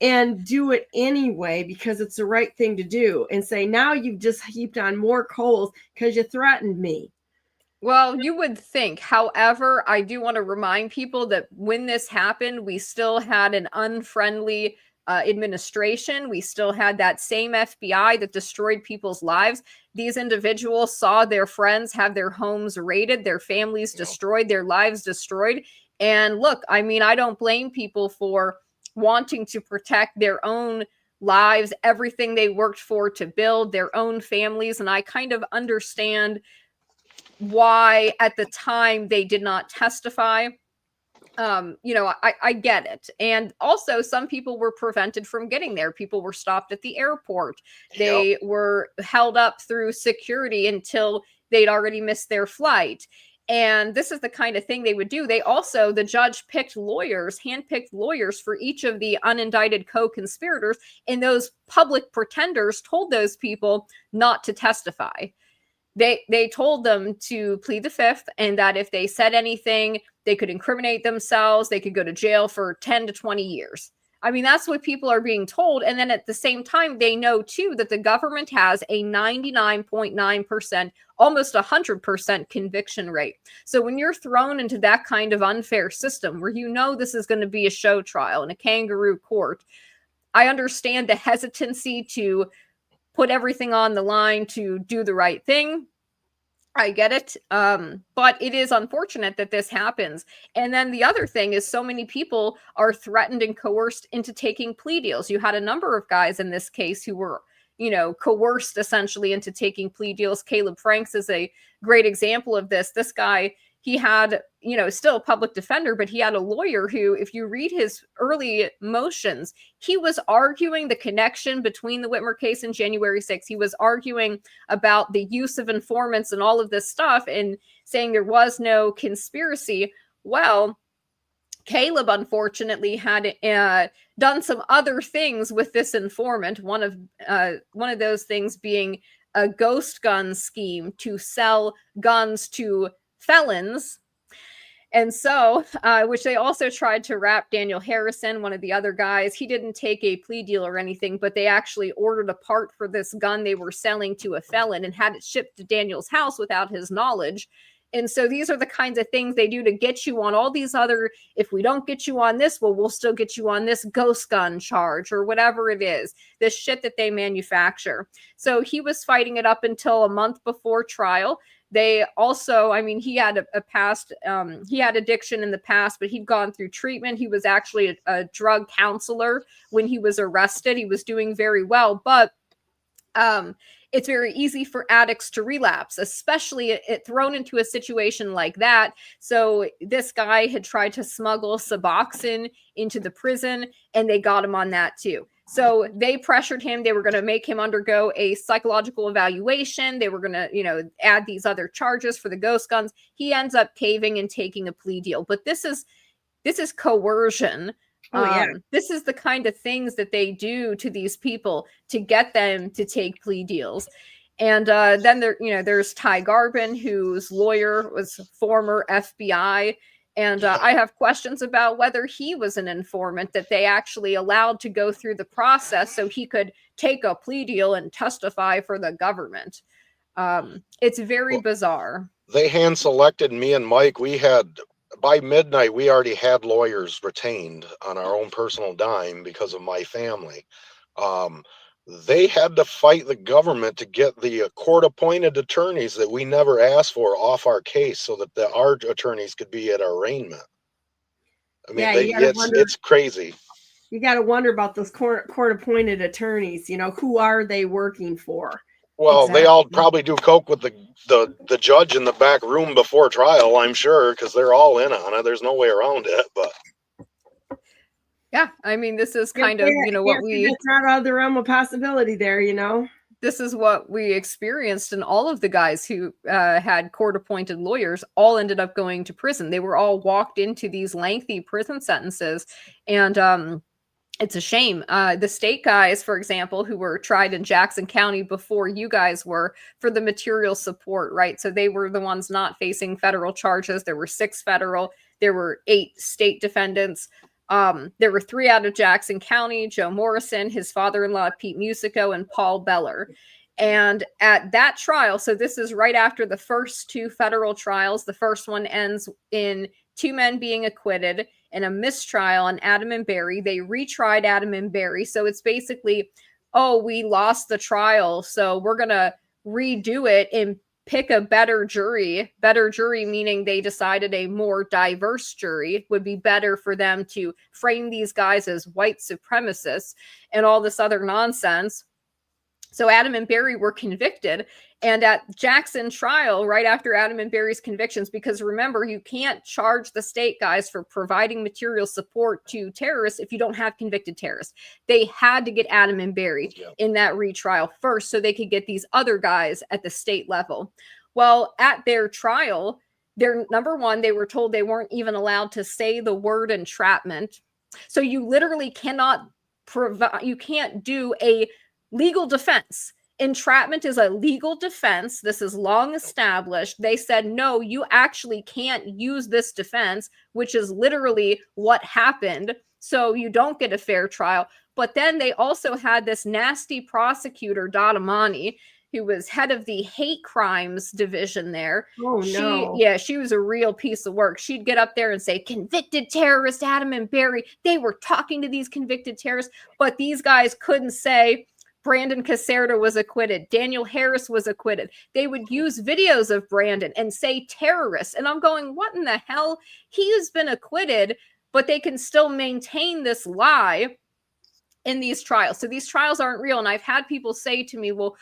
S1: And do it anyway because it's the right thing to do, and say, now you've just heaped on more coals because you threatened me.
S4: Well, you would think. However, I do want to remind people that when this happened, we still had an unfriendly administration. We still had that same FBI that destroyed people's lives. These individuals saw their friends have their homes raided, their families destroyed, their lives destroyed. And look, I don't blame people for wanting to protect their own lives, everything they worked for to build, their own families. And I kind of understand why at the time they did not testify. I get it. And also some people were prevented from getting there. People were stopped at the airport. They were held up through security until they'd already missed their flight. And this is the kind of thing they would do. The judge handpicked lawyers for each of the unindicted co-conspirators, and those public pretenders told those people not to testify. They told them to plead the fifth, and that if they said anything, they could incriminate themselves, they could go to jail for 10 to 20 years. That's what people are being told. And then at the same time, they know, too, that the government has a 99.9%, almost 100% conviction rate. So when you're thrown into that kind of unfair system where this is going to be a show trial in a kangaroo court, I understand the hesitancy to put everything on the line to do the right thing. I get it. But it is unfortunate that this happens. And then the other thing is so many people are threatened and coerced into taking plea deals. You had a number of guys in this case who were, coerced essentially into taking plea deals. Caleb Franks is a great example of this. This guy, he had, still a public defender, but he had a lawyer who, if you read his early motions, he was arguing the connection between the Whitmer case and January 6th. He was arguing about the use of informants and all of this stuff and saying there was no conspiracy. Well, Caleb, unfortunately, had done some other things with this informant. One of those things being a ghost gun scheme to sell guns to felons. And so, which they also tried to wrap Daniel Harrison, one of the other guys. He didn't take a plea deal or anything, but they actually ordered a part for this gun they were selling to a felon and had it shipped to Daniel's house without his knowledge. And so these are the kinds of things they do to get you on all these other, if we don't get you on this, well, we'll still get you on this ghost gun charge or whatever it is, this shit that they manufacture. So he was fighting it up until a month before trial. They also, I mean, he had a past, he had addiction in the past, but he'd gone through treatment. He was actually a drug counselor when he was arrested. He was doing very well, but it's very easy for addicts to relapse, especially it thrown into a situation like that. So this guy had tried to smuggle Suboxone into the prison, and they got him on that too. So they pressured him. They were going to make him undergo a psychological evaluation. They were going to, add these other charges for the ghost guns. He ends up caving and taking a plea deal. But this is coercion.
S1: Oh, yeah.
S4: This is the kind of things that they do to these people to get them to take plea deals. And then there's Ty Garbin, whose lawyer was former FBI. And I have questions about whether he was an informant that they actually allowed to go through the process so he could take a plea deal and testify for the government. It's very bizarre.
S5: They hand selected me and Mike. We had, by midnight, we already had lawyers retained on our own personal dime because of my family. They had to fight the government to get the court-appointed attorneys that we never asked for off our case so that our attorneys could be at arraignment. I mean, it's crazy.
S1: You got to wonder about those court-appointed attorneys. Who are they working for?
S5: Well,
S1: Exactly.
S5: They all probably do coke with the judge in the back room before trial, I'm sure, because they're all in on it. There's no way around it, but.
S4: Yeah, I mean, this is kind of, what we...
S1: It's not out of the realm of possibility there,
S4: This is what we experienced, and all of the guys who had court-appointed lawyers all ended up going to prison. They were all walked into these lengthy prison sentences, and it's a shame. The state guys, for example, who were tried in Jackson County before you guys were for the material support, right? So they were the ones not facing federal charges. There were 6 federal. There were 8 state defendants. There were 3 out of Jackson County: Joe Morrison, his father-in-law, Pete Musico, and Paul Beller. And at that trial, so this is right after the first 2 federal trials. The first one ends in 2 men being acquitted and a mistrial on Adam and Barry. They retried Adam and Barry. So it's basically, we lost the trial, so we're going to redo it and pick a better jury meaning they decided a more diverse jury would be better for them to frame these guys as white supremacists and all this other nonsense. So Adam and Barry were convicted, and at Jackson trial, right after Adam and Barry's convictions, because remember, you can't charge the state guys for providing material support to terrorists if you don't have convicted terrorists. They had to get Adam and Barry in that retrial first so they could get these other guys at the state level. Well, at their trial, number one, they were told they weren't even allowed to say the word entrapment. So you literally cannot you can't do a legal defense. Entrapment is a legal defense. This is long established. They said, no, you actually can't use this defense, which is literally what happened. So you don't get a fair trial. But then they also had this nasty prosecutor, Dottamani, who was head of the hate crimes division there.
S1: Oh, no.
S4: She was a real piece of work. She'd get up there and say, convicted terrorist Adam and Barry. They were talking to these convicted terrorists, but these guys couldn't say Brandon Caserta was acquitted. Daniel Harris was acquitted. They would use videos of Brandon and say terrorists. And I'm going, what in the hell? He has been acquitted, but they can still maintain this lie in these trials. So these trials aren't real. And I've had people say to me, well,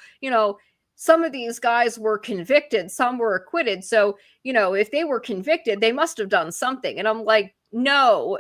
S4: some of these guys were convicted, some were acquitted. So, if they were convicted, they must have done something. And I'm like, no,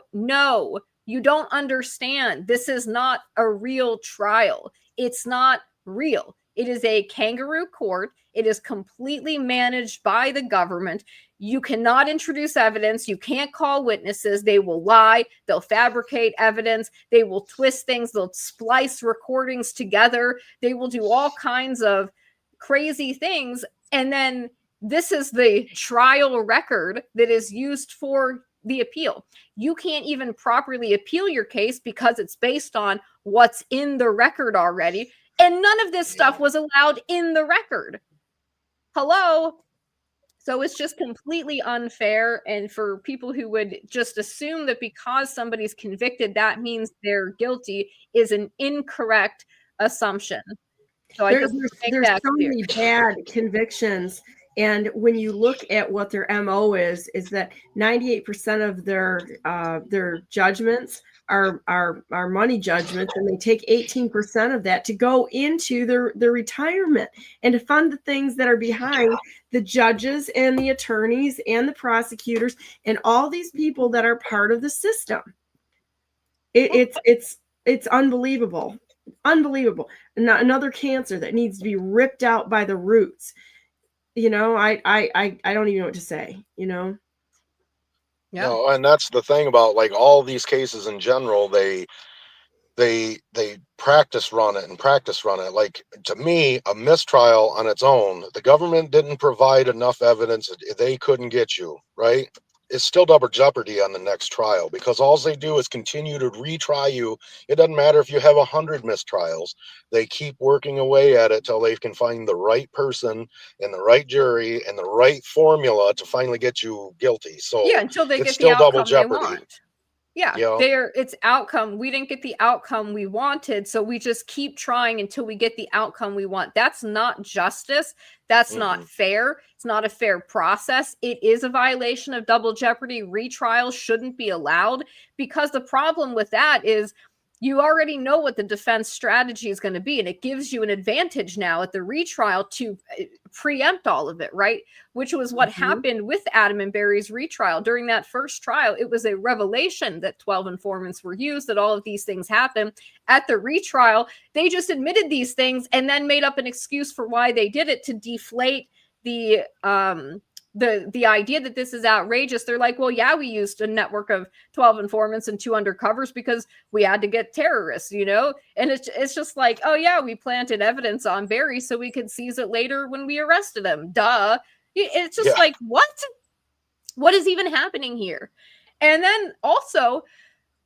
S4: you don't understand. This is not a real trial. It's not real. It is a kangaroo court. It is completely managed by the government. You cannot introduce evidence. You can't call witnesses. They will lie. They'll fabricate evidence. They will twist things. They'll splice recordings together. They will do all kinds of crazy things. And then this is the trial record that is used for the appeal. You can't even properly appeal your case because it's based on what's in the record already. And none of this stuff was allowed in the record. Hello? So it's just completely unfair. And for people who would just assume that because somebody's convicted, that means they're guilty is an incorrect assumption. So
S1: there's so many bad convictions. And when you look at what their MO is that 98% of their judgments are money judgments, and they take 18% of that to go into their retirement and to fund the things that are behind the judges and the attorneys and the prosecutors and all these people that are part of the system. It's unbelievable. Unbelievable. Another cancer that needs to be ripped out by the roots. I don't even know what to say,
S5: Yeah. No, and that's the thing about like all these cases in general, they practice run it. Like, to me, a mistrial on its own, the government didn't provide enough evidence. They couldn't get you, right? It's still double jeopardy on the next trial because all they do is continue to retry you. It doesn't matter if you have 100 mistrials. They keep working away at it till they can find the right person and the right jury and the right formula to finally get you guilty. So
S4: yeah, until they
S5: it's
S4: get
S5: still
S4: the
S5: double
S4: outcome
S5: jeopardy.
S4: they want. Yeah, it's outcome. We didn't get the outcome we wanted, so we just keep trying until we get the outcome we want. That's not justice. That's not fair. It's not a fair process. It is a violation of double jeopardy. Retrials shouldn't be allowed because the problem with that is you already know what the defense strategy is going to be, and it gives you an advantage now at the retrial to preempt all of it, right? Which was what happened with Adam and Barry's retrial. During that first trial, it was a revelation that 12 informants were used, that all of these things happened. At the retrial, they just admitted these things and then made up an excuse for why they did it to deflate the idea that this is outrageous. They're like, well, yeah, we used a network of 12 informants and 2 undercovers because we had to get terrorists, and it's just like, oh yeah, we planted evidence on Barry so we could seize it later when we arrested him. Duh. It's just like, what is even happening here? And then also,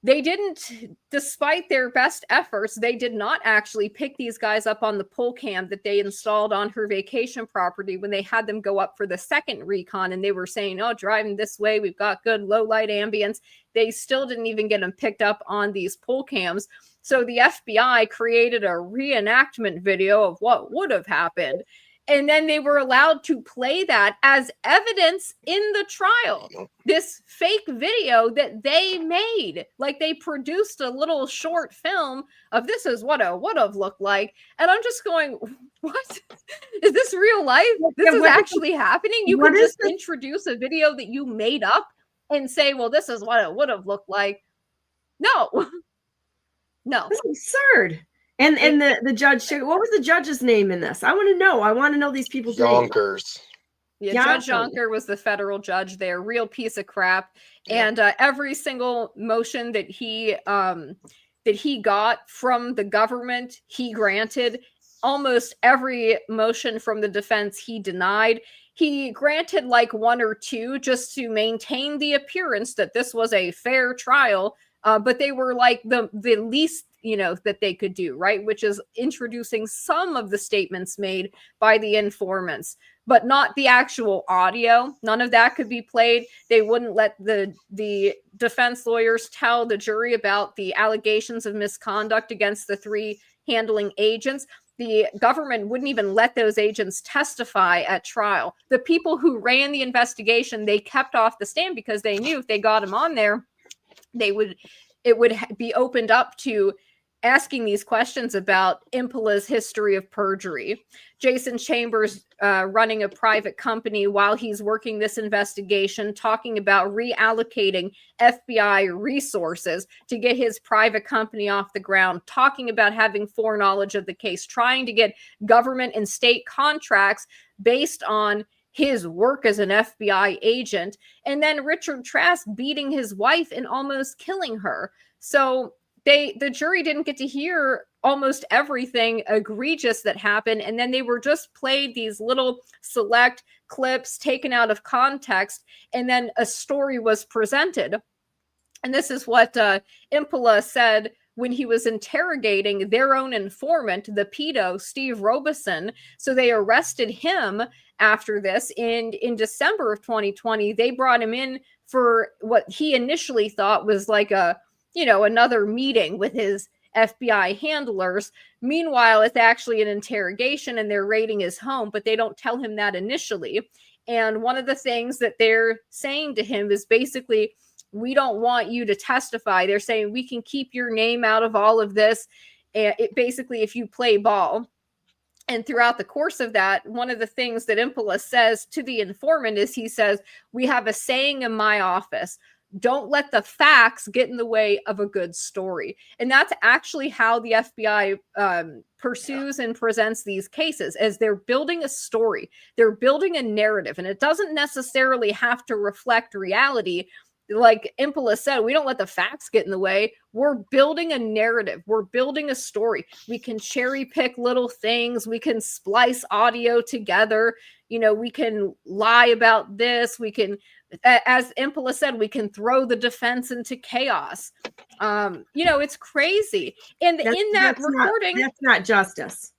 S4: they didn't, despite their best efforts, they did not actually pick these guys up on the pole cam that they installed on her vacation property when they had them go up for the second recon. And they were saying, oh, driving this way, we've got good low light ambience. They still didn't even get them picked up on these pole cams. So the FBI created a reenactment video of what would have happened. And then they were allowed to play that as evidence in the trial. This fake video that they made. Like, they produced a little short film of this is what it would have looked like. And I'm just going, what? Is this real life? This is actually happening? You could just introduce a video that you made up and say, well, this is what it would have looked like. No.
S1: That's absurd. And the judge, what was the judge's name in this? I want to know. I want to know these people's names.
S5: Yonkers.
S4: Yeah, Judge Yonker was the federal judge there. Real piece of crap. Yeah. And every single motion that he got from the government, he granted. Almost every motion from the defense, he denied. He granted like 1 or 2 just to maintain the appearance that this was a fair trial. But they were like the least, that they could do, right? Which is introducing some of the statements made by the informants, but not the actual audio. None of that could be played. They wouldn't let the defense lawyers tell the jury about the allegations of misconduct against the 3 handling agents. The government wouldn't even let those agents testify at trial. The people who ran the investigation, they kept off the stand because they knew if they got them on there, it would be opened up to asking these questions about Impala's history of perjury. Jason Chambers running a private company while he's working this investigation, talking about reallocating FBI resources to get his private company off the ground, talking about having foreknowledge of the case, trying to get government and state contracts based on his work as an FBI agent, and then Richard Trask beating his wife and almost killing her. So the jury didn't get to hear almost everything egregious that happened, and then they were just played these little select clips taken out of context, and then a story was presented. And this is what Impala said when he was interrogating their own informant, the pedo, Steve Robeson. So they arrested him after this. And in December of 2020, they brought him in for what he initially thought was like another meeting with his FBI handlers. Meanwhile, it's actually an interrogation and they're raiding his home, but they don't tell him that initially. And one of the things that they're saying to him is basically, we don't want you to testify. They're saying we can keep your name out of all of this. And basically, if you play ball. And throughout the course of that, one of the things that Impala says to the informant is he says, we have a saying in my office, don't let the facts get in the way of a good story. And that's actually how the FBI pursues and presents these cases, as they're building a story. They're building a narrative, and it doesn't necessarily have to reflect reality. Like Impala said, we don't let the facts get in the way. We're building a narrative. We're building a story. We can cherry pick little things. We can splice audio together. We can lie about this. We can, as Impala said, we can throw the defense into chaos. It's crazy. And in that recording,
S1: that's not justice.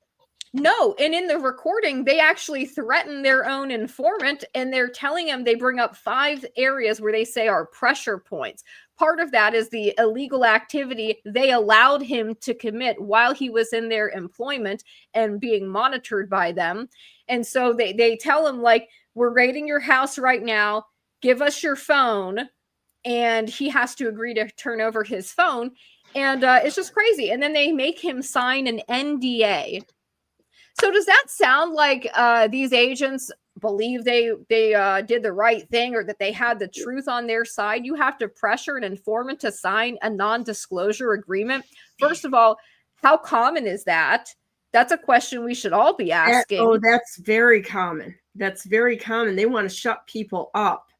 S4: No, and in the recording, they actually threaten their own informant, and they're telling him, they bring up 5 areas where they say are pressure points. Part of that is the illegal activity they allowed him to commit while he was in their employment and being monitored by them. And so they tell him, like, we're raiding your house right now. Give us your phone. And he has to agree to turn over his phone. And it's just crazy. And then they make him sign an NDA. So does that sound like these agents believe they did the right thing, or that they had the truth on their side? You have to pressure an informant to sign a non-disclosure agreement. First of all, how common is that? That's a question we should all be asking.
S1: That's very common. That's very common. They want to shut people up.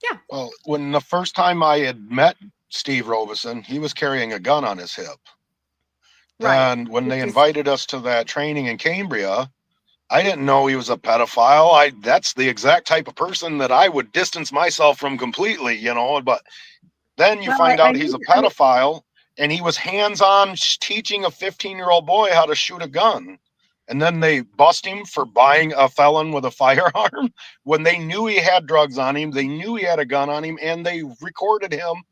S4: Yeah.
S5: Well, when the first time I had met Steve Robeson, he was carrying a gun on his hip. Right. And when they invited us to that training in Cambria, I didn't know he was a pedophile. That's the exact type of person that I would distance myself from completely, but then you find out he's a pedophile, and he was hands-on teaching a 15-year-old boy how to shoot a gun. And then they bust him for buying a felon with a firearm when they knew he had drugs on him, they knew he had a gun on him, and they recorded him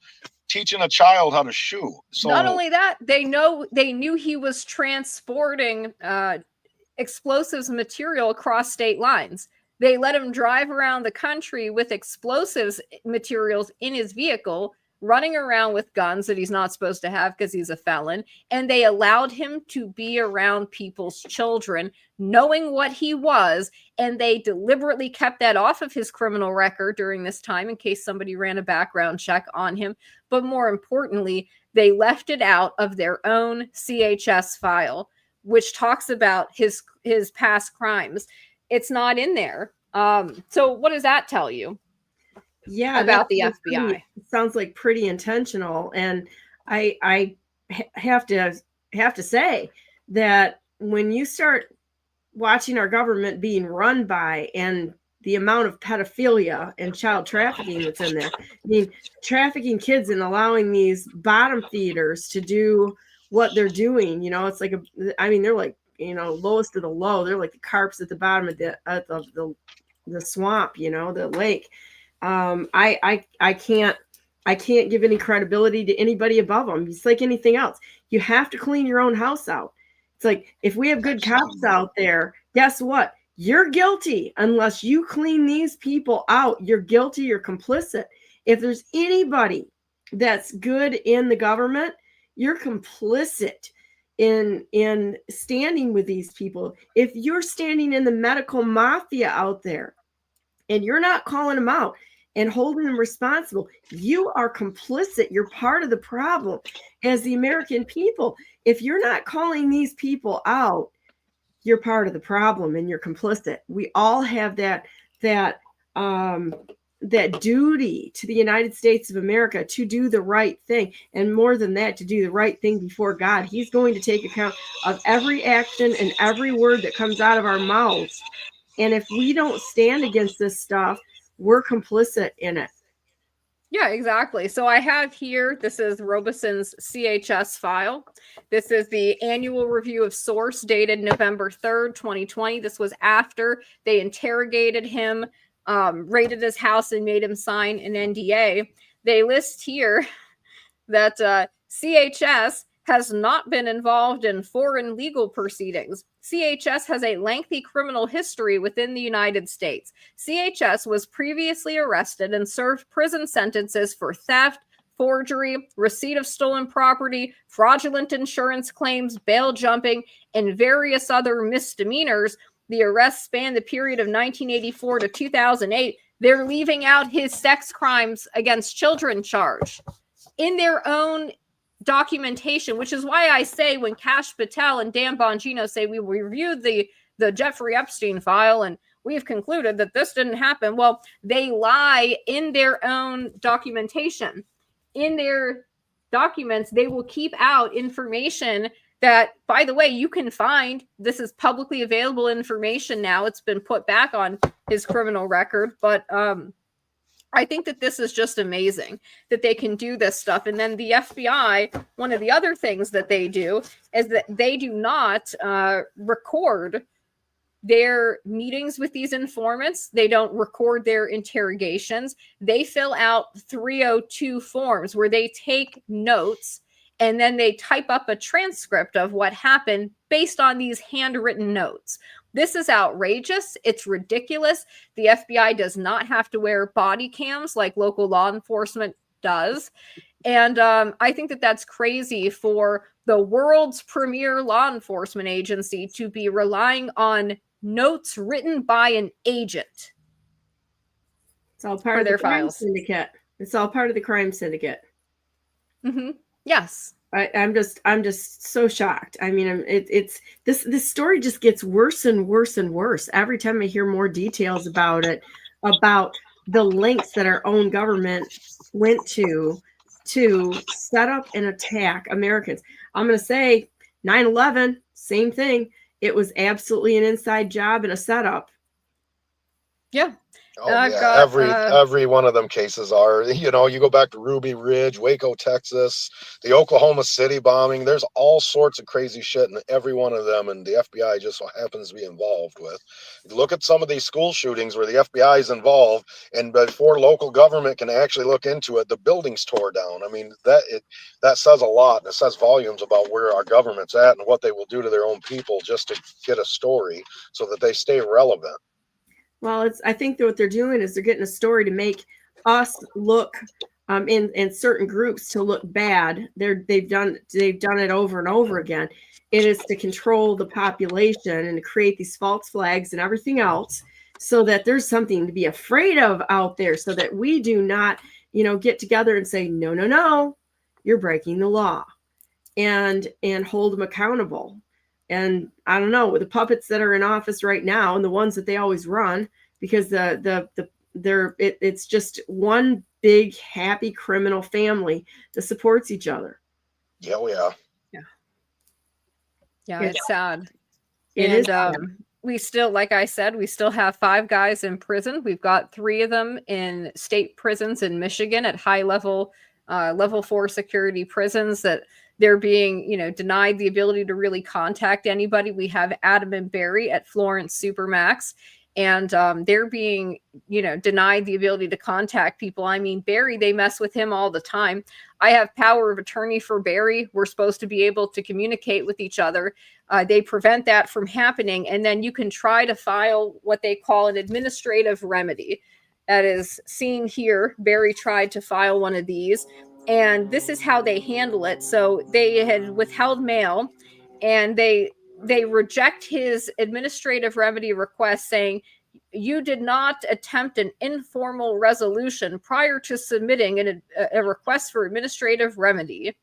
S5: teaching a child how to shoot. So
S4: not only that, they knew he was transporting explosives material across state lines. They let him drive around the country with explosives materials in his vehicle, running around with guns that he's not supposed to have because he's a felon. And they allowed him to be around people's children, knowing what he was. And they deliberately kept that off of his criminal record during this time in case somebody ran a background check on him. But more importantly, they left it out of their own CHS file, which talks about his past crimes. It's not in there. So what does that tell you?
S1: Yeah,
S4: about the FBI?
S1: It sounds like pretty intentional, and I have to say that when you start watching our government being run by, and the amount of pedophilia and child trafficking that's in there, I mean, trafficking kids and allowing these bottom feeders to do what they're doing, it's like they're like, lowest of the low. They're like the carps at the bottom of the swamp, the lake. I can't give any credibility to anybody above them. It's like anything else. You have to clean your own house out. It's like, if we have good cops out there, guess what? You're guilty unless you clean these people out. You're guilty. You're complicit. If there's anybody that's good in the government, You're complicit in standing with these people. If you're standing in the medical mafia out there and you're not calling them out and holding them responsible, you are complicit. You're part of the problem as the American people. If you're not calling these people out, you're part of the problem and you're complicit. We all have that duty to the United States of America to do the right thing. And more than that, to do the right thing before God. He's going to take account of every action and every word that comes out of our mouths. And if we don't stand against this stuff, we're complicit in it.
S4: Yeah, exactly. So I have here, this is Robeson's CHS file. This is the annual review of source dated November 3rd, 2020. This was after they interrogated him, raided his house, and made him sign an NDA. They list here that CHS has not been involved in foreign legal proceedings. CHS has a lengthy criminal history within the United States. CHS was previously arrested and served prison sentences for theft, forgery, receipt of stolen property, fraudulent insurance claims, bail jumping, and various other misdemeanors. The arrests span the period of 1984 to 2008. They're leaving out his sex crimes against children charge in their own documentation, which is why I say when Kash Patel and Dan Bongino say we reviewed the Jeffrey Epstein file and we've concluded that this didn't happen. Well, they lie in their own documentation. In their documents, they will keep out information that, by the way, you can find. This is publicly available information now. It's been put back on his criminal record, but I think that this is just amazing that they can do this stuff. And then the FBI, one of the other things that they do is that they do not record their meetings with these informants. They don't record their interrogations. They fill out 302 forms where they take notes and then they type up a transcript of what happened based on these handwritten notes. This is outrageous. It's ridiculous. The FBI does not have to wear body cams like local law enforcement does. And I think that that's crazy for the world's premier law enforcement agency to be relying on notes written by an agent.
S1: It's all part of their crime syndicate. It's all part of the crime syndicate.
S4: Mm-hmm. Yes.
S1: I'm just so shocked. I mean, it's this story just gets worse and worse and worse every time I hear more details about it, about the lengths that our own government went to set up and attack Americans. I'm going to say 9/11, same thing. It was absolutely an inside job and a setup.
S4: Yeah.
S5: Oh, yeah. Every one of them cases are, you go back to Ruby Ridge, Waco, Texas, the Oklahoma City bombing. There's all sorts of crazy shit in every one of them, and the FBI just so happens to be involved with. Look at some of these school shootings where the FBI is involved, and before local government can actually look into it, the building's tore down. I mean, that says a lot, and it says volumes about where our government's at and what they will do to their own people just to get a story so that they stay relevant.
S1: Well, I think that what they're doing is they're getting a story to make us look in certain groups to look bad. They've done it over and over again. It is to control the population and to create these false flags and everything else so that there's something to be afraid of out there, so that we do not, get together and say, no, you're breaking the law, and hold them accountable. And I don't know, with the puppets that are in office right now and the ones that they always run, because it's just one big happy criminal family that supports each other.
S5: Yeah,
S4: it's sad.
S1: It is sad.
S4: We still, like I said, we still have 5 guys in prison. We've got 3 of them in state prisons in Michigan at high level, level 4 security prisons that they're being, denied the ability to really contact anybody. We have Adam and Barry at Florence Supermax, and they're being, denied the ability to contact people. I mean, Barry, they mess with him all the time. I have power of attorney for Barry. We're supposed to be able to communicate with each other. They prevent that from happening. And then you can try to file what they call an administrative remedy. That is seen here. Barry tried to file one of these. and this is how they handle it. So they had withheld mail, and they reject his administrative remedy request, saying, you did not attempt an informal resolution prior to submitting a request for administrative remedy.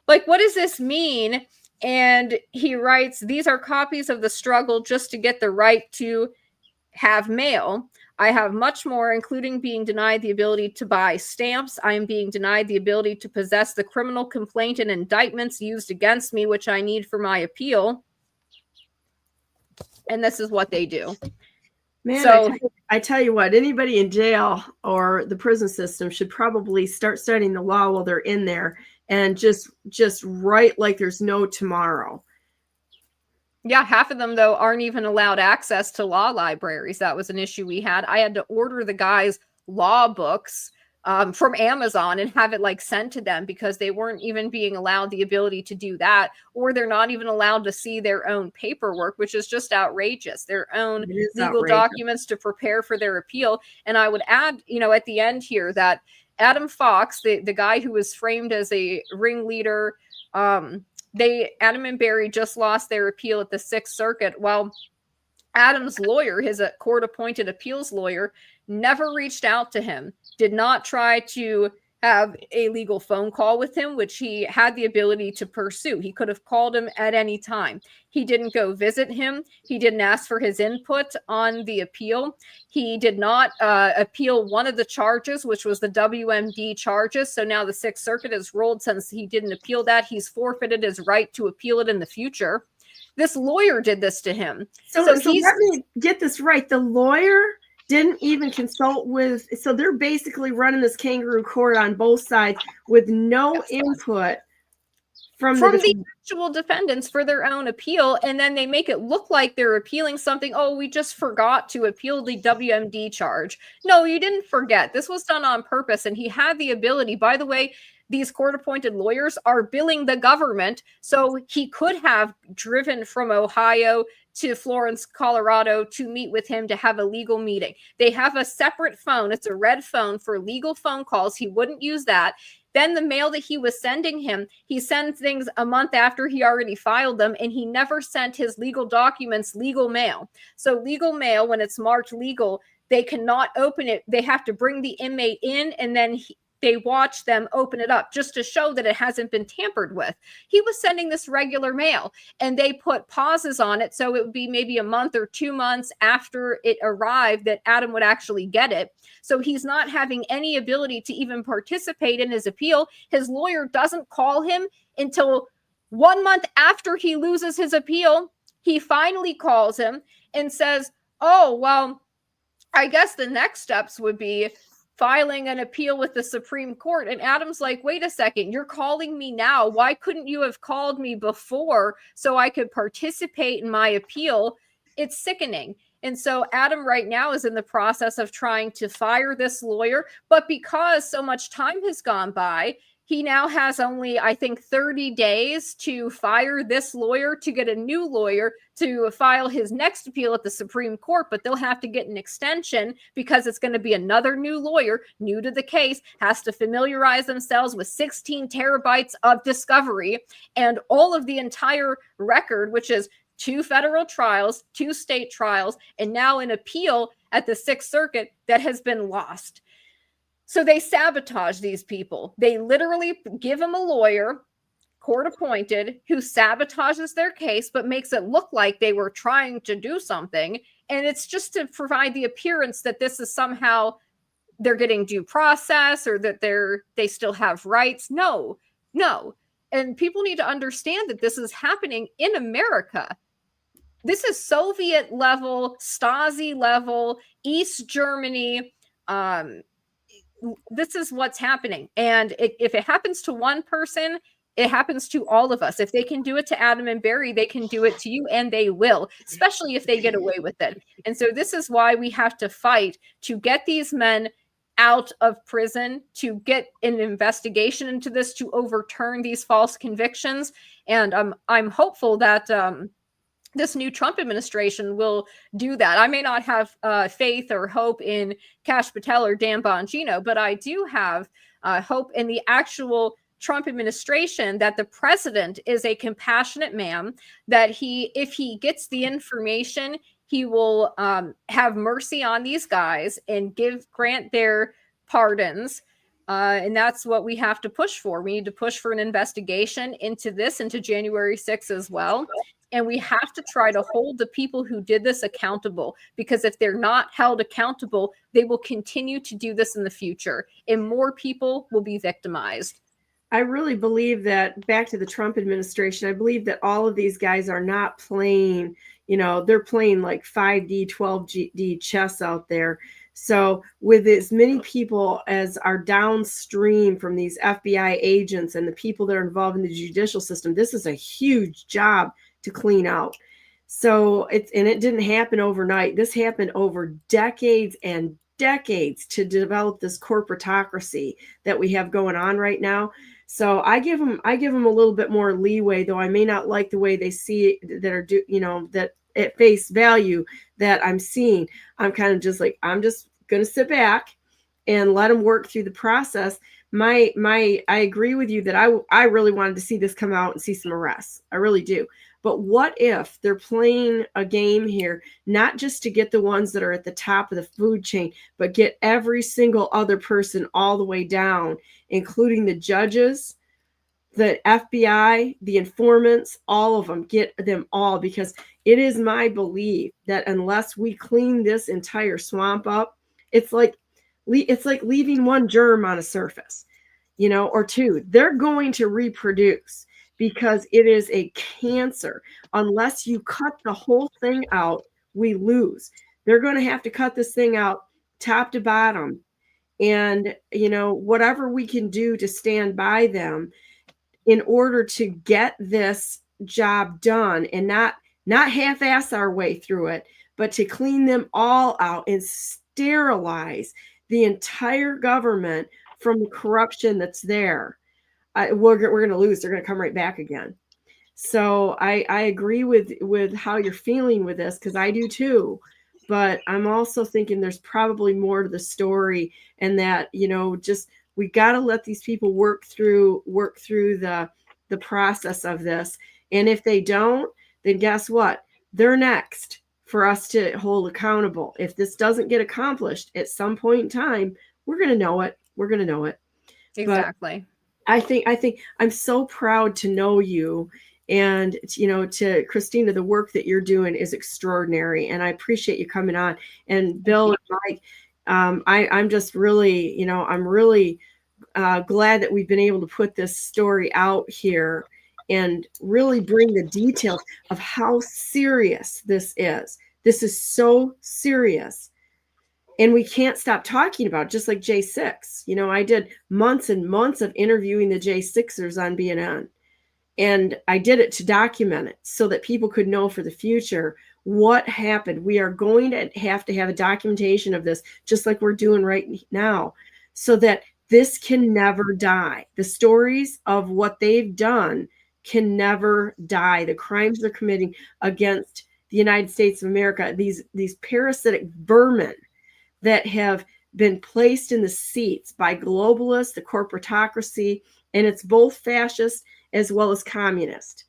S4: Like, what does this mean? And he writes, these are copies of the struggle just to get the right to have mail. I have much more, including being denied the ability to buy stamps. I am being denied the ability to possess the criminal complaint and indictments used against me, which I need for my appeal. And this is what they do.
S1: Man,
S4: So
S1: I tell you what, anybody in jail or the prison system should probably start studying the law while they're in there, and just write like there's no tomorrow.
S4: yeah, half of them, though, aren't even allowed access to law libraries. That was an issue we had. I had to order the guys' law books from Amazon and have it like sent to them, because they weren't even being allowed the ability to do that, or they're not even allowed to see their own paperwork, which is just outrageous. Their own legal documents to prepare for their appeal. And I would add, at the end here, that Adam Fox, the guy who was framed as a ringleader, Adam and Barry just lost their appeal at the Sixth Circuit. Well, Adam's lawyer, his court-appointed appeals lawyer, never reached out to him, did not try to have a legal phone call with him, which he had the ability to pursue. He could have called him at any time. He didn't go visit him. He didn't ask for his input on the appeal. He did not appeal one of the charges, which was the WMD charges. So now the Sixth Circuit has ruled, since he didn't appeal that, he's forfeited his right to appeal it in the future. This lawyer did this to him.
S1: So let me get this right. The lawyer didn't even consult with, so they're basically running this kangaroo court on both sides with no input from the
S4: actual defendants for their own appeal. And then they make it look like they're appealing something. Oh, we just forgot to appeal the WMD charge. No, you didn't forget. This was done on purpose. And he had the ability, by the way, these court-appointed lawyers are billing the government, so he could have driven from Ohio to Florence, Colorado to meet with him to have a legal meeting. They have a separate phone. It's a red phone for legal phone calls. He wouldn't use that. Then the mail that he was sending him, he sends things a month after he already filed them, and he never sent his legal documents legal mail. So legal mail, when it's marked legal, they cannot open it. They have to bring the inmate in, and then they watch them open it up just to show that it hasn't been tampered with. He was sending this regular mail, and they put pauses on it. So it would be maybe a month or 2 months after it arrived that Adam would actually get it. So he's not having any ability to even participate in his appeal. His lawyer doesn't call him until 1 month after he loses his appeal. He finally calls him and says, oh, well, I guess the next steps would be filing an appeal with the Supreme Court. And Adam's like, wait a second, you're calling me now. Why couldn't you have called me before so I could participate in my appeal? It's sickening. And so Adam right now is in the process of trying to fire this lawyer. But because so much time has gone by, he now has only, I think, 30 days to fire this lawyer, to get a new lawyer to file his next appeal at the Supreme Court. But they'll have to get an extension, because it's going to be another new lawyer, new to the case, has to familiarize themselves with 16 terabytes of discovery and all of the entire record, which is 2 federal trials, 2 state trials, and now an appeal at the Sixth Circuit that has been lost. So they sabotage these people. They literally give them a lawyer, court appointed, who sabotages their case, but makes it look like they were trying to do something. And it's just to provide the appearance that this is somehow they're getting due process, or that they still have rights. No. And people need to understand that this is happening in America. This is Soviet level, Stasi level, East Germany. This is what's happening. And if it happens to one person, it happens to all of us. If they can do it to Adam and Barry, they can do it to you, and they will, especially if they get away with it. And so this is why we have to fight to get these men out of prison, to get an investigation into this, to overturn these false convictions. And I'm hopeful that this new Trump administration will do that. I may not have faith or hope in Kash Patel or Dan Bongino, but I do have hope in the actual Trump administration, that the president is a compassionate man, that if he gets the information, he will have mercy on these guys and grant their pardons. And that's what we have to push for. We need to push for an investigation into this, into January 6th as well. And we have to try to hold the people who did this accountable, because if they're not held accountable, they will continue to do this in the future, and more people will be victimized.
S1: I really believe that, back to the Trump administration, I believe that all of these guys are not playing, they're playing like 5D, 12D chess out there. So with as many people as are downstream from these FBI agents and the people that are involved in the judicial system, this is a huge job to clean out. So it didn't happen overnight. This happened over decades and decades to develop this corporatocracy that we have going on right now. So I give them a little bit more leeway, though I may not like the way they see it, that at face value that I'm seeing. I'm kind of just like, I'm just going to sit back and let them work through the process. I agree with you that I really wanted to see this come out and see some arrests. I really do. But what if they're playing a game here, not just to get the ones that are at the top of the food chain, but get every single other person all the way down, including the judges, the FBI, the informants, all of them, get them all, because it is my belief that unless we clean this entire swamp up, it's like leaving one germ on a surface, or two. They're going to reproduce, because it is a cancer. Unless you cut the whole thing out, we lose. They're going to have to cut this thing out top to bottom. And, whatever we can do to stand by them in order to get this job done, and not half-ass our way through it, but to clean them all out and sterilize the entire government from the corruption that's there. We're going to lose. They're going to come right back again. So I agree with how you're feeling with this, because I do too. But I'm also thinking there's probably more to the story, and that, we got to let these people work through the process of this. And if they don't, then guess what? They're next for us to hold accountable. If this doesn't get accomplished at some point in time, we're going to know it. We're going to know it.
S4: Exactly.
S1: But I think I'm so proud to know you, and to Christina, the work that you're doing is extraordinary, and I appreciate you coming on. And Bill and Mike, I'm just really, I'm really glad that we've been able to put this story out here and really bring the details of how serious this is. This is so serious. And we can't stop talking about it, just like J6. I did months and months of interviewing the J6ers on BNN. And I did it to document it so that people could know for the future what happened. We are going to have a documentation of this, just like we're doing right now, so that this can never die. The stories of what they've done can never die. The crimes they're committing against the United States of America, these parasitic vermin that have been placed in the seats by globalists, the corporatocracy, and it's both fascist as well as communist.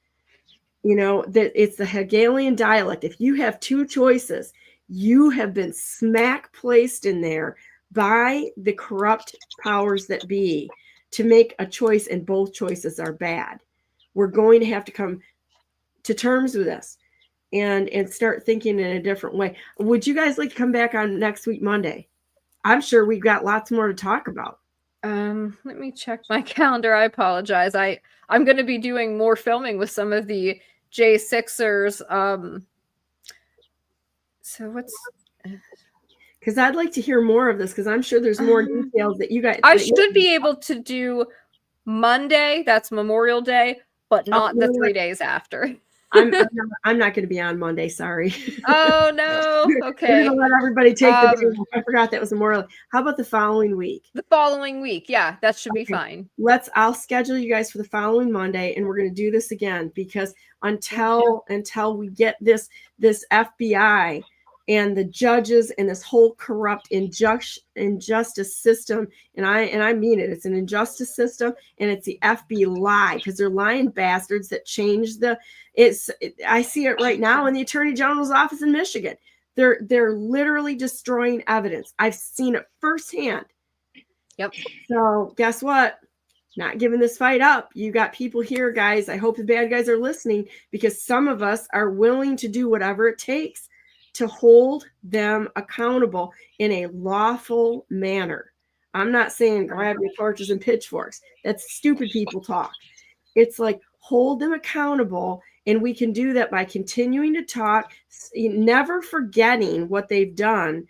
S1: That it's the Hegelian dialect. If you have two choices, you have been smack placed in there by the corrupt powers that be to make a choice, and both choices are bad. We're going to have to come to terms with this and start thinking in a different way. Would you guys like to come back on next week, Monday? I'm sure we've got lots more to talk about.
S4: Let me check my calendar. I apologize. I'm going to be doing more filming with some of the J6ers. So what's...
S1: Because I'd like to hear more of this, because I'm sure there's more details that you guys...
S4: I should be able to do Monday. That's Memorial Day, but not the 3 days after.
S1: I'm not going to be on Monday. Sorry.
S4: Oh no.
S1: We're
S4: Okay.
S1: going to let everybody take the day off. I forgot that was Memorial. How about the following week?
S4: The following week. Yeah, that should be fine.
S1: I'll schedule you guys for the following Monday, and we're going to do this again, because until we get this FBI and the judges and this whole corrupt injustice system, and I mean it, it's an injustice system, and it's the FBI, because they're lying bastards that change I see it right now in the Attorney General's office in Michigan. They're literally destroying evidence. I've seen it firsthand.
S4: Yep.
S1: So guess what? Not giving this fight up. You got people here, guys. I hope the bad guys are listening, because some of us are willing to do whatever it takes to hold them accountable in a lawful manner. I'm not saying grab your torches and pitchforks. That's stupid people talk. It's like, hold them accountable, and we can do that by continuing to talk, never forgetting what they've done.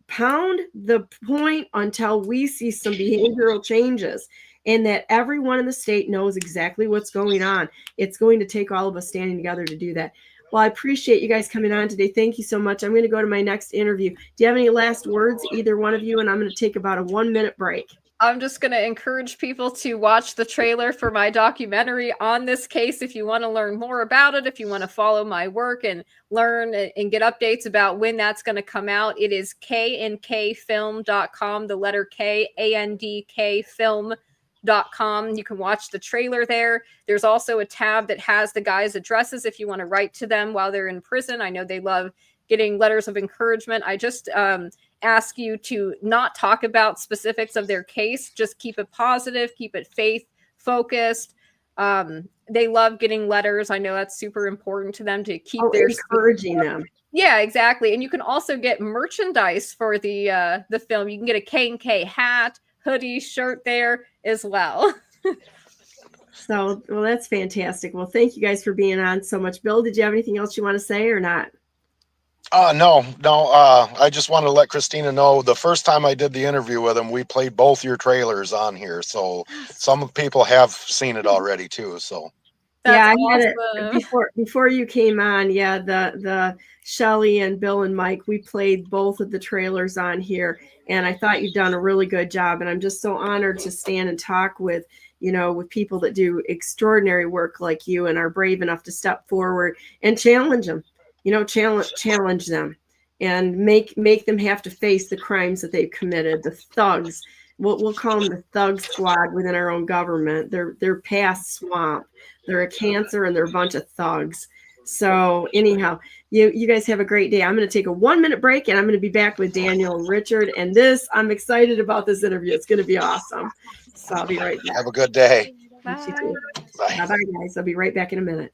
S1: Pound the point until we see some behavioral changes, and that everyone in the state knows exactly what's going on. It's going to take all of us standing together to do that. Well, I appreciate you guys coming on today. Thank you so much. I'm going to go to my next interview. Do you have any last words, either one of you? And I'm going to take about a 1-minute break.
S4: I'm just going to encourage people to watch the trailer for my documentary on this case if you want to learn more about it, if you want to follow my work and learn and get updates about when that's going to come out. It is kandkfilm.com, the letter K, ANDK film.com. You can watch the trailer there. There's also a tab that has the guys' addresses if you want to write to them while they're in prison. I know they love getting letters of encouragement. I just ask you to not talk about specifics of their case. Just keep it positive, keep it faith focused. They love getting letters. I know that's super important to them, to keep their
S1: encouraging them.
S4: Yeah, exactly. And you can also get merchandise for the film. You can get a K&K hat, hoodie, shirt there as well.
S1: So, well, that's fantastic. Well, thank you guys for being on so much. Bill, did you have anything else you want to say or not?
S5: No. I just want to let Christina know, the first time I did the interview with him, we played both your trailers on here. So some people have seen it already too. So
S1: yeah, I had it before you came on. Yeah, the Shelley and Bill and Mike, we played both of the trailers on here, and I thought you've done a really good job. And I'm just so honored to stand and talk with people that do extraordinary work like you and are brave enough to step forward and challenge them. Challenge them and make them have to face the crimes that they've committed. The thugs, we'll call them the thug squad within our own government. They're past swamp. They're a cancer, and they're a bunch of thugs. So anyhow, you guys have a great day. I'm going to take a 1-minute break, and I'm going to be back with Daniel and Richard. And I'm excited about this interview. It's going to be awesome. So I'll be right back.
S5: Have a good day.
S4: Bye.
S1: Bye, guys. I'll be right back in a minute.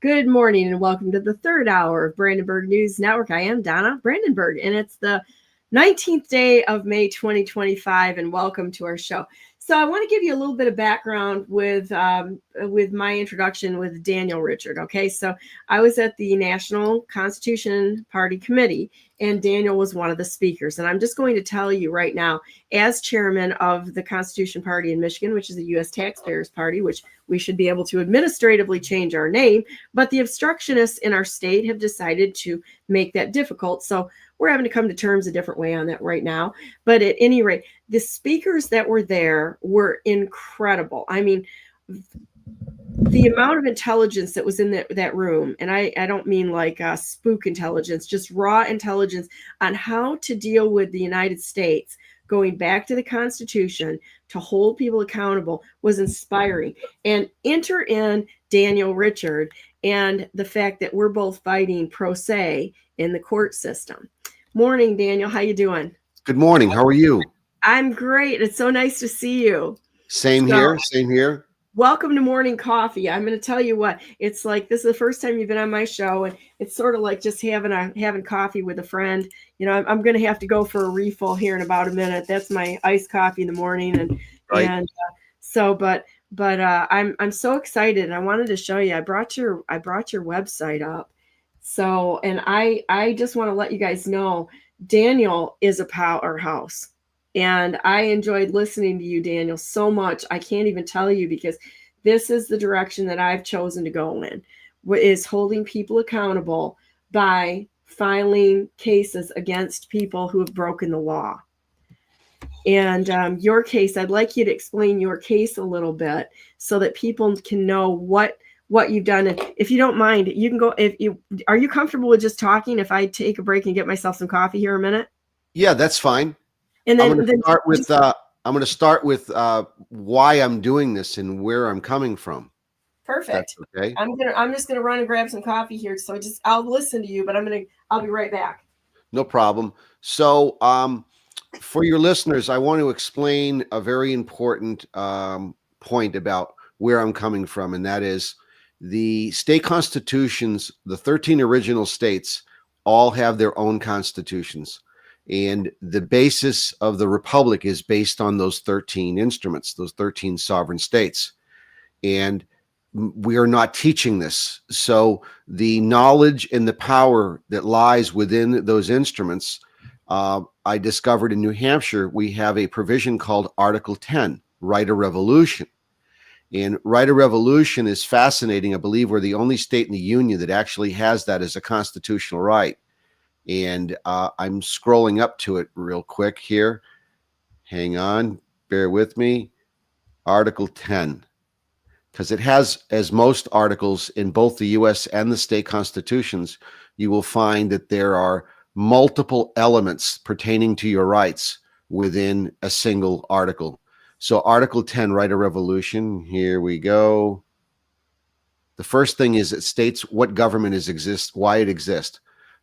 S1: Good morning and welcome to the third hour of Brandenburg News Network. I am Donna Brandenburg, and it's the 19th day of May 2025, and welcome to our show. So I want to give you a little bit of background with my introduction with Daniel Richard. Okay, so I was at the National Constitution Party Committee, and Daniel was one of the speakers. And I'm just going to tell you right now, as chairman of the Constitution Party in Michigan, which is the U.S. Taxpayers Party, which we should be able to administratively change our name, but the obstructionists in our state have decided to make that difficult. So we're having to come to terms a different way on that right now. But at any rate, the speakers that were there were incredible. I mean, the amount of intelligence that was in that room, and I don't mean like spook intelligence, just raw intelligence on how to deal with the United States, going back to the Constitution to hold people accountable, was inspiring. And enter in Daniel Richard and the fact that we're both fighting pro se in the court system. Morning, Daniel. How you doing?
S6: Good morning. How are you?
S1: I'm great. It's so nice to see you.
S6: Same here. Same here.
S1: Welcome to Morning Coffee. I'm going to tell you what, it's like, this is the first time you've been on my show, and it's sort of like just having coffee with a friend. You know, I'm going to have to go for a refill here in about a minute. That's my iced coffee in the morning. And,
S6: Right.
S1: and so, but I'm so excited, and I wanted to show you, I brought your website up. So, and I just want to let you guys know, Daniel is a powerhouse. And I enjoyed listening to you, Daniel, so much. I can't even tell you, because this is the direction that I've chosen to go in, is holding people accountable by filing cases against people who have broken the law. And your case, I'd like you to explain your case a little bit so that people can know what you've done. And if you don't mind, you can go. Are you comfortable with just talking if I take a break and get myself some coffee here a minute?
S6: Yeah, that's fine.
S1: And then
S6: I'm going to start with why I'm doing this and where I'm coming from.
S1: Perfect.
S6: That's okay.
S1: I'm just gonna run and grab some coffee here. So I'll listen to you, but I'll be right back.
S6: No problem. So, for your listeners, I want to explain a very important point about where I'm coming from, and that is the state constitutions. The 13 original states all have their own constitutions. And the basis of the republic is based on those 13 instruments, those 13 sovereign states. And we are not teaching this. So the knowledge and the power that lies within those instruments, I discovered in New Hampshire, we have a provision called Article 10, Right of Revolution. And right of revolution is fascinating. I believe we're the only state in the Union that actually has that as a constitutional right. And I'm scrolling up to it real quick here. Hang on, bear with me. Article 10, because it has, as most articles in both the U.S. and the state constitutions, you will find that there are multiple elements pertaining to your rights within a single article. So Article 10, Right of Revolution, here we go. The first thing is it states what government exists, why it exists.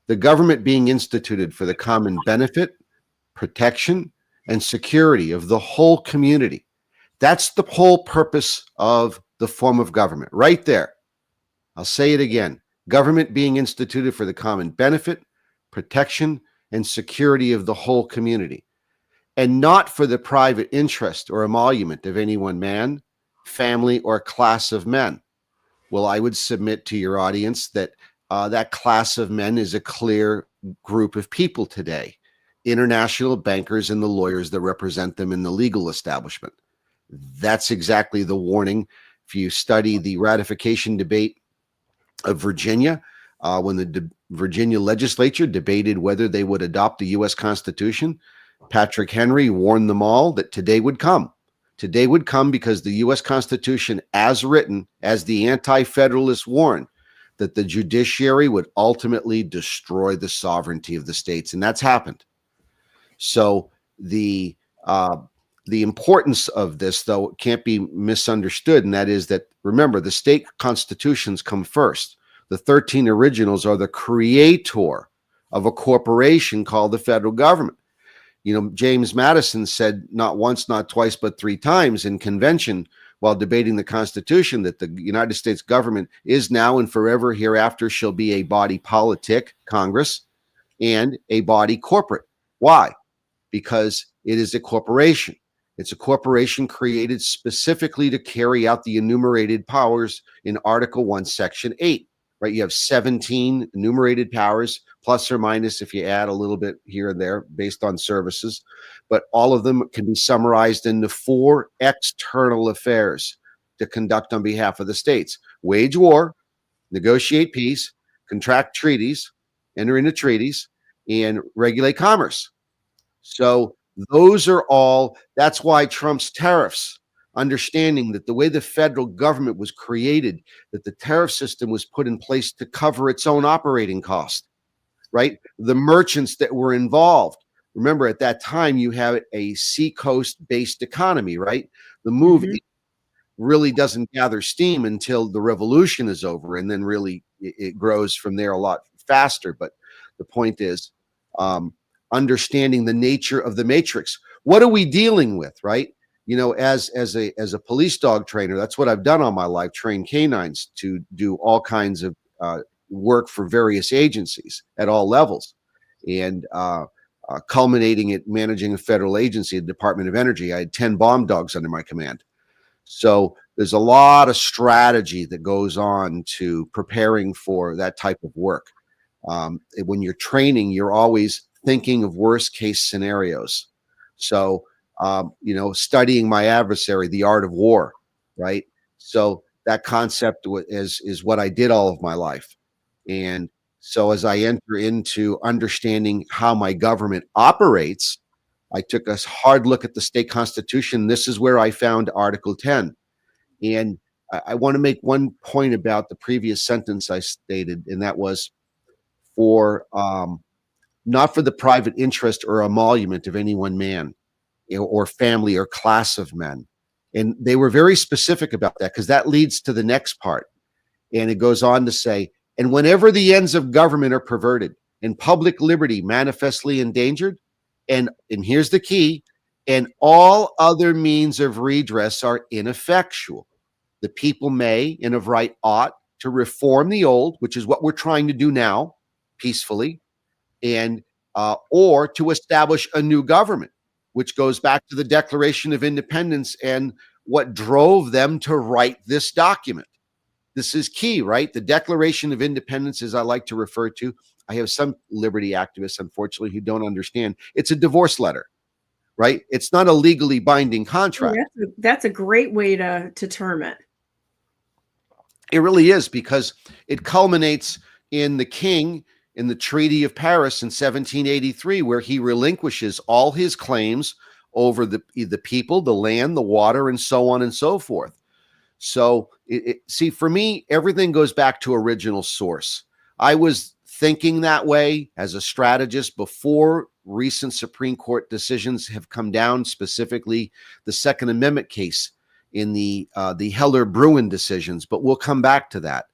S6: The government being instituted for the common benefit, protection, and security of the whole community. That's the whole purpose of the form of government, right there. I'll say it again. Government being instituted for the common benefit, protection, and security of the whole community, and not for the private interest or emolument of any one man, family, or class of men. Well, I would submit to your audience that that class of men is a clear group of people today, international bankers and the lawyers that represent them in the legal establishment. That's exactly the warning. If you study the ratification debate of Virginia, when the Virginia legislature debated whether they would adopt the U.S. Constitution, Patrick Henry warned them all that today would come. Today would come because the U.S. Constitution, as written, as the anti-federalists warned, that the judiciary would ultimately destroy the sovereignty of the states, and that's happened. So the importance of this, though, can't be misunderstood, and that is that, remember, the state constitutions come first. The 13 originals are the creator of a corporation called the federal government. You know, James Madison said not once, not twice, but 3 times in convention while debating the Constitution that the United States government is now and forever hereafter shall be a body politic, Congress, and a body corporate. Why? Because it is a corporation. It's a corporation created specifically to carry out the enumerated powers in Article 1, Section 8. Right? You have 17 enumerated powers, plus or minus if you add a little bit here and there based on services. But all of them can be summarized into 4 external affairs to conduct on behalf of the states: wage war, negotiate peace, contract treaties, enter into treaties, and regulate commerce. So those are all, that's why Trump's tariffs, understanding that the way the federal government was created, that the tariff system was put in place to cover its own operating cost, right? The merchants that were involved. Remember, at that time, you have a seacoast-based economy, right? The move really doesn't gather steam until the revolution is over, and then really it grows from there a lot faster. But the point is, understanding the nature of the matrix. What are we dealing with, right? You know, as a police dog trainer, that's what I've done all my life, train canines to do all kinds of work for various agencies at all levels, and culminating at managing a federal agency, the Department of Energy. I had 10 bomb dogs under my command. So there's a lot of strategy that goes on to preparing for that type of work. When you're training, you're always thinking of worst case scenarios. So, you know, studying my adversary, the art of war, right? So that concept is what I did all of my life. And so as I enter into understanding how my government operates, I took a hard look at the state constitution. This is where I found Article 10. And I want to make one point about the previous sentence I stated, and that was for not for the private interest or emolument of any one man or family or class of men. And they were very specific about that, because that leads to the next part. And it goes on to say, and whenever the ends of government are perverted and public liberty manifestly endangered, and here's the key, and all other means of redress are ineffectual, the people may, and of right ought, to reform the old, which is what we're trying to do now, peacefully, and or to establish a new government, which goes back to the Declaration of Independence and what drove them to write this document. This is key, right? The Declaration of Independence, as I like to refer to, I have some liberty activists, unfortunately, who don't understand. It's a divorce letter, right? It's not a legally binding contract.
S1: That's a great way to term it.
S6: It really is, because it culminates in the king in the Treaty of Paris in 1783, where he relinquishes all his claims over the people, the land, the water, and so on and so forth. So, see, for me, everything goes back to original source. I was thinking that way as a strategist before recent Supreme Court decisions have come down, specifically the Second Amendment case in the Heller-Bruen decisions, but we'll come back to that.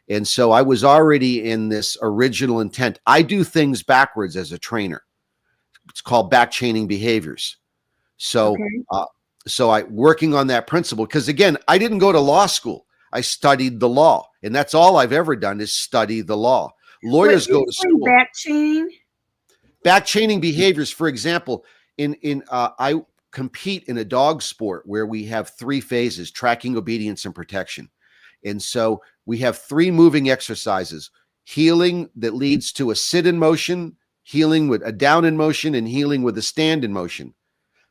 S6: And so I was already in this original intent. I do things backwards as a trainer. It's called back-chaining behaviors. So, okay. So I working on that principle, because again, I didn't go to law school. I studied the law, and that's all I've ever done is study the law. Lawyers go to school. Back-chaining behaviors, for example, I compete in a dog sport where we have 3 phases: tracking, obedience, and protection. And so we have 3 moving exercises: healing that leads to a sit in motion, healing with a down in motion, and healing with a stand in motion.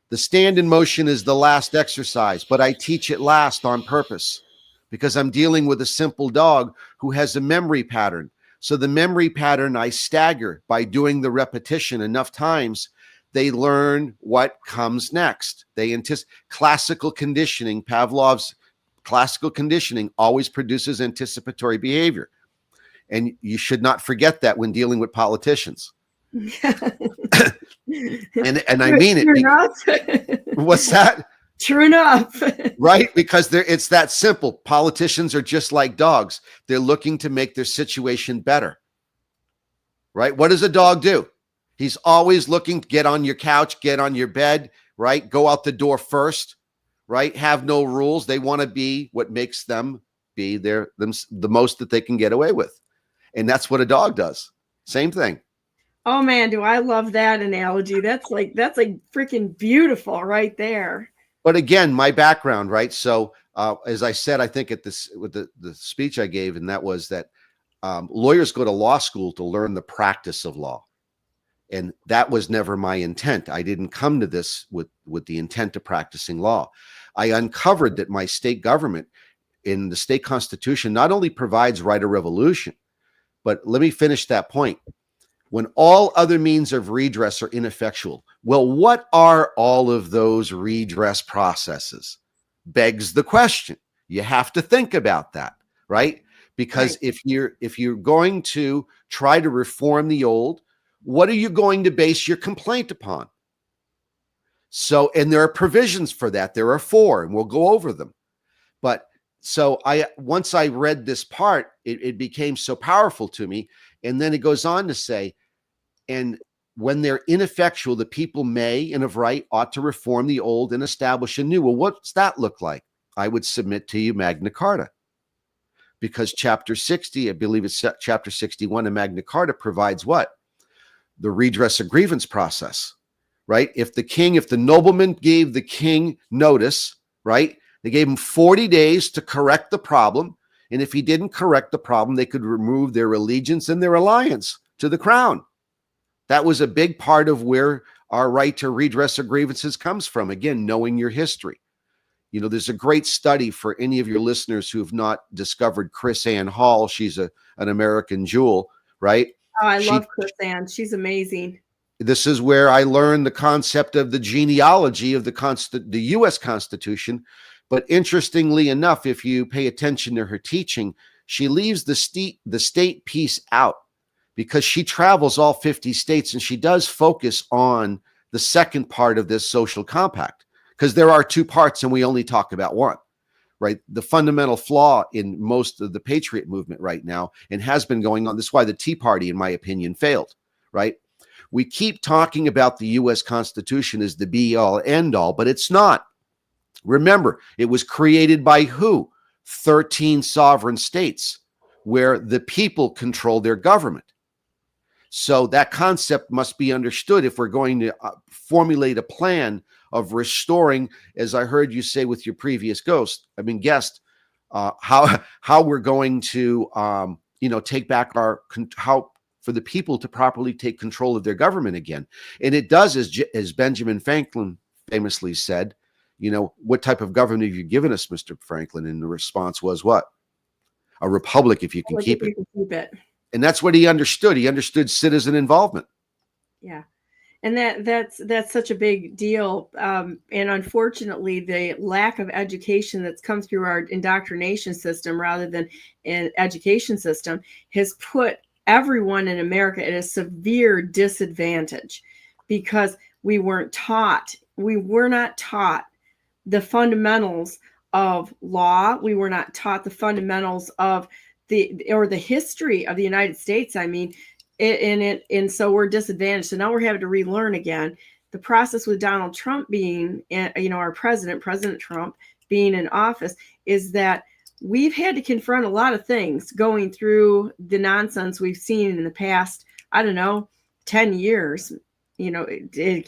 S6: The stand in motion is the last exercise, but I teach it last on purpose because I'm dealing with a simple dog who has a memory pattern. So the memory pattern I stagger by doing the repetition enough times. They learn what comes next. They anticipate. Classical conditioning, Pavlov's classical conditioning, always produces anticipatory behavior. And you should not forget that when dealing with politicians. and I mean it. What's that?
S1: True enough.
S6: Right? Because it's that simple. Politicians are just like dogs. They're looking to make their situation better. Right? What does a dog do? He's always looking to get on your couch, get on your bed, right? Go out the door first, right? Have no rules. They want to be what makes them be the most that they can get away with. And that's what a dog does. Same thing.
S1: Oh man, do I love that analogy. That's like freaking beautiful right there.
S6: But again, my background, right? So as I said, I think with the speech I gave, and that was that lawyers go to law school to learn the practice of law. And that was never my intent. I didn't come to this with the intent of practicing law. I uncovered that my state government in the state constitution not only provides right of revolution, but let me finish that point. When all other means of redress are ineffectual, well, what are all of those redress processes? begs the question. You have to think about that, right? Because if you're going to try to reform the old, what are you going to base your complaint upon? So, and there are provisions for that. There are 4, and we'll go over them. But so once I read this part, it became so powerful to me. And then it goes on to say, and when they're ineffectual, the people may and of right ought to reform the old and establish a new. Well, what's that look like? I would submit to you Magna Carta, because chapter 60, I believe it's chapter 61 of Magna Carta, provides what? The redress of grievance process, right? If the nobleman gave the king notice, right? They gave him 40 days to correct the problem. And if he didn't correct the problem, they could remove their allegiance and their alliance to the crown. That was a big part of where our right to redress of grievances comes from. Again, knowing your history. You know, there's a great study for any of your listeners who have not discovered Chris Ann Hall. She's an American jewel, right?
S1: Oh, I love Chris Ann. She's amazing.
S6: This is where I learned the concept of the genealogy of the U.S. Constitution. But interestingly enough, if you pay attention to her teaching, she leaves the state piece out, because she travels all 50 states and she does focus on the second part of this social compact, because there are 2 parts and we only talk about one, right? The fundamental flaw in most of the patriot movement right now, and has been going on, this is why the Tea Party, in my opinion, failed, right? We keep talking about the U.S. Constitution as the be-all, end-all, but it's not. Remember, it was created by who? 13 sovereign states, where the people control their government. So that concept must be understood if we're going to formulate a plan of restoring, as I heard you say with your previous guest, how we're going to, take back how for the people to properly take control of their government again. And it does, as Benjamin Franklin famously said, what type of government have you given us, Mr. Franklin? And the response was what? A republic, if you can keep it. And that's what he understood. He understood citizen involvement.
S1: Yeah. And that's such a big deal. And unfortunately, the lack of education that's come through our indoctrination system rather than an education system has put everyone in America at a severe disadvantage, because we were not taught the fundamentals of law. We were not taught the fundamentals of the history of the United States. I mean, and so we're disadvantaged. So now we're having to relearn again. The process with Donald Trump being, our President Trump being in office, is that we've had to confront a lot of things going through the nonsense we've seen in the past, 10 years,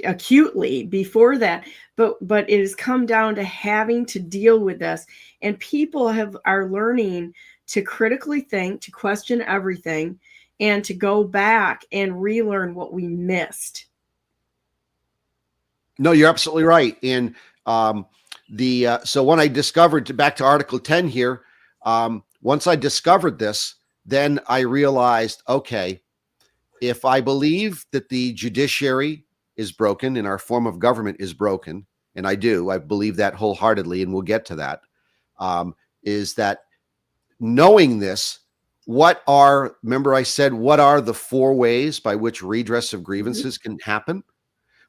S1: acutely before that. But it has come down to having to deal with this. And people are learning to critically think, to question everything, and to go back and relearn what we missed.
S6: No, you're absolutely right. And so when I discovered, back to Article 10 here, once I discovered this, then I realized, okay, if I believe that the judiciary is broken and our form of government is broken, and I believe that wholeheartedly, and we'll get to that, is that knowing this, remember I said, what are the 4 ways by which redress of grievances can happen?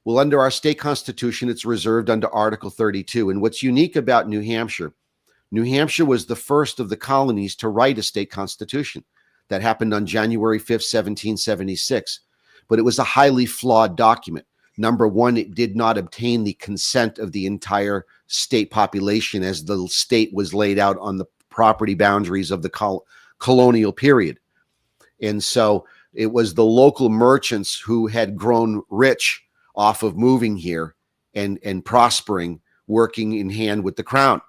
S6: Well, under our state constitution, it's reserved under Article 32. And what's unique about New Hampshire was the first of the colonies to write a state constitution. That happened on January 5th, 1776. But it was a highly flawed document. Number one, it did not obtain the consent of the entire state population as the state was laid out on the property boundaries of the colonial period. And so it was the local merchants who had grown rich off of moving here and prospering, working in hand with the crown.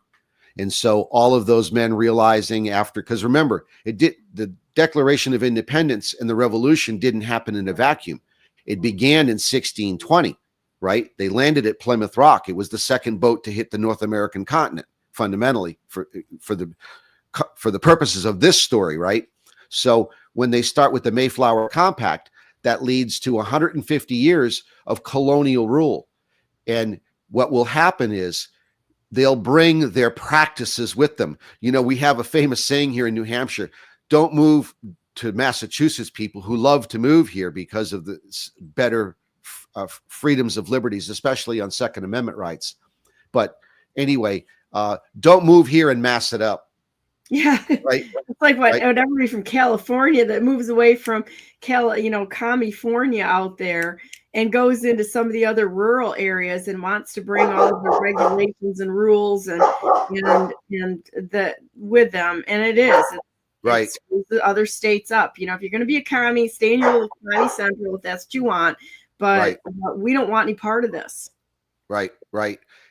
S6: And so all of those men realizing because remember, the Declaration of Independence and the Revolution didn't happen in a vacuum. It began in 1620, right? They landed at Plymouth Rock. It was the second boat to hit the North American continent, fundamentally, for the purposes of this story, right? So when they start with the Mayflower Compact, that leads to 150 years of colonial rule. And what will happen is they'll bring their practices with them. You know, we have a famous saying here in New Hampshire: don't move to Massachusetts, people who love to move here because of the better freedoms of liberties, especially on Second Amendment rights. But anyway, don't move here and mass it up.
S1: Yeah,
S6: right.
S1: It's like everybody from California that moves away from California out there and goes into some of the other rural areas and wants to bring all of the regulations and rules and the with them, and it's the other states up. You know, if you're going to be a commie, stay in your little commie central if that's what you want. But we don't want any part of this. Right.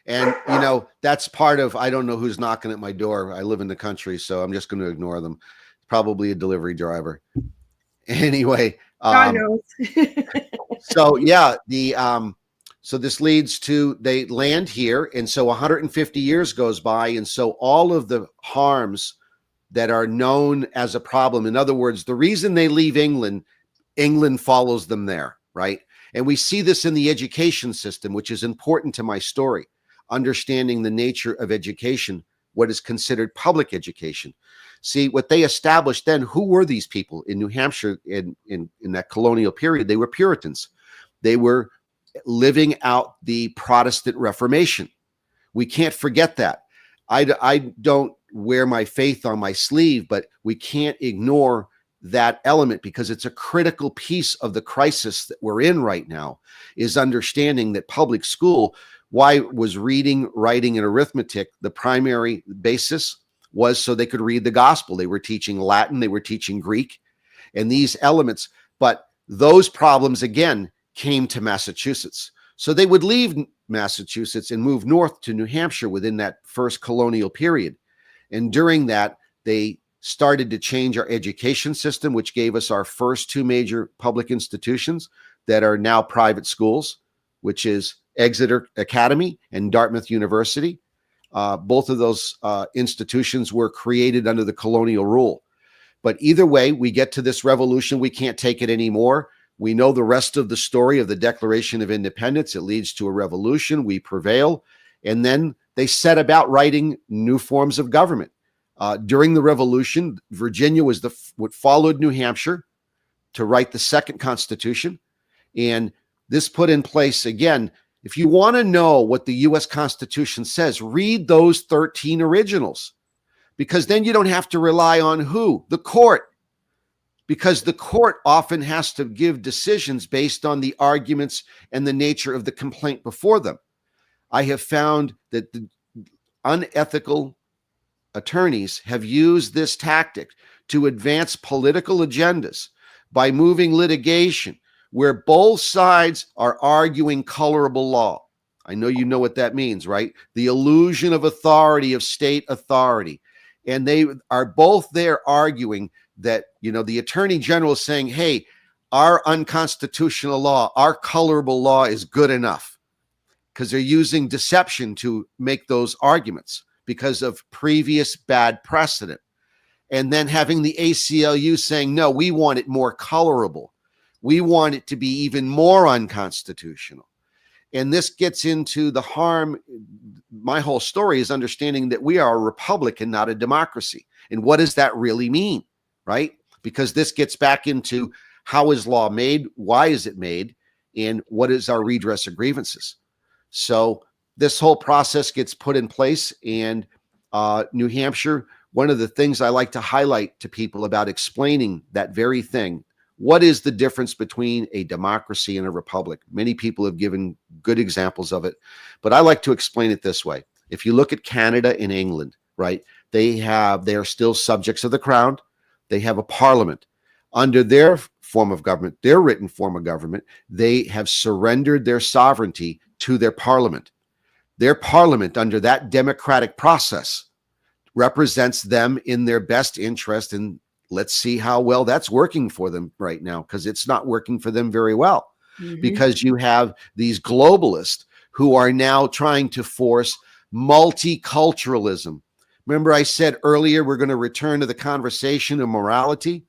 S6: And, you know, that's part of, I don't know who's knocking at my door. I live in the country, so I'm just going to ignore them. Probably a delivery driver. Anyway.
S1: God knows.
S6: So, yeah, so this leads to, they land here. And so 150 years goes by. And so all of the harms that are known as a problem, in other words, the reason they leave England follows them there, right? And we see this in the education system, which is important to my story. Understanding the nature of education, what is considered public education. See, what they established then, who were these people in New Hampshire in that colonial period? They were Puritans. They were living out the Protestant Reformation. We can't forget that. I don't wear my faith on my sleeve, but we can't ignore that element, because it's a critical piece of the crisis that we're in right now, is understanding that public school, why was reading, writing, and arithmetic the primary basis? Was so they could read the gospel. They were teaching Latin, they were teaching Greek, and these elements. But those problems, again, came to Massachusetts. So they would leave Massachusetts and move north to New Hampshire within that first colonial period. And during that, they started to change our education system, which gave us our first two major public institutions that are now private schools, which is Exeter Academy and Dartmouth University. Both of those institutions were created under the colonial rule. But either way, we get to this revolution. We can't take it anymore. We know the rest of the story of the Declaration of Independence. It leads to a revolution. We prevail. And then they set about writing new forms of government. During the revolution, Virginia was what followed New Hampshire to write the second constitution. And this put in place, again, if you want to know what the U.S. Constitution says, read those 13 originals, because then you don't have to rely on who? The court, because the court often has to give decisions based on the arguments and the nature of the complaint before them. I have found that the unethical attorneys have used this tactic to advance political agendas by moving litigation where both sides are arguing colorable law. I know you know what that means, right? The illusion of authority, of state authority. And they are both there arguing that, you know, the attorney general is saying, hey, our unconstitutional law, our colorable law is good enough, because they're using deception to make those arguments because of previous bad precedent. And then having the ACLU saying, no, we want it more colorable. We want it to be even more unconstitutional. And this gets into the harm. My whole story is understanding that we are a republic and not a democracy. And what does that really mean, right? Because this gets back into how is law made? Why is it made? And what is our redress of grievances? So this whole process gets put in place. And New Hampshire, one of the things I like to highlight to people about explaining that very thing, what is the difference between a democracy and a republic? Many people have given good examples of it, but I like to explain it this way. If you look at Canada and England, right, they are still subjects of the crown. They have a parliament. Under their form of government, their written form of government, they have surrendered their sovereignty to their parliament. Their parliament, under that democratic process, represents them in their best interest. And let's see how well that's working for them right now, because it's not working for them very well. Mm-hmm. Because you have these globalists who are now trying to force multiculturalism. Remember, I said earlier, we're going to return to the conversation of morality.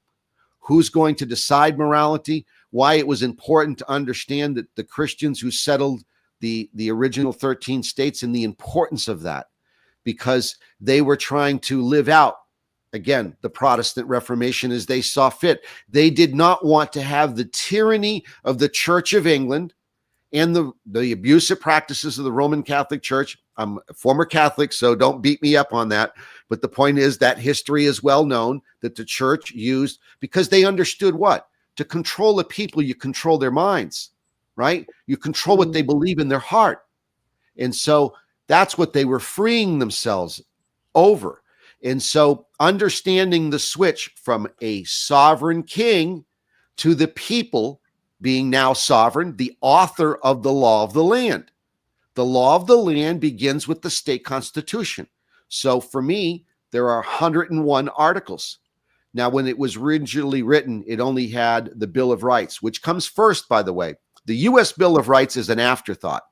S6: Who's going to decide morality? Why it was important to understand that the Christians who settled the original 13 states and the importance of that. because they were trying to live out, again, the Protestant Reformation as they saw fit. They did not want to have the tyranny of the Church of England and the abusive practices of the Roman Catholic Church. I'm a former Catholic, so don't beat me up on that. But the point is that history is well known that the church used, because they understood what? To control the people, you control their minds, right? You control what they believe in their heart. And so that's what they were freeing themselves over. And so understanding the switch from a sovereign king to the people being now sovereign, the author of the law of the land. The law of the land begins with the state constitution. So for me, there are 101 articles. Now, when it was originally written, it only had the Bill of Rights, which comes first, by the way. The U.S. Bill of Rights is an afterthought.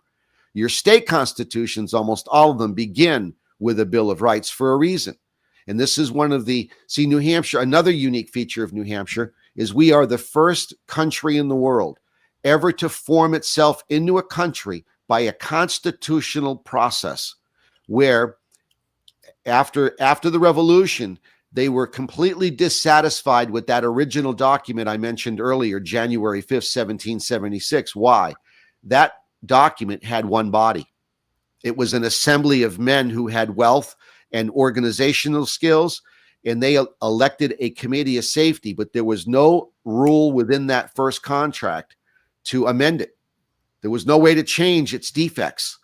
S6: Your state constitutions, almost all of them, begin with a Bill of Rights for a reason. And this is one of the, see, New Hampshire, another unique feature of New Hampshire is we are the first country in the world ever to form itself into a country by a constitutional process where after the revolution, they were completely dissatisfied with that original document I mentioned earlier, January 5th, 1776. Why? That document had one body. It was an assembly of men who had wealth and organizational skills, and they elected a committee of safety, but there was no rule within that first contract to amend it. There was no way to change its defects,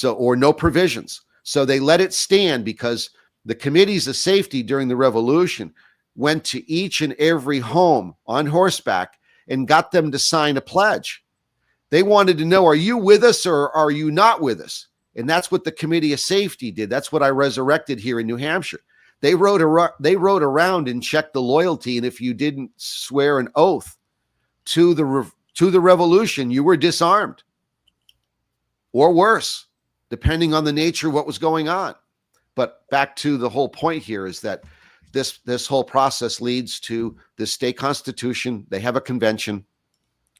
S6: or no provisions. So they let it stand because the committees of safety during the revolution went to each and every home on horseback and got them to sign a pledge. They wanted to know, are you with us or are you not with us? And that's what the committee of safety did. That's what I resurrected here in New Hampshire. They rode around and checked the loyalty. And if you didn't swear an oath to the revolution, you were disarmed, or worse, depending on the nature of what was going on. But back to the whole point here is that this whole process leads to the state constitution. They have a convention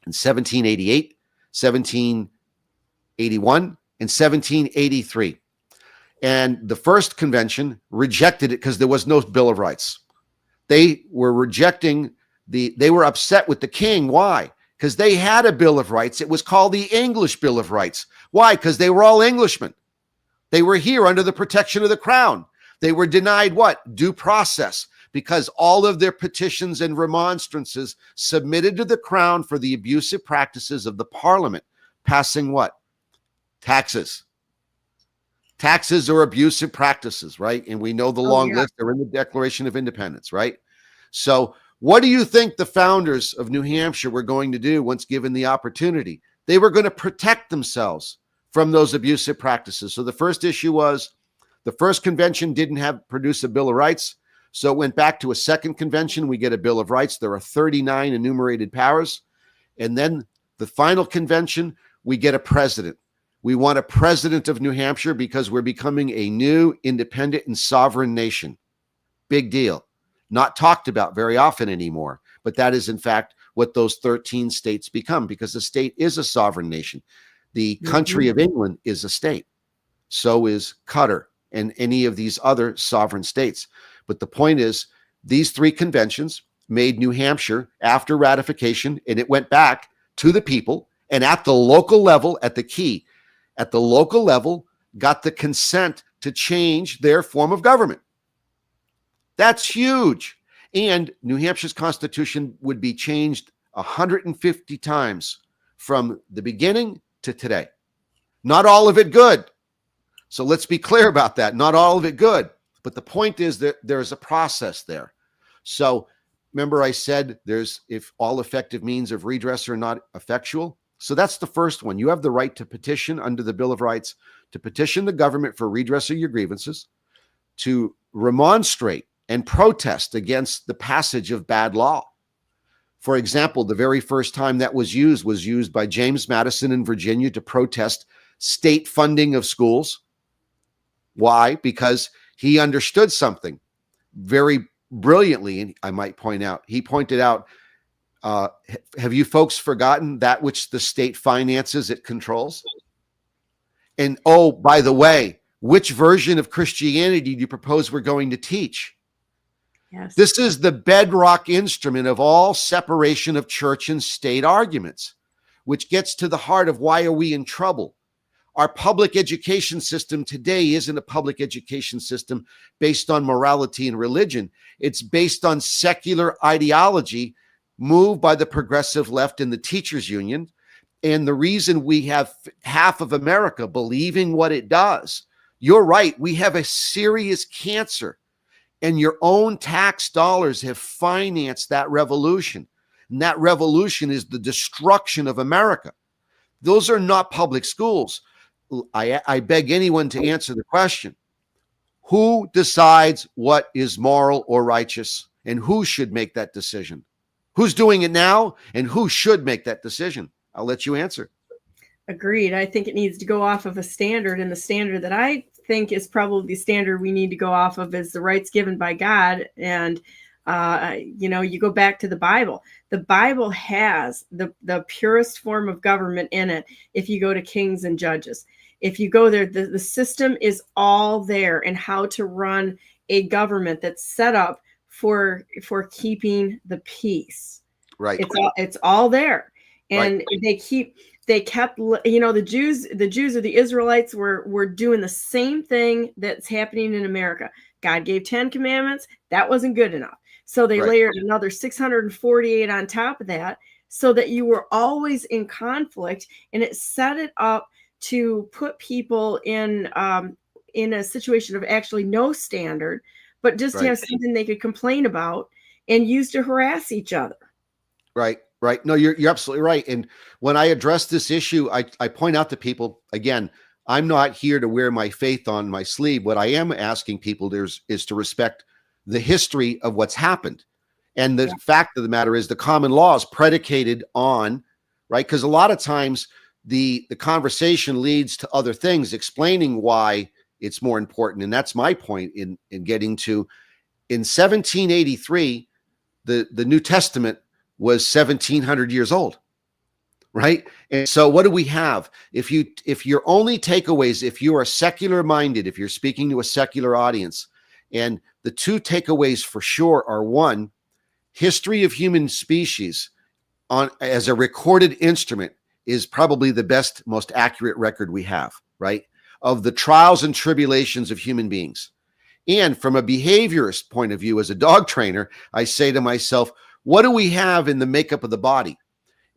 S6: in 1788, 1781, and 1783. And the first convention rejected it because there was no Bill of Rights. They were rejecting they were upset with the king. Why? Because they had a Bill of Rights. It was called the English Bill of Rights. Why? Because they were all Englishmen. They were here under the protection of the crown. They were denied what? Due process, because all of their petitions and remonstrances submitted to the crown for the abusive practices of the parliament, passing what? Taxes. Taxes are abusive practices, right? And we know the long list. They're in the Declaration of Independence, right? So what do you think the founders of New Hampshire were going to do once given the opportunity? They were going to protect themselves from those abusive practices. So the first issue was the first convention didn't produce a Bill of Rights. So it went back to a second convention. We get a Bill of Rights. There are 39 enumerated powers. And then the final convention, we get a president. We want a president of New Hampshire because we're becoming a new independent and sovereign nation. Big deal. Not talked about very often anymore, but that is in fact what those 13 states become, because the state is a sovereign nation. The country of England is a state. So is Qatar and any of these other sovereign states. But the point is, these three conventions made New Hampshire, after ratification, and it went back to the people, and at the local level, at the local level, got the consent to change their form of government. That's huge. And New Hampshire's constitution would be changed 150 times from the beginning to today. Not all of it good. So let's be clear about that. Not all of it good. But the point is that there's a process there. So remember I said if all effective means of redress are not effectual. So that's the first one. You have the right to petition under the Bill of Rights, to petition the government for redress of your grievances, to remonstrate and protest against the passage of bad law. For example, the very first time that was used by James Madison in Virginia to protest state funding of schools. Why? Because he understood something very brilliantly, and I might point out. He pointed out, have you folks forgotten that which the state finances, it controls? And oh, by the way, Which version of Christianity do you propose we're going to teach?
S1: Yes.
S6: This is the bedrock instrument of all separation of church and state arguments, which gets to the heart of why are we in trouble. Our public education system today isn't a public education system based on morality and religion. It's based on secular ideology moved by the progressive left and the teachers union. And the reason we have half of America believing what it does, you're right, we have a serious cancer, and your own tax dollars have financed that revolution. And that revolution is the destruction of America. Those are not public schools. I beg anyone to answer the question. Who decides what is moral or righteous, and who should make that decision? Who's doing it now, and who should make that decision? I'll let you answer.
S1: Agreed. I think it needs to go off of a standard, and the standard that I think is probably the standard we need to go off of is the rights given by God. And you go back to the Bible. The Bible has the purest form of government in it. If you go to Kings and Judges, if you go there, the system is all there, and how to run a government that's set up for keeping the peace.
S6: Right.
S1: It's all there. And
S6: right.
S1: they kept, the Jews or the Israelites were doing the same thing that's happening in America. God gave 10 commandments. That wasn't good enough. So they layered another 648 on top of that, so that you were always in conflict, and it set it up to put people in a situation of actually no standard, but just to have something they could complain about and use to harass each other.
S6: Right. Right. No, you're absolutely right. And when I address this issue, I point out to people, again, I'm not here to wear my faith on my sleeve. What I am asking people is to respect the history of what's happened. And the fact of the matter is the common law is predicated on, right? Because a lot of times the conversation leads to other things, explaining why it's more important. And that's my point in getting to, in 1783, the New Testament was 1700 years old, right? And so what do we have? If your only takeaways, if you are secular minded, if you're speaking to a secular audience, and the two takeaways for sure are, one, history of human species as a recorded instrument is probably the best, most accurate record we have, right? Of the trials and tribulations of human beings. And from a behaviorist point of view, as a dog trainer, I say to myself, what do we have in the makeup of the body?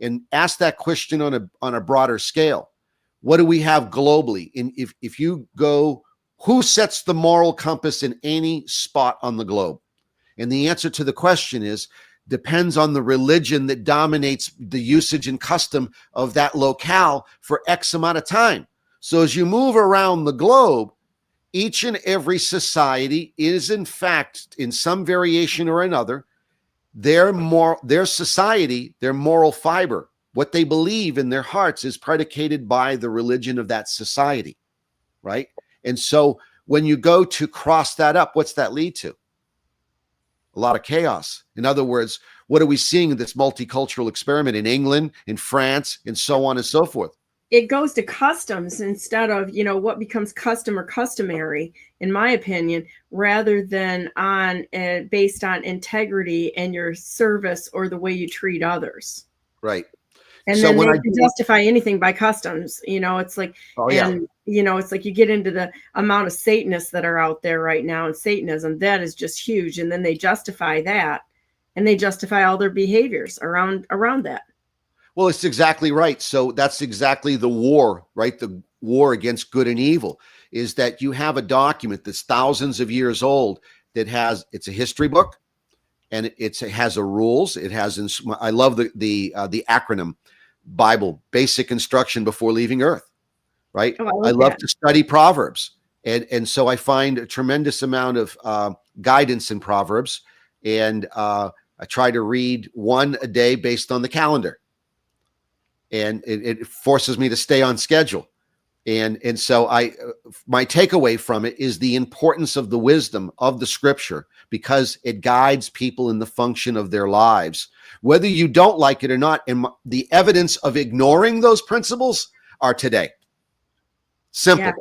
S6: And ask that question on a broader scale. What do we have globally? And if you go, who sets the moral compass in any spot on the globe? And the answer to the question is, depends on the religion that dominates the usage and custom of that locale for X amount of time. So as you move around the globe, each and every society is, in fact, in some variation or another, their society, their moral fiber, what they believe in their hearts is predicated by the religion of that society, right? And so when you go to cross that up, what's that lead to? A lot of chaos. In other words, what are we seeing in this multicultural experiment in England, in France, and so on and so forth?
S1: It goes to customs instead of, what becomes custom or customary, in my opinion, rather than based on integrity and your service or the way you treat others.
S6: Right.
S1: And so then they can justify anything by customs. It's like, it's like you get into the amount of Satanists that are out there right now, and Satanism, that is just huge. And then they justify that, and they justify all their behaviors around that.
S6: Well, it's exactly right. So that's exactly the war, right? The war against good and evil is that you have a document that's thousands of years old that it's a history book, and it has a rules. It has, I love the acronym Bible, basic instruction before leaving Earth, right?
S1: Oh,
S6: I love to study Proverbs. And so I find a tremendous amount of guidance in Proverbs. And I try to read one a day based on the calendar. And it forces me to stay on schedule. And so my takeaway from it is the importance of the wisdom of the scripture, because it guides people in the function of their lives, whether you don't like it or not. And the evidence of ignoring those principles are today. Simple. Yeah.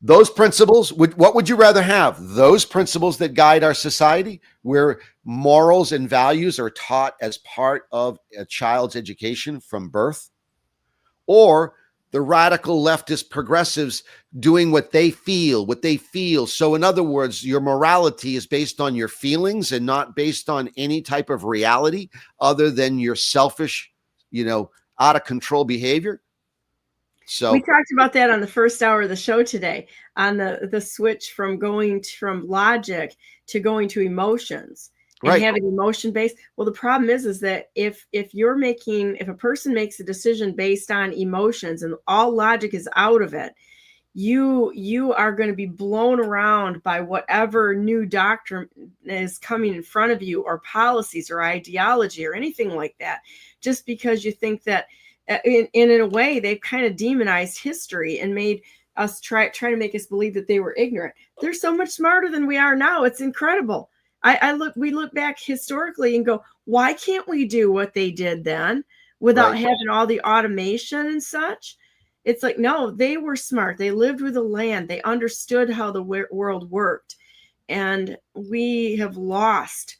S6: Those principles, what would you rather have? Those principles that guide our society, where morals and values are taught as part of a child's education from birth? Or the radical leftist progressives doing what they feel? So in other words, your morality is based on your feelings and not based on any type of reality other than your selfish, out of control behavior. So
S1: we talked about that on the first hour of the show today, on the switch from going from logic to going to emotions and
S6: right.
S1: having emotion based. Well, the problem is that if a person makes a decision based on emotions and all logic is out of it, you are going to be blown around by whatever new doctrine is coming in front of you, or policies or ideology or anything like that, just because you think that in a way they've kind of demonized history and made us try to make us believe that they were ignorant. They're so much smarter than we are now. It's incredible. We look back historically and go, why can't we do what they did then without having all the automation and such? It's like, no, they were smart. They lived with the land. They understood how the world worked. And we've lost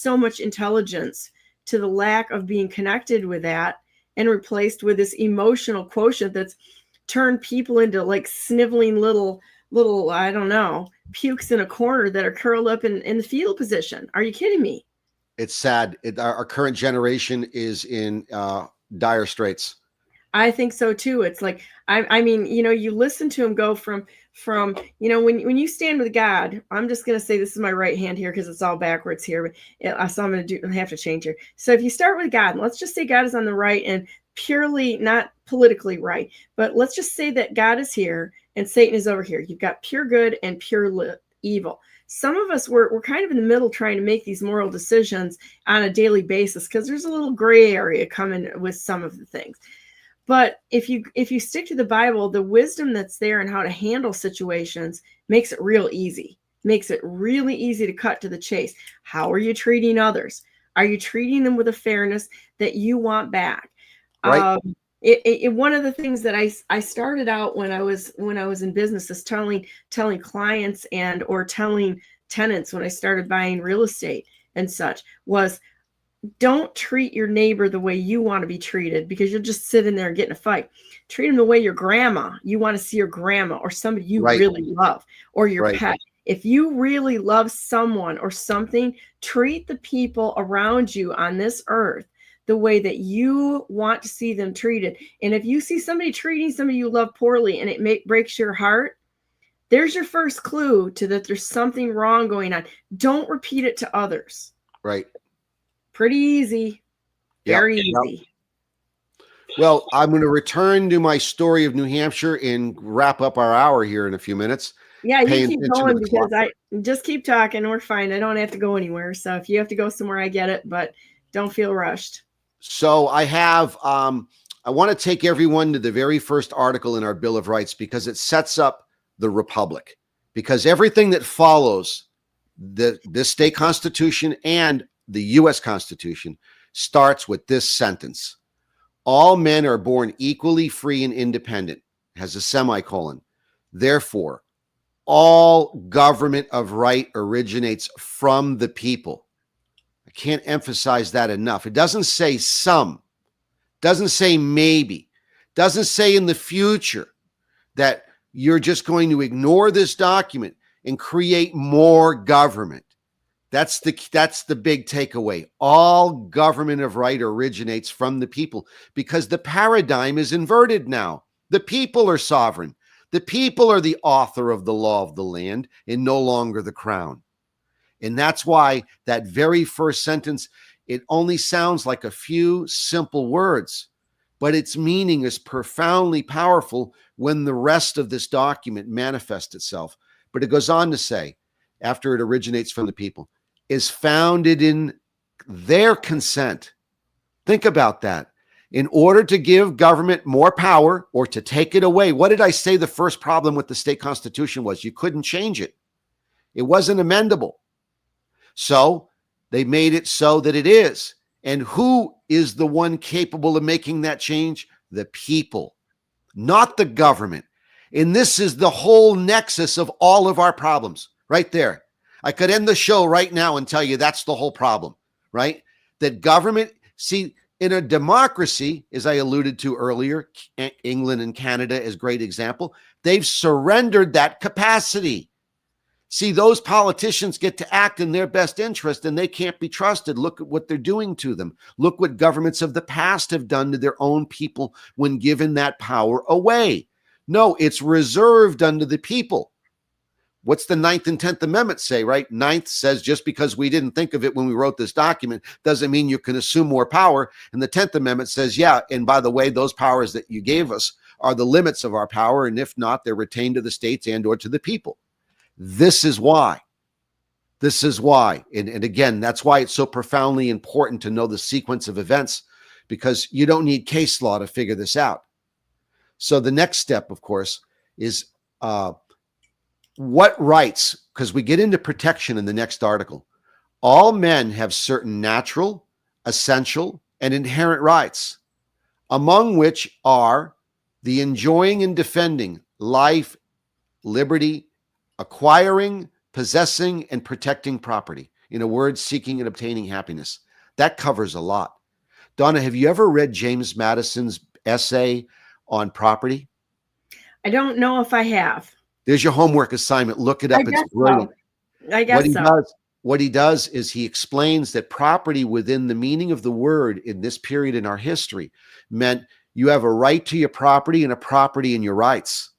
S1: so much intelligence to the lack of being connected with that, and replaced with this emotional quotient that's turned people into like sniveling little, I don't know, pukes in a corner that are curled up in the fetal position. Are you kidding me?
S6: It's sad. Our current generation is in dire straits.
S1: I think so too. It's like, I mean, you listen to him go from, when you stand with God, I'm just going to say, this is my right hand here because it's all backwards here, but so I'm going to have to change here. So if you start with God, and let's just say God is on the right and purely not politically right, but let's just say that God is here and Satan is over here. You've got pure good and pure evil. Some of us, we're kind of in the middle trying to make these moral decisions on a daily basis because there's a little gray area coming with some of the things. But if you stick to the Bible, the wisdom that's there and how to handle situations makes it real easy. Makes it really easy to cut to the chase. How are you treating others? Are you treating them with a fairness that you want back?
S6: Right.
S1: One of the things that I started out when I was in business is telling clients or telling tenants when I started buying real estate and such was, don't treat your neighbor the way you want to be treated, because you'll just sit in there and get in a fight. Treat them the way you want to see your grandma or somebody you really love, or your pet. If you really love someone or something, treat the people around you on this earth the way that you want to see them treated. And if you see somebody treating somebody you love poorly and it breaks your heart, there's your first clue to that there's something wrong going on. Don't repeat it to others.
S6: Right.
S1: Pretty easy. Very easy.
S6: Yep. Well, I'm going to return to my story of New Hampshire and wrap up our hour here in a few minutes.
S1: Yeah, you keep going because I just keep talking. We're fine. I don't have to go anywhere. So if you have to go somewhere, I get it, but don't feel rushed.
S6: So I want to take everyone to the very first article in our Bill of Rights because it sets up the Republic. Because everything that follows this state constitution and the U.S. Constitution starts with this sentence: all men are born equally free and independent, has a semicolon. Therefore, all government of right originates from the people. I can't emphasize that enough. It doesn't say some, doesn't say maybe, doesn't say in the future that you're just going to ignore this document and create more government. That's the big takeaway. All government of right originates from the people, because the paradigm is inverted now. The people are sovereign. The people are the author of the law of the land and no longer the crown. And that's why that very first sentence, it only sounds like a few simple words, but its meaning is profoundly powerful when the rest of this document manifests itself. But it goes on to say, after it originates from the people, is founded in their consent. Think about that. In order to give government more power or to take it away, what did I say the first problem with the state constitution was? You couldn't change it. It wasn't amendable. So they made it so that it is. And who is the one capable of making that change? The people, not the government. And this is the whole nexus of all of our problems right there. I could end the show right now and tell you that's the whole problem, right? That government, see, in a democracy, as I alluded to earlier, England and Canada as great example, they've surrendered that capacity. See, those politicians get to act in their best interest and they can't be trusted. Look at what they're doing to them. Look what governments of the past have done to their own people when given that power away. No, it's reserved unto the people. What's the 9th and 10th Amendment say, right? 9th says just because we didn't think of it when we wrote this document doesn't mean you can assume more power. And the 10th Amendment says, yeah, and by the way, those powers that you gave us are the limits of our power. And if not, they're retained to the states and or to the people. This is why. This is why. And again, that's why it's so profoundly important to know the sequence of events, because you don't need case law to figure this out. So the next step, of course, is what rights, because we get into protection in the next article. All men have certain natural, essential, and inherent rights, among which are the enjoying and defending life, liberty, acquiring, possessing, and protecting property. In a word, seeking and obtaining happiness. That covers a lot. Donna, have you ever read James Madison's essay on property?
S1: I don't know if I have.
S6: There's your homework assignment. Look it up. It's brilliant.
S1: I guess
S6: what he does is he explains that property within the meaning of the word in this period in our history meant you have a right to your property and a property in your rights.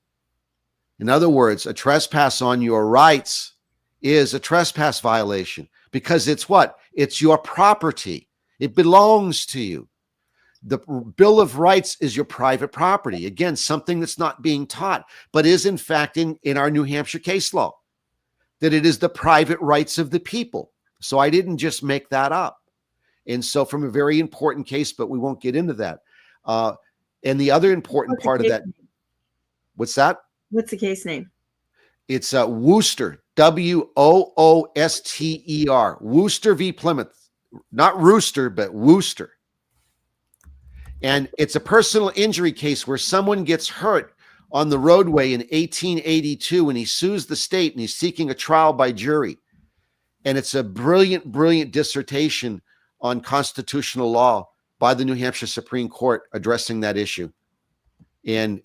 S6: In other words, a trespass on your rights is a trespass violation because it's what? It's your property. It belongs to you. The Bill of Rights is your private property. Again, something that's not being taught, but is in fact in our New Hampshire case law, that it is the private rights of the people. So I didn't just make that up. And so from a very important case, but we won't get into that. And the other important part of that, what's that?
S1: What's the case name?
S6: It's Worcester, Wooster, Worcester v. Plymouth, not Rooster, but Worcester. And it's a personal injury case where someone gets hurt on the roadway in 1882 and he sues the state and he's seeking a trial by jury. And it's a brilliant, brilliant dissertation on constitutional law by the New Hampshire Supreme Court addressing that issue. And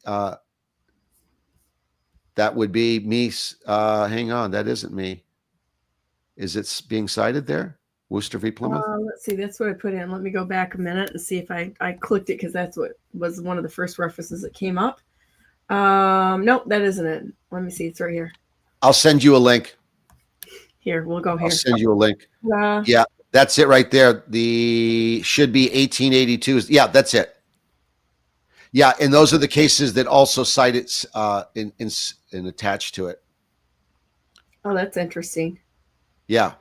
S6: that would be me. Hang on, that isn't me. Is it being cited there? Worcester v. Plymouth?
S1: Let's see. That's what I put in. Let me go back a minute and see if I clicked it because that's what was one of the first references that came up. Nope, that isn't it. Let me see. It's right here.
S6: I'll send you a link.
S1: Here, we'll go here.
S6: I'll send you a link.
S1: Yeah,
S6: that's it right there. The should be 1882. Yeah, that's it. Yeah, and those are the cases that also cite it in attached to it.
S1: Oh, that's interesting.
S6: Yeah.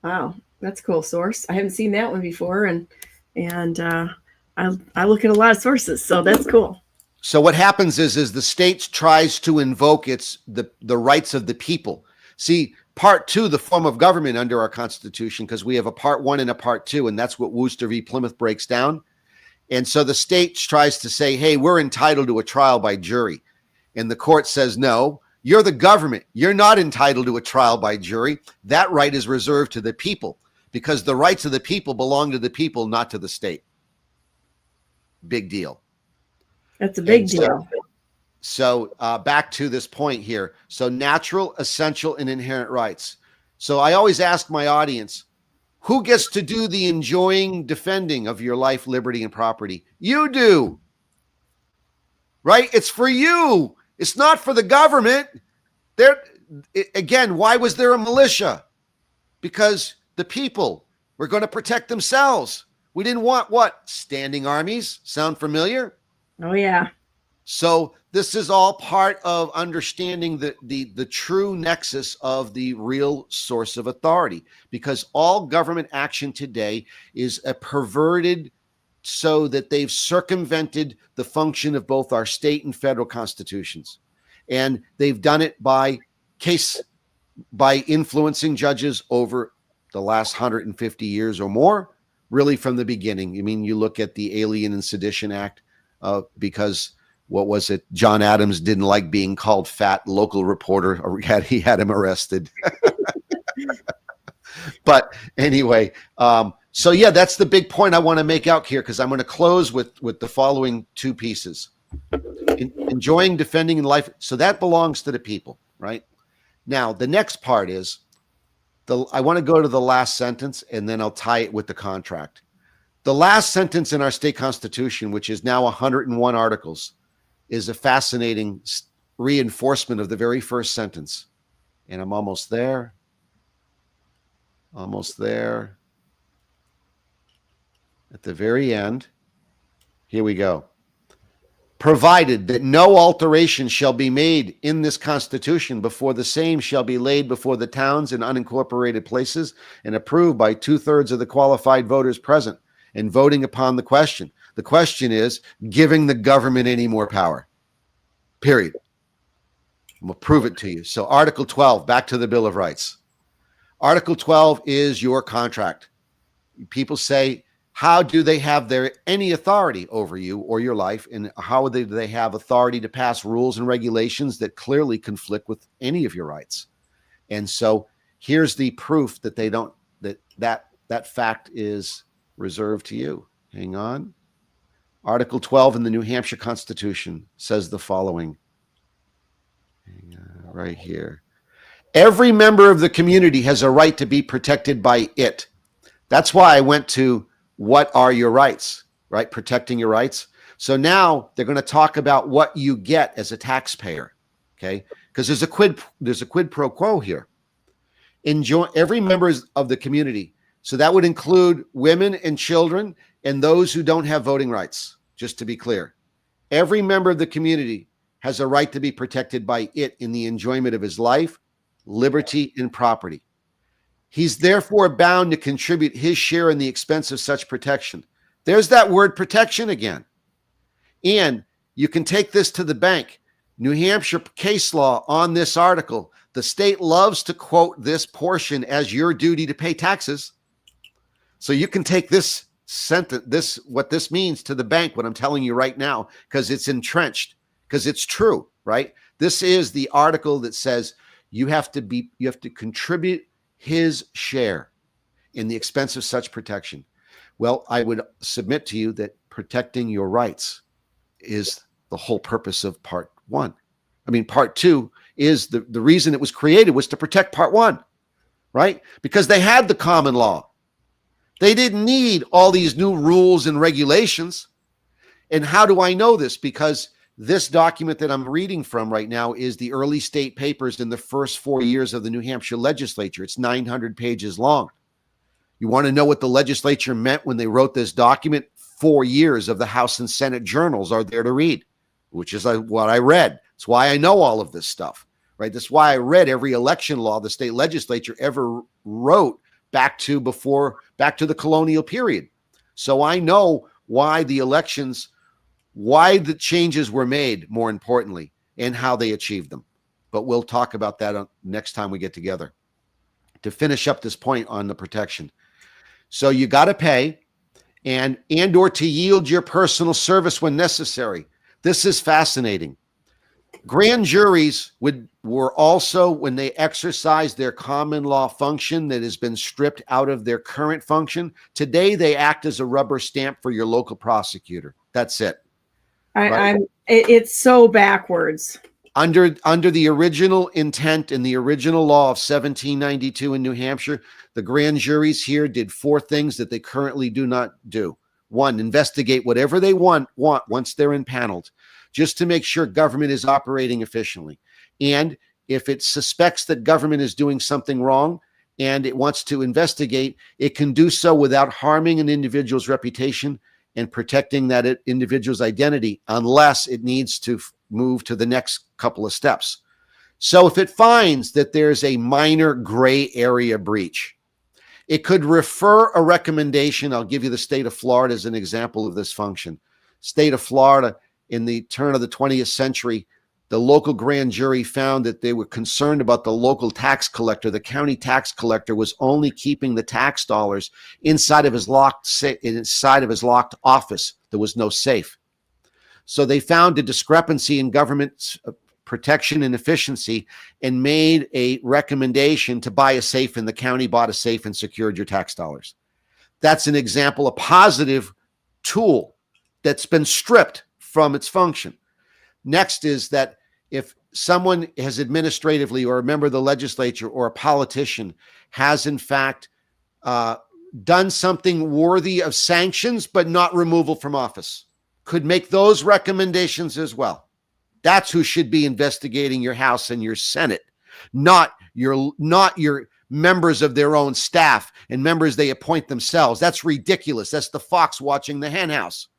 S1: Wow, that's a cool source. I haven't seen that one before, and I look at a lot of sources, so that's cool.
S6: So what happens is the state tries to invoke the rights of the people. See, part 2, the form of government under our Constitution, because we have a part 1 and a part 2, and that's what Worcester v. Plymouth breaks down. And so the state tries to say, hey, we're entitled to a trial by jury. And the court says, no, you're the government. You're not entitled to a trial by jury. That right is reserved to the people because the rights of the people belong to the people, not to the state. Big deal.
S1: That's a big deal.
S6: So back to this point here. So natural, essential, and inherent rights. So I always ask my audience, who gets to do the enjoying, defending of your life, liberty, and property? You do. Right? It's for you. It's not for the government. Again, why was there a militia? Because the people were going to protect themselves. We didn't want what? Standing armies. Sound familiar?
S1: Oh, yeah.
S6: So this is all part of understanding the true nexus of the real source of authority, because all government action today is a perverted so that they've circumvented the function of both our state and federal constitutions. And they've done it by influencing judges over the last 150 years or more, really from the beginning. I mean, you look at the Alien and Sedition Act, because what was it? John Adams didn't like being called fat. Local reporter, he had him arrested. But anyway, so yeah, that's the big point I want to make out here, because I'm going to close with the following two pieces. Enjoying, defending, and life. So that belongs to the people, right? Now, the next part is, I want to go to the last sentence, and then I'll tie it with the contract. The last sentence in our state constitution, which is now 101 articles, is a fascinating reinforcement of the very first sentence. And I'm almost there. Almost there. At the very end. Here we go. Provided that no alteration shall be made in this Constitution before the same shall be laid before the towns and unincorporated places and approved by 2/3 of the qualified voters present and voting upon the question. The question is giving the government any more power. Period. I'm going to prove it to you. So Article 12, back to the Bill of Rights. Article 12 is your contract. People say, how do they have any authority over you or your life? And how do they have authority to pass rules and regulations that clearly conflict with any of your rights? And so here's the proof that they don't, that fact is reserved to you. Hang on. Article 12 in the New Hampshire Constitution says the following. Right here. Every member of the community has a right to be protected by it. That's why I went to what are your rights, right? Protecting your rights. So now they're going to talk about what you get as a taxpayer, okay? Because there's a quid pro quo here. Enjoy every member of the community. So that would include women and children and those who don't have voting rights, just to be clear. Every member of the community has a right to be protected by it in the enjoyment of his life, liberty, and property. He's therefore bound to contribute his share in the expense of such protection. There's that word protection again. And you can take this to the bank. New Hampshire case law on this article. The state loves to quote this portion as your duty to pay taxes. So you can take this sentence, what this means to the bank, what I'm telling you right now, because it's entrenched, because it's true, right? This is the article that says you have to contribute his share in the expense of such protection. Well, I would submit to you that protecting your rights is the whole purpose of part one. I mean, part two is the reason it was created was to protect part one, right? Because they had the common law. They didn't need all these new rules and regulations. And how do I know this? Because this document that I'm reading from right now is the early state papers in the first 4 years of the New Hampshire legislature. It's 900 pages long. You want to know what the legislature meant when they wrote this document? 4 years of the House and Senate journals are there to read, which is what I read. It's why I know all of this stuff, right? That's why I read every election law the state legislature ever wrote back to the colonial period. So I know why the elections, why the changes were made, more importantly, and how they achieved them. But we'll talk about that next time we get together. To finish up this point on the protection. So you got to pay and or to yield your personal service when necessary. This is fascinating. Grand juries were also, when they exercise their common law function that has been stripped out of their current function, today they act as a rubber stamp for your local prosecutor. That's it. Right?
S1: It's so backwards.
S6: Under the original intent in the original law of 1792 in New Hampshire, the grand juries here did 4 things that they currently do not do. 1, investigate whatever they want once they're impaneled, just to make sure government is operating efficiently. And if it suspects that government is doing something wrong and it wants to investigate, it can do so without harming an individual's reputation and protecting that individual's identity, unless it needs to move to the next couple of steps. So if it finds that there's a minor gray area breach, it could refer a recommendation. I'll give you the state of Florida as an example of this function. State of Florida, in the turn of the 20th century, the local grand jury found that they were concerned about the local tax collector. The county tax collector was only keeping the tax dollars inside of his locked office. There was no safe. So they found a discrepancy in government protection and efficiency and made a recommendation to buy a safe, and the county bought a safe and secured your tax dollars. That's an example, a positive tool that's been stripped from its function. Next is that if someone has administratively, or a member of the legislature or a politician has in fact done something worthy of sanctions but not removal from office, could make those recommendations as well. That's who should be investigating your House and your Senate, not your members of their own staff and members they appoint themselves. That's ridiculous. That's the fox watching the hen house.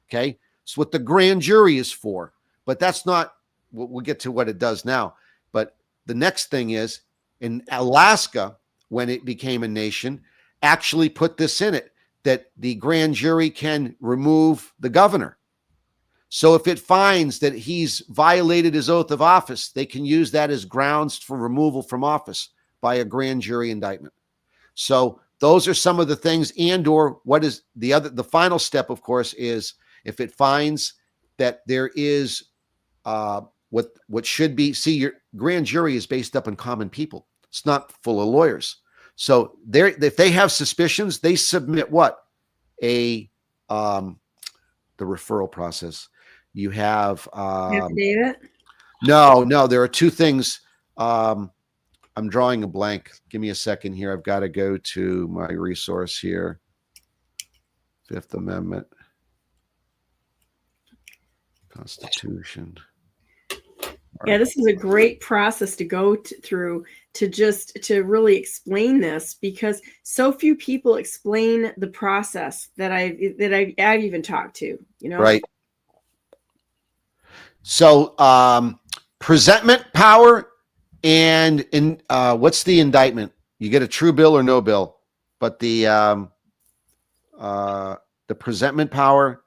S6: Okay, it's what the grand jury is for. But that's not, we'll get to what it does now. But the next thing is, in Alaska, when it became a nation, actually put this in it, that the grand jury can remove the governor. So if it finds that he's violated his oath of office, they can use that as grounds for removal from office by a grand jury indictment. So those are some of the things. And or what is the final step, of course, is if it finds that there is what should be, see, your grand jury is based up on common people. It's not full of lawyers. So if they have suspicions, they submit what? The referral process. You have
S1: affidavit?
S6: No, there are two things. I'm drawing a blank. Give me a second here. I've got to go to my resource here. Fifth Amendment. Constitution.
S1: Yeah, this is a great process to go through to really explain this, because so few people explain the process that I've even talked to, you know.
S6: Right. So presentment power and what's the indictment? You get a true bill or no bill, but the presentment power,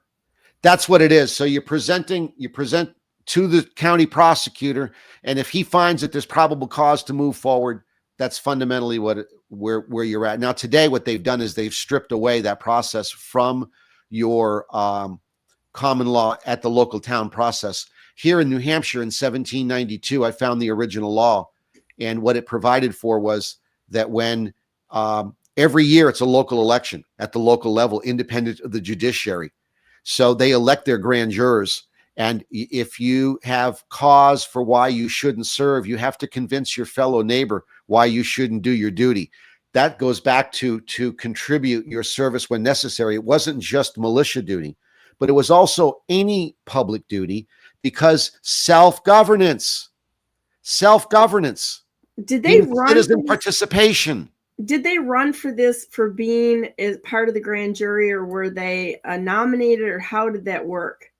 S6: that's what it is. So you present to the county prosecutor, and if he finds that there's probable cause to move forward, that's fundamentally where you're at. Now today, what they've done is they've stripped away that process from your common law at the local town process. Here in New Hampshire in 1792, I found the original law, and what it provided for was that when every year it's a local election at the local level, independent of the judiciary. So they elect their grand jurors. And if you have cause for why you shouldn't serve, you have to convince your fellow neighbor why you shouldn't do your duty. That goes back to contribute your service when necessary. It wasn't just militia duty, but it was also any public duty, because self-governance.
S1: Did they run
S6: citizen participation?
S1: Did they run for this for being as part of the grand jury, or were they nominated, or how did that work?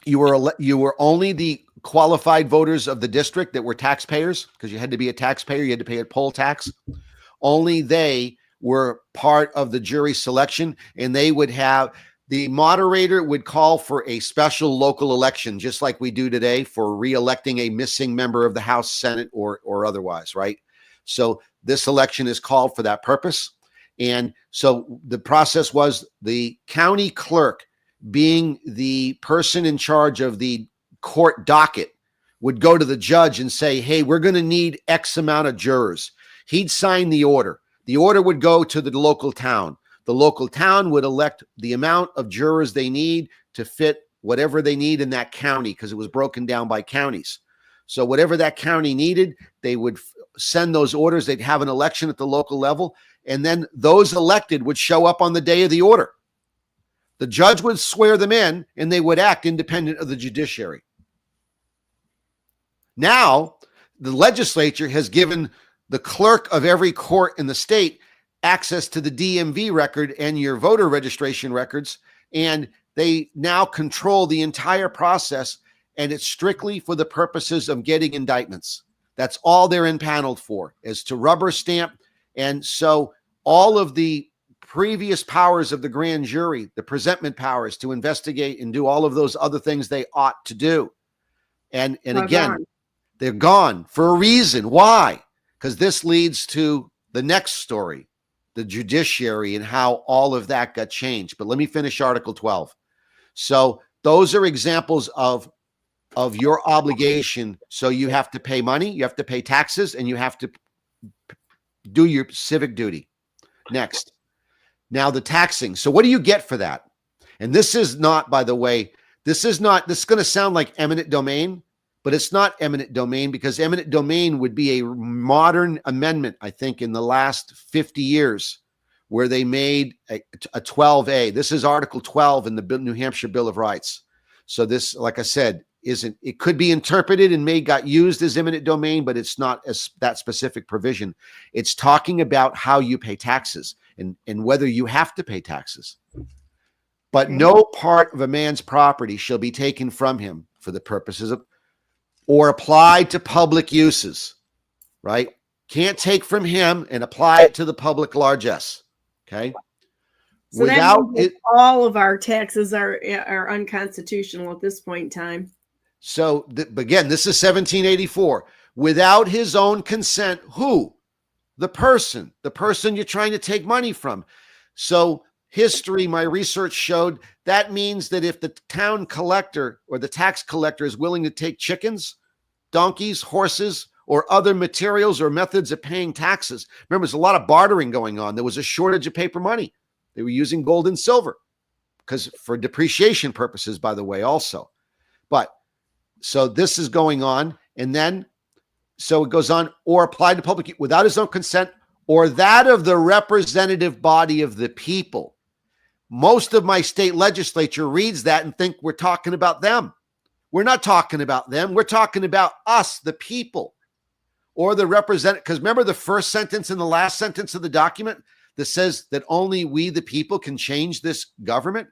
S6: You were only the qualified voters of the district that were taxpayers, because you had to be a taxpayer. You had to pay a poll tax. Only they were part of the jury selection, and they would have, the moderator would call for a special local election, just like we do today for re-electing a missing member of the House, Senate, or otherwise, right? So this election is called for that purpose. And so the process was the county clerk, being the person in charge of the court docket, would go to the judge and say, hey, we're going to need X amount of jurors. He'd sign the order. The order would go to the local town. The local town would elect the amount of jurors they need to fit whatever they need in that county, because it was broken down by counties. So whatever that county needed, they would send those orders. They'd have an election at the local level, and then those elected would show up on the day of the order. The judge would swear them in, and they would act independent of the judiciary. Now, the legislature has given the clerk of every court in the state access to the DMV record and your voter registration records, and they now control the entire process, and it's strictly for the purposes of getting indictments. That's all they're impaneled for, is to rubber stamp. And so all of the previous powers of the grand jury, the presentment powers to investigate and do all of those other things they ought to do. And again, they're gone for a reason. Why? Because this leads to the next story, the judiciary and how all of that got changed. But let me finish Article 12. So those are examples of your obligation. So you have to pay money, you have to pay taxes, and you have to do your civic duty. Next. Now the taxing. So what do you get for that? And this is not, by the way, this is going to sound like eminent domain, but it's not eminent domain, because eminent domain would be a modern amendment, I think, in the last 50 years, where they made a 12A. This is Article 12 in the New Hampshire Bill of Rights. So this, like I said, it could be interpreted and got used as eminent domain, but it's not that specific provision. It's talking about how you pay taxes and whether you have to pay taxes. But no part of a man's property shall be taken from him for the purposes of or applied to public uses, right? Can't take from him and apply it to the public largesse, okay?
S1: So
S6: Without it,
S1: all of our taxes are unconstitutional at this point in time.
S6: So again, this is 1784. Without his own consent, who? The person you're trying to take money from. So history, my research showed that means that if the town collector or the tax collector is willing to take chickens, donkeys, horses, or other materials or methods of paying taxes. Remember, there's a lot of bartering going on. There was a shortage of paper money. They were using gold and silver because for depreciation purposes, by the way, also. But so this is going on. And then, so it goes on, or applied to public without his own consent or that of the representative body of the people. Most of my state legislature reads that and think we're talking about them. We're not talking about them. We're talking about us, the people, or the representative. Because remember the first sentence and the last sentence of the document that says that only we, the people, can change this government?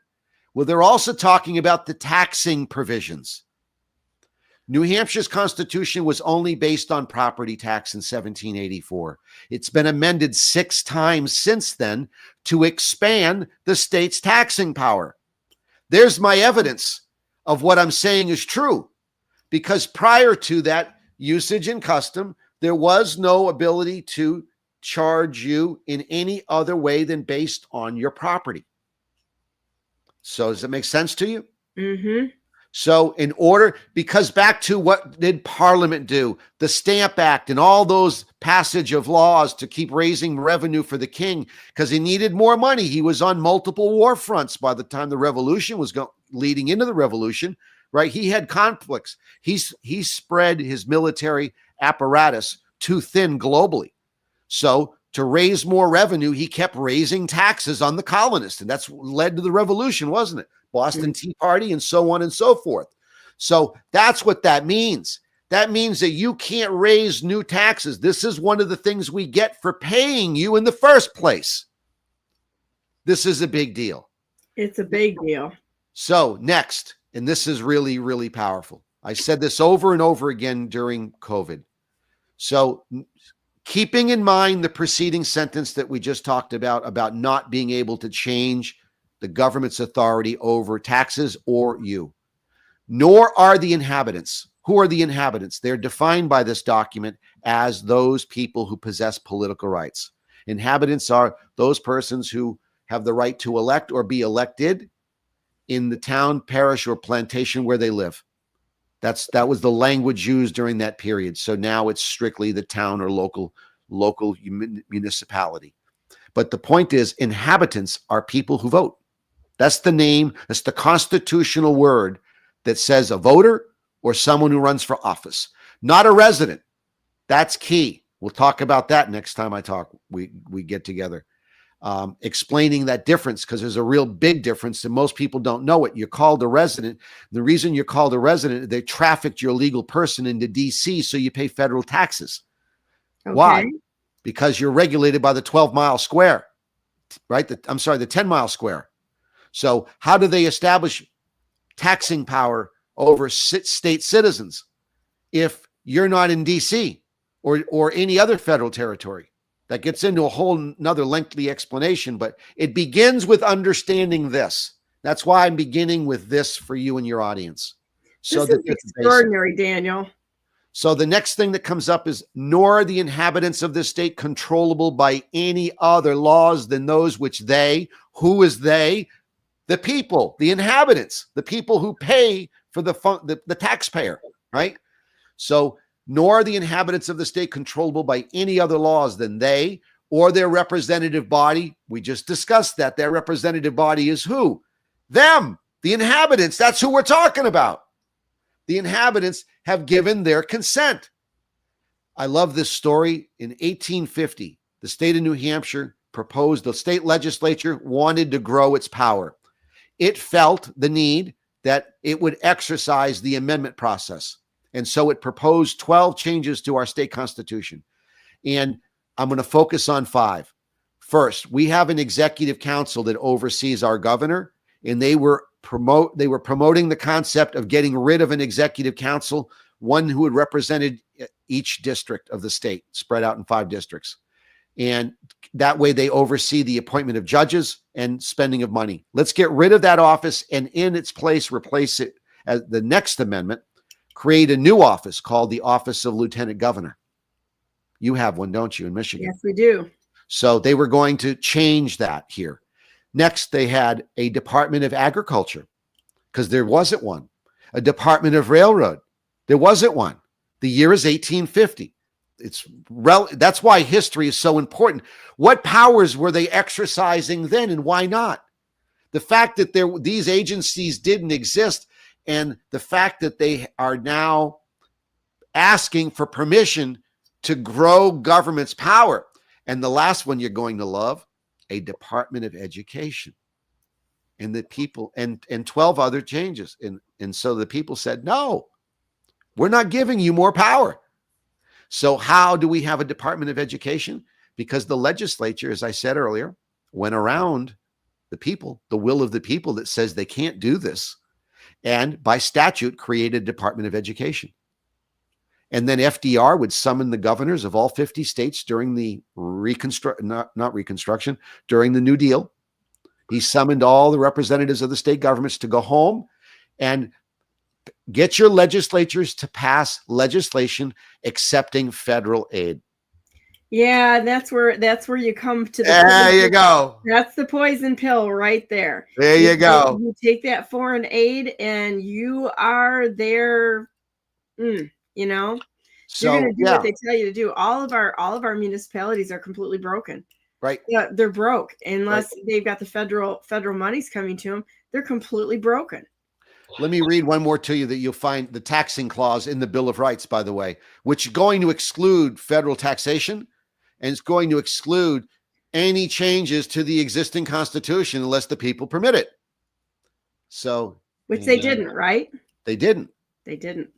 S6: Well, they're also talking about the taxing provisions. New Hampshire's constitution was only based on property tax in 1784. It's been amended 6 times since then to expand the state's taxing power. There's my evidence of what I'm saying is true, because prior to that usage and custom, there was no ability to charge you in any other way than based on your property. So does it make sense to you?
S1: Mm-hmm.
S6: So in order, because back to what did Parliament do? The Stamp Act and all those passage of laws to keep raising revenue for the king because he needed more money. He was on multiple war fronts by the time the revolution was leading into the revolution, right? He had conflicts. He spread his military apparatus too thin globally. So to raise more revenue, he kept raising taxes on the colonists. And that's what led to the revolution, wasn't it? Boston Tea Party and so on and so forth. So that's what that means. That means that you can't raise new taxes. This is one of the things we get for paying you in the first place. This is a big deal.
S1: It's a big deal.
S6: So next, and this is really, really powerful. I said this over and over again during COVID. So keeping in mind the preceding sentence that we just talked about not being able to change the government's authority over taxes or you, nor are the inhabitants. Who are the inhabitants? They're defined by this document as those people who possess political rights. Inhabitants are those persons who have the right to elect or be elected in the town, parish, or plantation where they live. That was the language used during that period. So now it's strictly the town or local municipality. But the point is, inhabitants are people who vote. That's the name. That's the constitutional word that says a voter or someone who runs for office, not a resident. That's key. We'll talk about that next time we get together, explaining that difference, because there's a real big difference and most people don't know it. You're called a resident. The reason you're called a resident, they trafficked your legal person into DC, so you pay federal taxes. Okay. Why? Because you're regulated by the 12-mile square, right? The 10-mile square. So how do they establish taxing power over state citizens if you're not in DC or any other federal territory? That gets into a whole nother lengthy explanation, but it begins with understanding this. That's why I'm beginning with this for you and your audience. So
S1: this is extraordinary, Daniel.
S6: So the next thing that comes up is, nor are the inhabitants of this state controllable by any other laws than those which they, who is they? The people, the inhabitants, the people who pay for the taxpayer, right? So, nor are the inhabitants of the state controllable by any other laws than they or their representative body. We just discussed that. Their representative body is who? Them, the inhabitants. That's who we're talking about. The inhabitants have given their consent. I love this story. In 1850, the state of New Hampshire proposed, the state legislature wanted to grow its power. It felt the need that it would exercise the amendment process. And so it proposed 12 changes to our state constitution. And I'm going to focus on 5. First, we have an executive council that oversees our governor, and they were promoting the concept of getting rid of an executive council, one who had represented each district of the state, spread out in 5 districts. And that way they oversee the appointment of judges and spending of money. Let's get rid of that office and in its place, replace it as the next amendment, create a new office called the Office of Lieutenant Governor. You have one, don't you, in Michigan?
S1: Yes, we do.
S6: So they were going to change that here. Next, they had a Department of Agriculture because there wasn't one. A Department of Railroad. There wasn't one. The year is 1850. That's why history is so important. What powers were they exercising then and why not? The fact that these agencies didn't exist and the fact that they are now asking for permission to grow government's power. And the last one you're going to love, a Department of Education. And the people and 12 other changes. And so the people said, no, we're not giving you more power. So how do we have a Department of Education? Because the legislature, as I said earlier, went around the people, the will of the people that says they can't do this. And by statute, created a Department of Education. And then FDR would summon the governors of all 50 states during the during the New Deal. He summoned all the representatives of the state governments to go home and get your legislatures to pass legislation accepting federal aid.
S1: Yeah, that's where you come to the
S6: There you go.
S1: That's the poison pill right there.
S6: There you go.
S1: You take that foreign aid and you are there, you know.
S6: So
S1: you're going to do what they tell you to do. All of our municipalities are completely broken.
S6: Right.
S1: Yeah, they're broke unless they've got the federal monies coming to them. They're completely broken.
S6: Let me read one more to you that you'll find the taxing clause in the Bill of Rights, by the way, which is going to exclude federal taxation and it's going to exclude any changes to the existing Constitution unless the people permit it. So,
S1: which they didn't, right?
S6: They didn't.
S1: They didn't.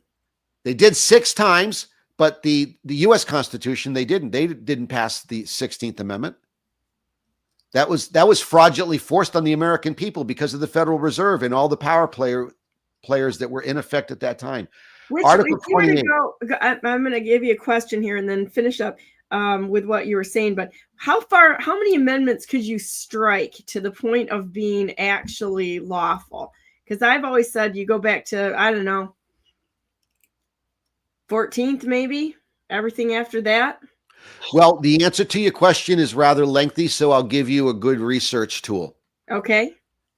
S6: They did 6 times, but the U.S. Constitution, they didn't. They didn't pass the 16th Amendment. That was fraudulently forced on the American people because of the Federal Reserve and all the power players that were in effect at that time. Article 28.
S1: I'm going to give you a question here and then finish up with what you were saying. But how many amendments could you strike to the point of being actually lawful? Because I've always said you go back to, I don't know, 14th maybe, everything after that.
S6: Well, the answer to your question is rather lengthy, so I'll give you a good research tool.
S1: Okay.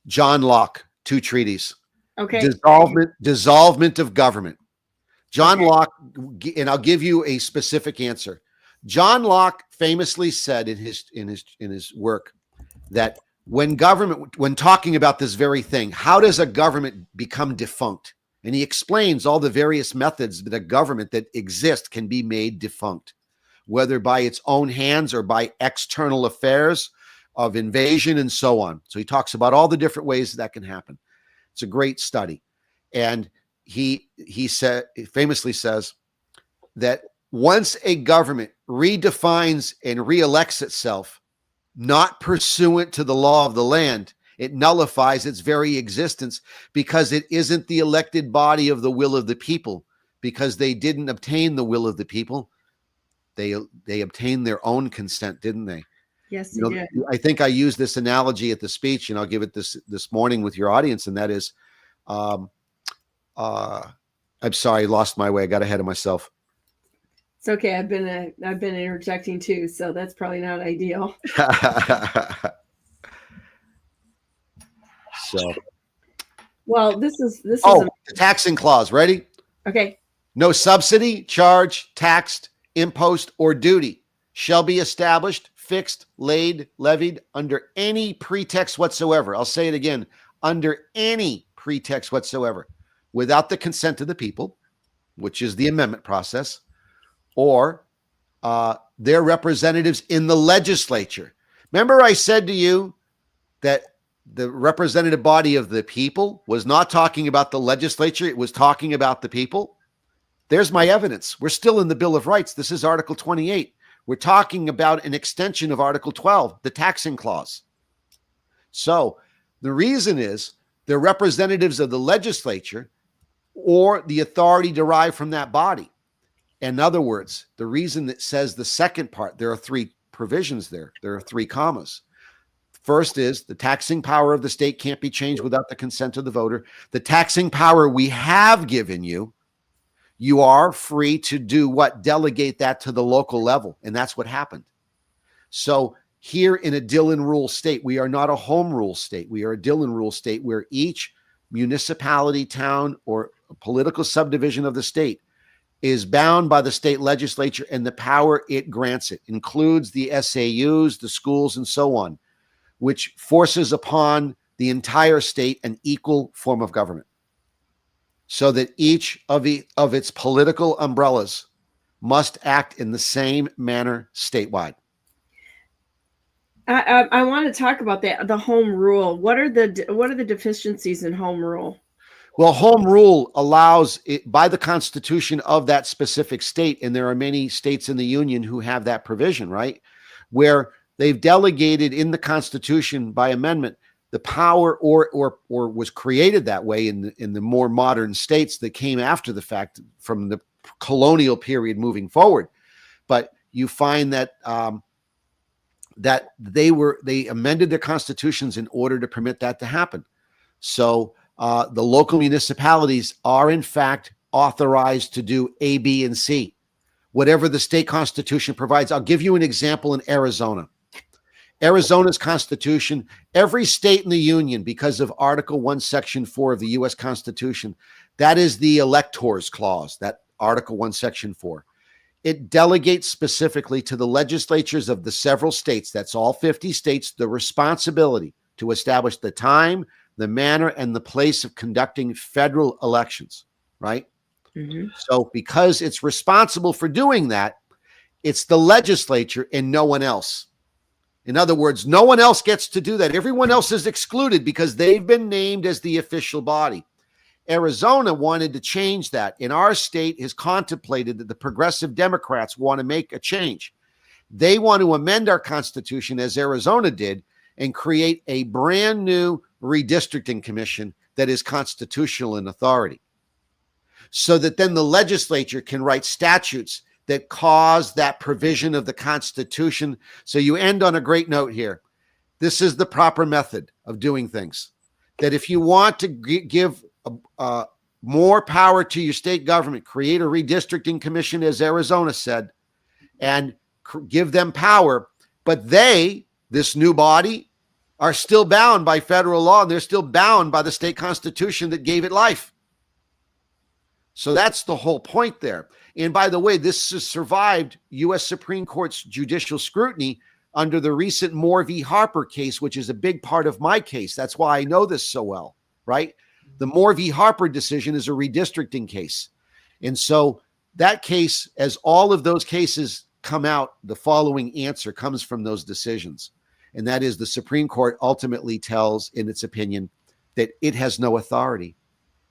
S6: John Locke, 2 treaties.
S1: Okay.
S6: Dissolvement of government. John Locke, and I'll give you a specific answer. John Locke famously said in his work that when talking about this very thing, how does a government become defunct? And he explains all the various methods that a government that exists can be made defunct, whether by its own hands or by external affairs of invasion and so on. So he talks about all the different ways that can happen. It's a great study. And he famously says that once a government redefines and reelects itself, not pursuant to the law of the land, it nullifies its very existence because it isn't the elected body of the will of the people, because they didn't obtain the will of the people. They obtained their own consent, didn't they?
S1: Yes, they did.
S6: I think I used this analogy at the speech, and I'll give it this morning with your audience, and that is, I'm sorry, I lost my way. I got ahead of myself.
S1: It's okay. I've been interjecting too, so that's probably not ideal.
S6: So,
S1: Well, this is
S6: the taxing clause. Ready?
S1: okay.
S6: No subsidy, charge, taxed, impost, or duty shall be established, fixed, laid, levied under any pretext whatsoever. I'll say it again, under any pretext whatsoever, without the consent of the people, which is the amendment process, or their representatives in the legislature. Remember I said to you that the representative body of the people was not talking about the legislature, it was talking about the people. There's my evidence. We're still in the Bill of Rights. This is Article 28. We're talking about an extension of Article 12, the taxing clause. So the reason is they're representatives of the legislature or the authority derived from that body. In other words, the reason that says the second part, there are three provisions there. There are three commas. First is the taxing power of the state can't be changed without the consent of the voter. The taxing power we have given you, you are free to do what? Delegate that to the local level. And that's what happened. So here in a Dillon rule state, we are not a home rule state. We are a Dillon rule state where each municipality, town, or political subdivision of the state is bound by the state legislature and the power it grants it. Includes the SAUs, the schools, and so on, which forces upon the entire state an equal form of government, so that each of its political umbrellas must act in the same manner statewide.
S1: I want to talk about that, the home rule. What are the deficiencies in home rule?
S6: Well, home rule allows it by the constitution of that specific state, and there are many states in the union who have that provision, right? Where they've delegated in the Constitution by amendment the power, or was created that way in the more modern states that came after the fact from the colonial period moving forward. But you find that that they amended their constitutions in order to permit that to happen. So the local municipalities are in fact authorized to do A, B, and C, whatever the state constitution provides. I'll give you an example in Arizona. Arizona's constitution, every state in the union, because of Article 1, Section 4 of the U.S. Constitution, that is the electors clause, that Article 1, Section 4. It delegates specifically to the legislatures of the several states, that's all 50 states, the responsibility to establish the time, the manner, and the place of conducting federal elections, right? Mm-hmm. So because it's responsible for doing that, it's the legislature and no one else. In other words, no one else gets to do that. Everyone else is excluded because they've been named as the official body. Arizona wanted to change that. In our state has contemplated that the progressive Democrats want to make a change. They want to amend our constitution as Arizona did and create a brand new redistricting commission that is constitutional in authority, so that then the legislature can write statutes that cause that provision of the Constitution. So you end on a great note here. This is the proper method of doing things. That if you want to give more power to your state government, create a redistricting commission, as Arizona said, and give them power. But they, this new body, are still bound by federal law, and they're still bound by the state constitution that gave it life. So that's the whole point there. And by the way, this has survived U.S. Supreme Court's judicial scrutiny under the recent Moore v. Harper case, which is a big part of my case. That's why I know this so well, right? The Moore v. Harper decision is a redistricting case. And so that case, as all of those cases come out, the following answer comes from those decisions. And that is the Supreme Court ultimately tells, in its opinion, that it has no authority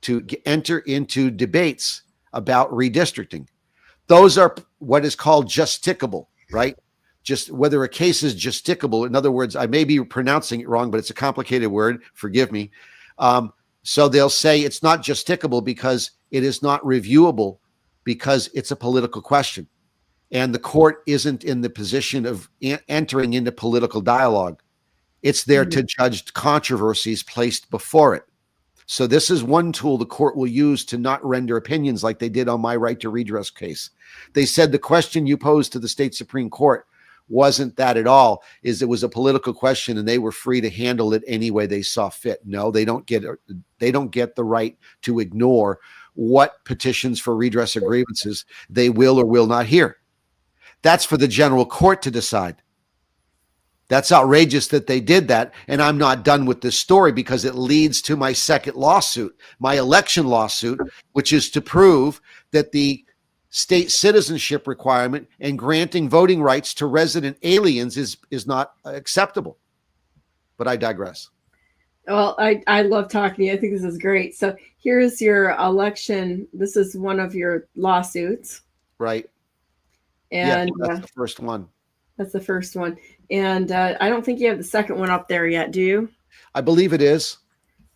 S6: to enter into debates about redistricting. Those are what is called justicable, right? Just whether a case is justicable. In other words, I may be pronouncing it wrong, but it's a complicated word. Forgive me. So they'll say it's not justicable because it is not reviewable because it's a political question. And the court isn't in the position of entering into political dialogue. It's there to judge controversies placed before it. So this is one tool the court will use to not render opinions like they did on my right to redress case. They said the question you posed to the state Supreme Court wasn't that at all. Is it was a political question and they were free to handle it any way they saw fit. No, they don't get the right to ignore what petitions for redress of grievances they will or will not hear. That's for the general court to decide. That's outrageous that they did that. And I'm not done with this story because it leads to my second lawsuit, my election lawsuit, which is to prove that the state citizenship requirement and granting voting rights to resident aliens is not acceptable. But I digress.
S1: Well, I love talking to you. I think this is great. So here's your election. This is one of your lawsuits.
S6: Right.
S1: And
S6: yeah, that's the first one.
S1: That's the first one. And I don't think you have the second one up there yet, do you?
S6: I believe it is.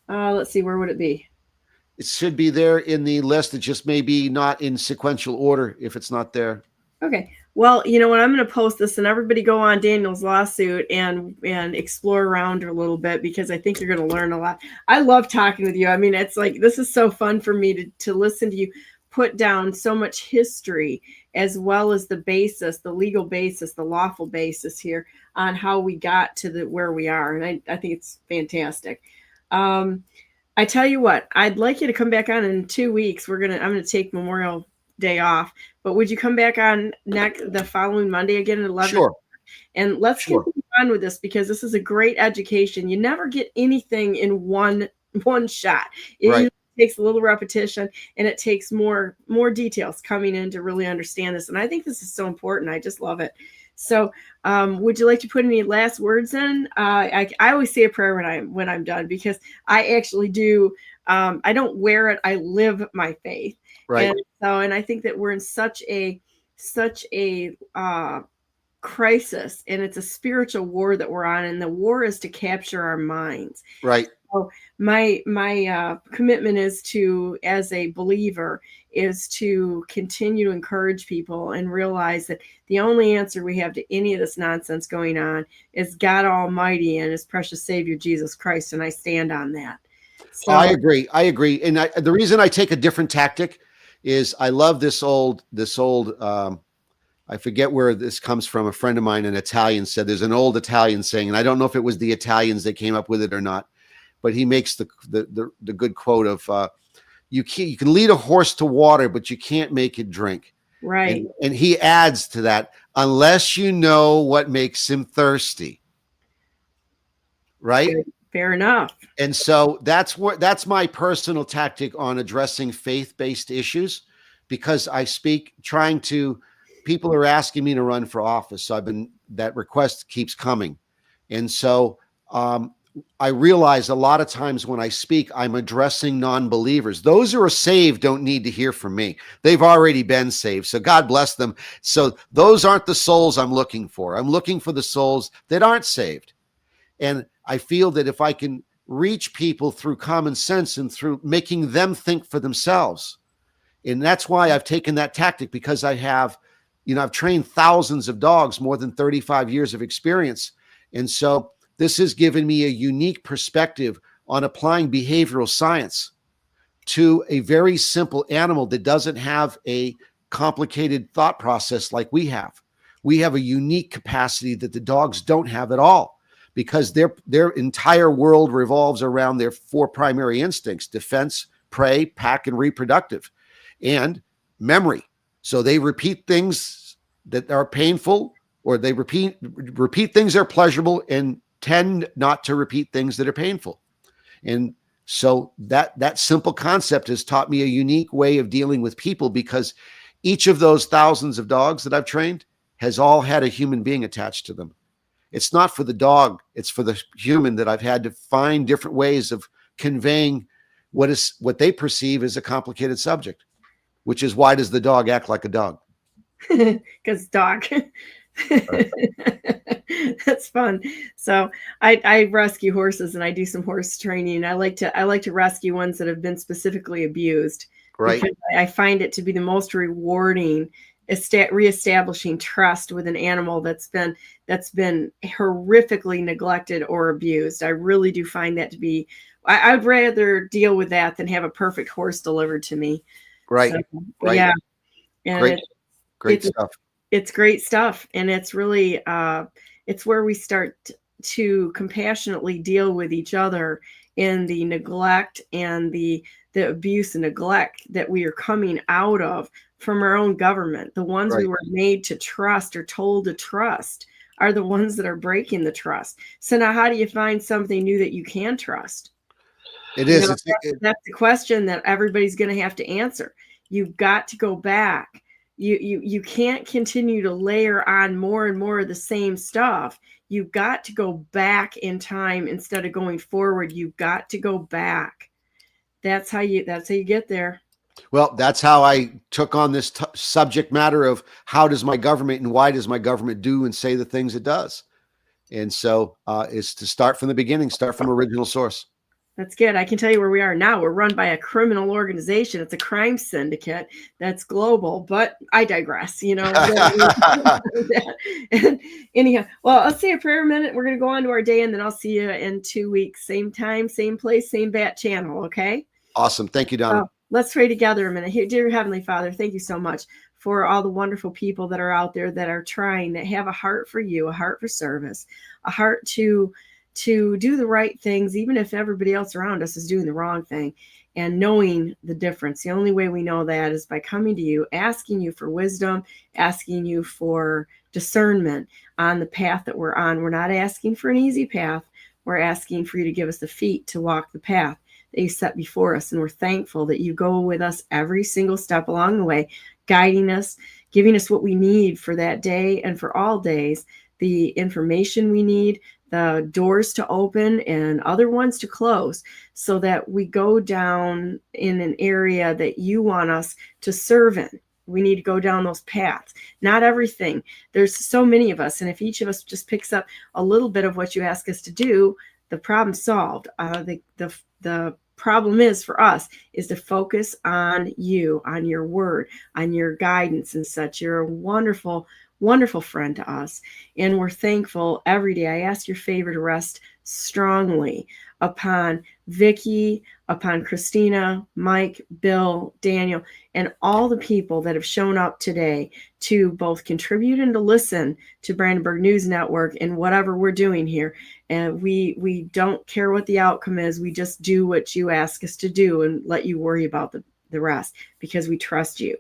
S1: Let's see, where would it be?
S6: It should be there in the list. It just may be not in sequential order if it's not there.
S1: Okay. Well, you know what? I'm going to post this and everybody go on Daniel's lawsuit and explore around a little bit because I think you're going to learn a lot. I love talking with you. I mean, it's like, this is so fun for me to listen to you put down so much history as well as the basis, the legal basis, the lawful basis here on how we got to where we are. And I think it's fantastic. I tell you what, I'd like you to come back on in 2 weeks. I'm going to take Memorial Day off, but would you come back on the following Monday again at 11?
S6: Sure.
S1: And let's continue on with this because this is a great education. You never get anything in one shot. It takes a little repetition and it takes more details coming in to really understand this. And I think this is so important. I just love it. So would you like to put any last words in? I always say a prayer when I'm done because I actually do. I don't wear it. I live my faith.
S6: Right.
S1: And I think that we're in such a crisis, and it's a spiritual war that we're on, and the war is to capture our minds.
S6: Right.
S1: So my commitment is to, as a believer, is to continue to encourage people and realize that the only answer we have to any of this nonsense going on is God Almighty and His precious Savior, Jesus Christ. And I stand on that. So,
S6: I agree. And the reason I take a different tactic is I love this old, I forget where this comes from. A friend of mine, an Italian, said there's an old Italian saying, and I don't know if it was the Italians that came up with it or not, but he makes the good quote of, you can lead a horse to water, but you can't make it drink.
S1: Right.
S6: And he adds to that, unless you know what makes him thirsty. Right.
S1: Fair enough.
S6: And so that's my personal tactic on addressing faith-based issues, because I speak people are asking me to run for office. So that request keeps coming. And so I realize a lot of times when I speak, I'm addressing non-believers. Those who are saved don't need to hear from me. They've already been saved. So God bless them. So those aren't the souls I'm looking for. I'm looking for the souls that aren't saved. And I feel that if I can reach people through common sense and through making them think for themselves, and that's why I've taken that tactic, because I've trained thousands of dogs, more than 35 years of experience. And so this has given me a unique perspective on applying behavioral science to a very simple animal that doesn't have a complicated thought process like we have. We have a unique capacity that the dogs don't have at all, because their entire world revolves around their four primary instincts: defense, prey, pack, and reproductive, and memory. So they repeat things that are painful, or they repeat things that are pleasurable, and tend not to repeat things that are painful. And so that simple concept has taught me a unique way of dealing with people, because each of those thousands of dogs that I've trained has all had a human being attached to them. It's not for the dog, it's for the human that I've had to find different ways of conveying what they perceive as a complicated subject, which is, why does the dog act like a dog?
S1: Because dog. That's fun. So I rescue horses, and I do some horse training. I like to rescue ones that have been specifically abused.
S6: Right.
S1: Because I find it to be the most rewarding, reestablishing trust with an animal that's been horrifically neglected or abused. I really do find that to be. I'd rather deal with that than have a perfect horse delivered to me.
S6: Right.
S1: So,
S6: right.
S1: Yeah. And
S6: great stuff.
S1: It's great stuff. And it's really, it's where we start to compassionately deal with each other in the neglect and the abuse and neglect that we are coming out of from our own government. The ones we were made to trust or told to trust are the ones that are breaking the trust. So now how do you find something new that you can trust?
S6: It is.
S1: That's the question that everybody's going to have to answer. You've got to go back. You can't continue to layer on more and more of the same stuff. You've got to go back in time instead of going forward. You've got to go back. That's how you get there.
S6: Well, that's how I took on this subject matter of how does my government and why does my government do and say the things it does. And so is to start from the beginning, start from original source.
S1: That's good. I can tell you where we are now. We're run by a criminal organization. It's a crime syndicate that's global, but I digress, And anyhow, well, I'll say a prayer a minute. We're going to go on to our day, and then I'll see you in 2 weeks. Same time, same place, same bat channel. Okay.
S6: Awesome. Thank you, Donna.
S1: Let's pray together a minute. Here, dear Heavenly Father, thank you so much for all the wonderful people that are out there that are trying, that have a heart for you, a heart for service, a heart to do the right things, even if everybody else around us is doing the wrong thing, and knowing the difference. The only way we know that is by coming to you, asking you for wisdom, asking you for discernment on the path that we're on. We're not asking for an easy path. We're asking for you to give us the feet to walk the path that you set before us. And we're thankful that you go with us every single step along the way, guiding us, giving us what we need for that day and for all days, the information we need, the doors to open and other ones to close, so that we go down in an area that you want us to serve in. We need to go down those paths. Not everything. There's so many of us. And if each of us just picks up a little bit of what you ask us to do, the problem's solved. The problem is for us is to focus on you, on your word, on your guidance and such. You're a wonderful, wonderful friend to us. And we're thankful every day. I ask your favor to rest strongly upon Vicky, upon Christina, Mike, Bill, Daniel, and all the people that have shown up today to both contribute and to listen to Brandenburg News Network and whatever we're doing here. And we don't care what the outcome is. We just do what you ask us to do and let you worry about the rest, because we trust you.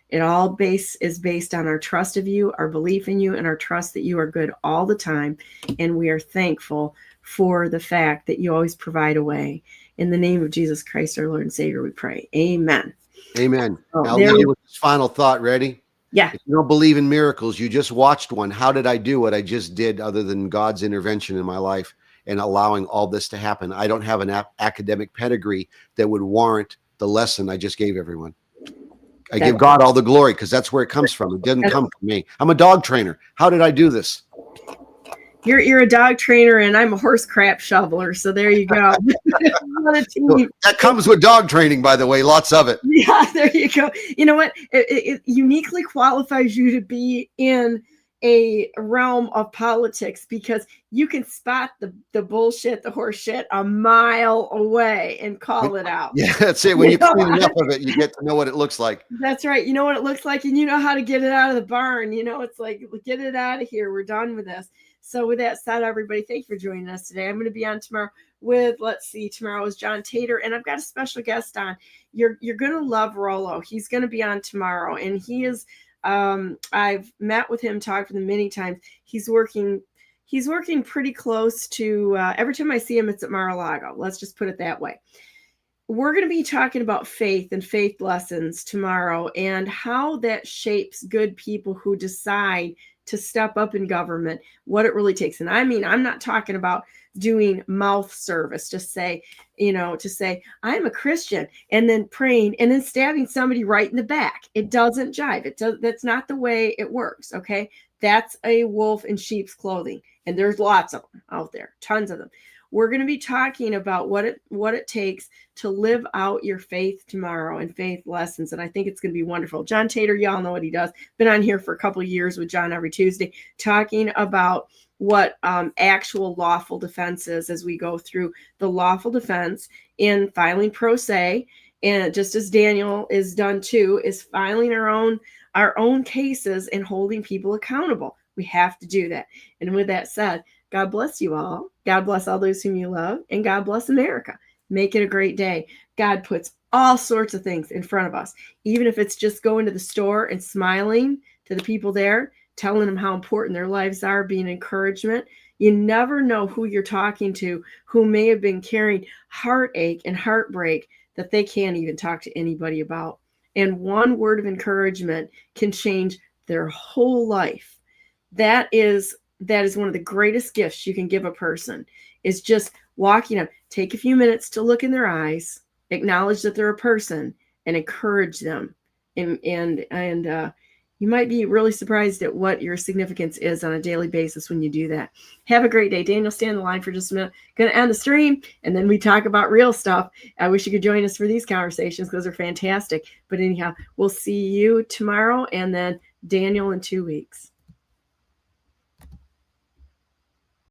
S1: It all is based on our trust of you, our belief in you, and our trust that you are good all the time. And we are thankful for the fact that you always provide a way. In the name of Jesus Christ, our Lord and Savior, we pray. Amen.
S6: Amen. I'll leave you with this final thought. Ready?
S1: Yeah.
S6: If you don't believe in miracles, you just watched one. How did I do what I just did other than God's intervention in my life and allowing all this to happen? I don't have an academic pedigree that would warrant the lesson I just gave everyone. I give God all the glory because that's where it comes from. It didn't come from me. I'm a dog trainer. How did I do this?
S1: You're a dog trainer and I'm a horse crap shoveler. So there you go.
S6: That comes with dog training, by the way, lots of it.
S1: Yeah, there you go. You know what? It uniquely qualifies you to be in a realm of politics, because you can spot the bullshit, the horse shit a mile away and call it out.
S6: Yeah, that's it. When you clean enough of it, you get to know what it looks like.
S1: That's right. You know what it looks like, and you know how to get it out of the barn. It's like, get it out of here. We're done with this. So with that said, everybody, thank you for joining us today. I'm going to be on tomorrow with, tomorrow is John Tater, and I've got a special guest on. You're going to love Rollo. He's going to be on tomorrow, and he is, I've met with him, talked with him many times. He's working pretty close to, every time I see him, it's at Mar-a-Lago. Let's just put it that way. We're going to be talking about faith and faith lessons tomorrow, and how that shapes good people who decide to step up in government, what it really takes. And I mean, I'm not talking about doing mouth service, to say I'm a Christian and then praying and then stabbing somebody right in the back. It doesn't jive. That's not the way it works. Okay. That's a wolf in sheep's clothing. And there's lots of them out there, tons of them. We're going to be talking about what it takes to live out your faith tomorrow and faith lessons. And I think it's going to be wonderful. John Tater, y'all know what he does. Been on here for a couple of years with John every Tuesday, talking about what actual lawful defense is, as we go through the lawful defense in filing pro se. And just as Daniel is done too, is filing our own our own cases and holding people accountable. We have to do that. And with that said, God bless you all. God bless all those whom you love, and God bless America. Make it a great day. God puts all sorts of things in front of us, even if it's just going to the store and smiling to the people there, telling them how important their lives are, being encouragement. You never know who you're talking to, who may have been carrying heartache and heartbreak that they can't even talk to anybody about. And one word of encouragement can change their whole life. That is one of the greatest gifts you can give a person, is just walking up, take a few minutes to look in their eyes, acknowledge that they're a person, and encourage them. And you might be really surprised at what your significance is on a daily basis when you do that. Have a great day. Daniel, stay on the line for just a minute. Going to end the stream, and then we talk about real stuff. I wish you could join us for these conversations. Those are fantastic. But anyhow, we'll see you tomorrow, and then Daniel in 2 weeks.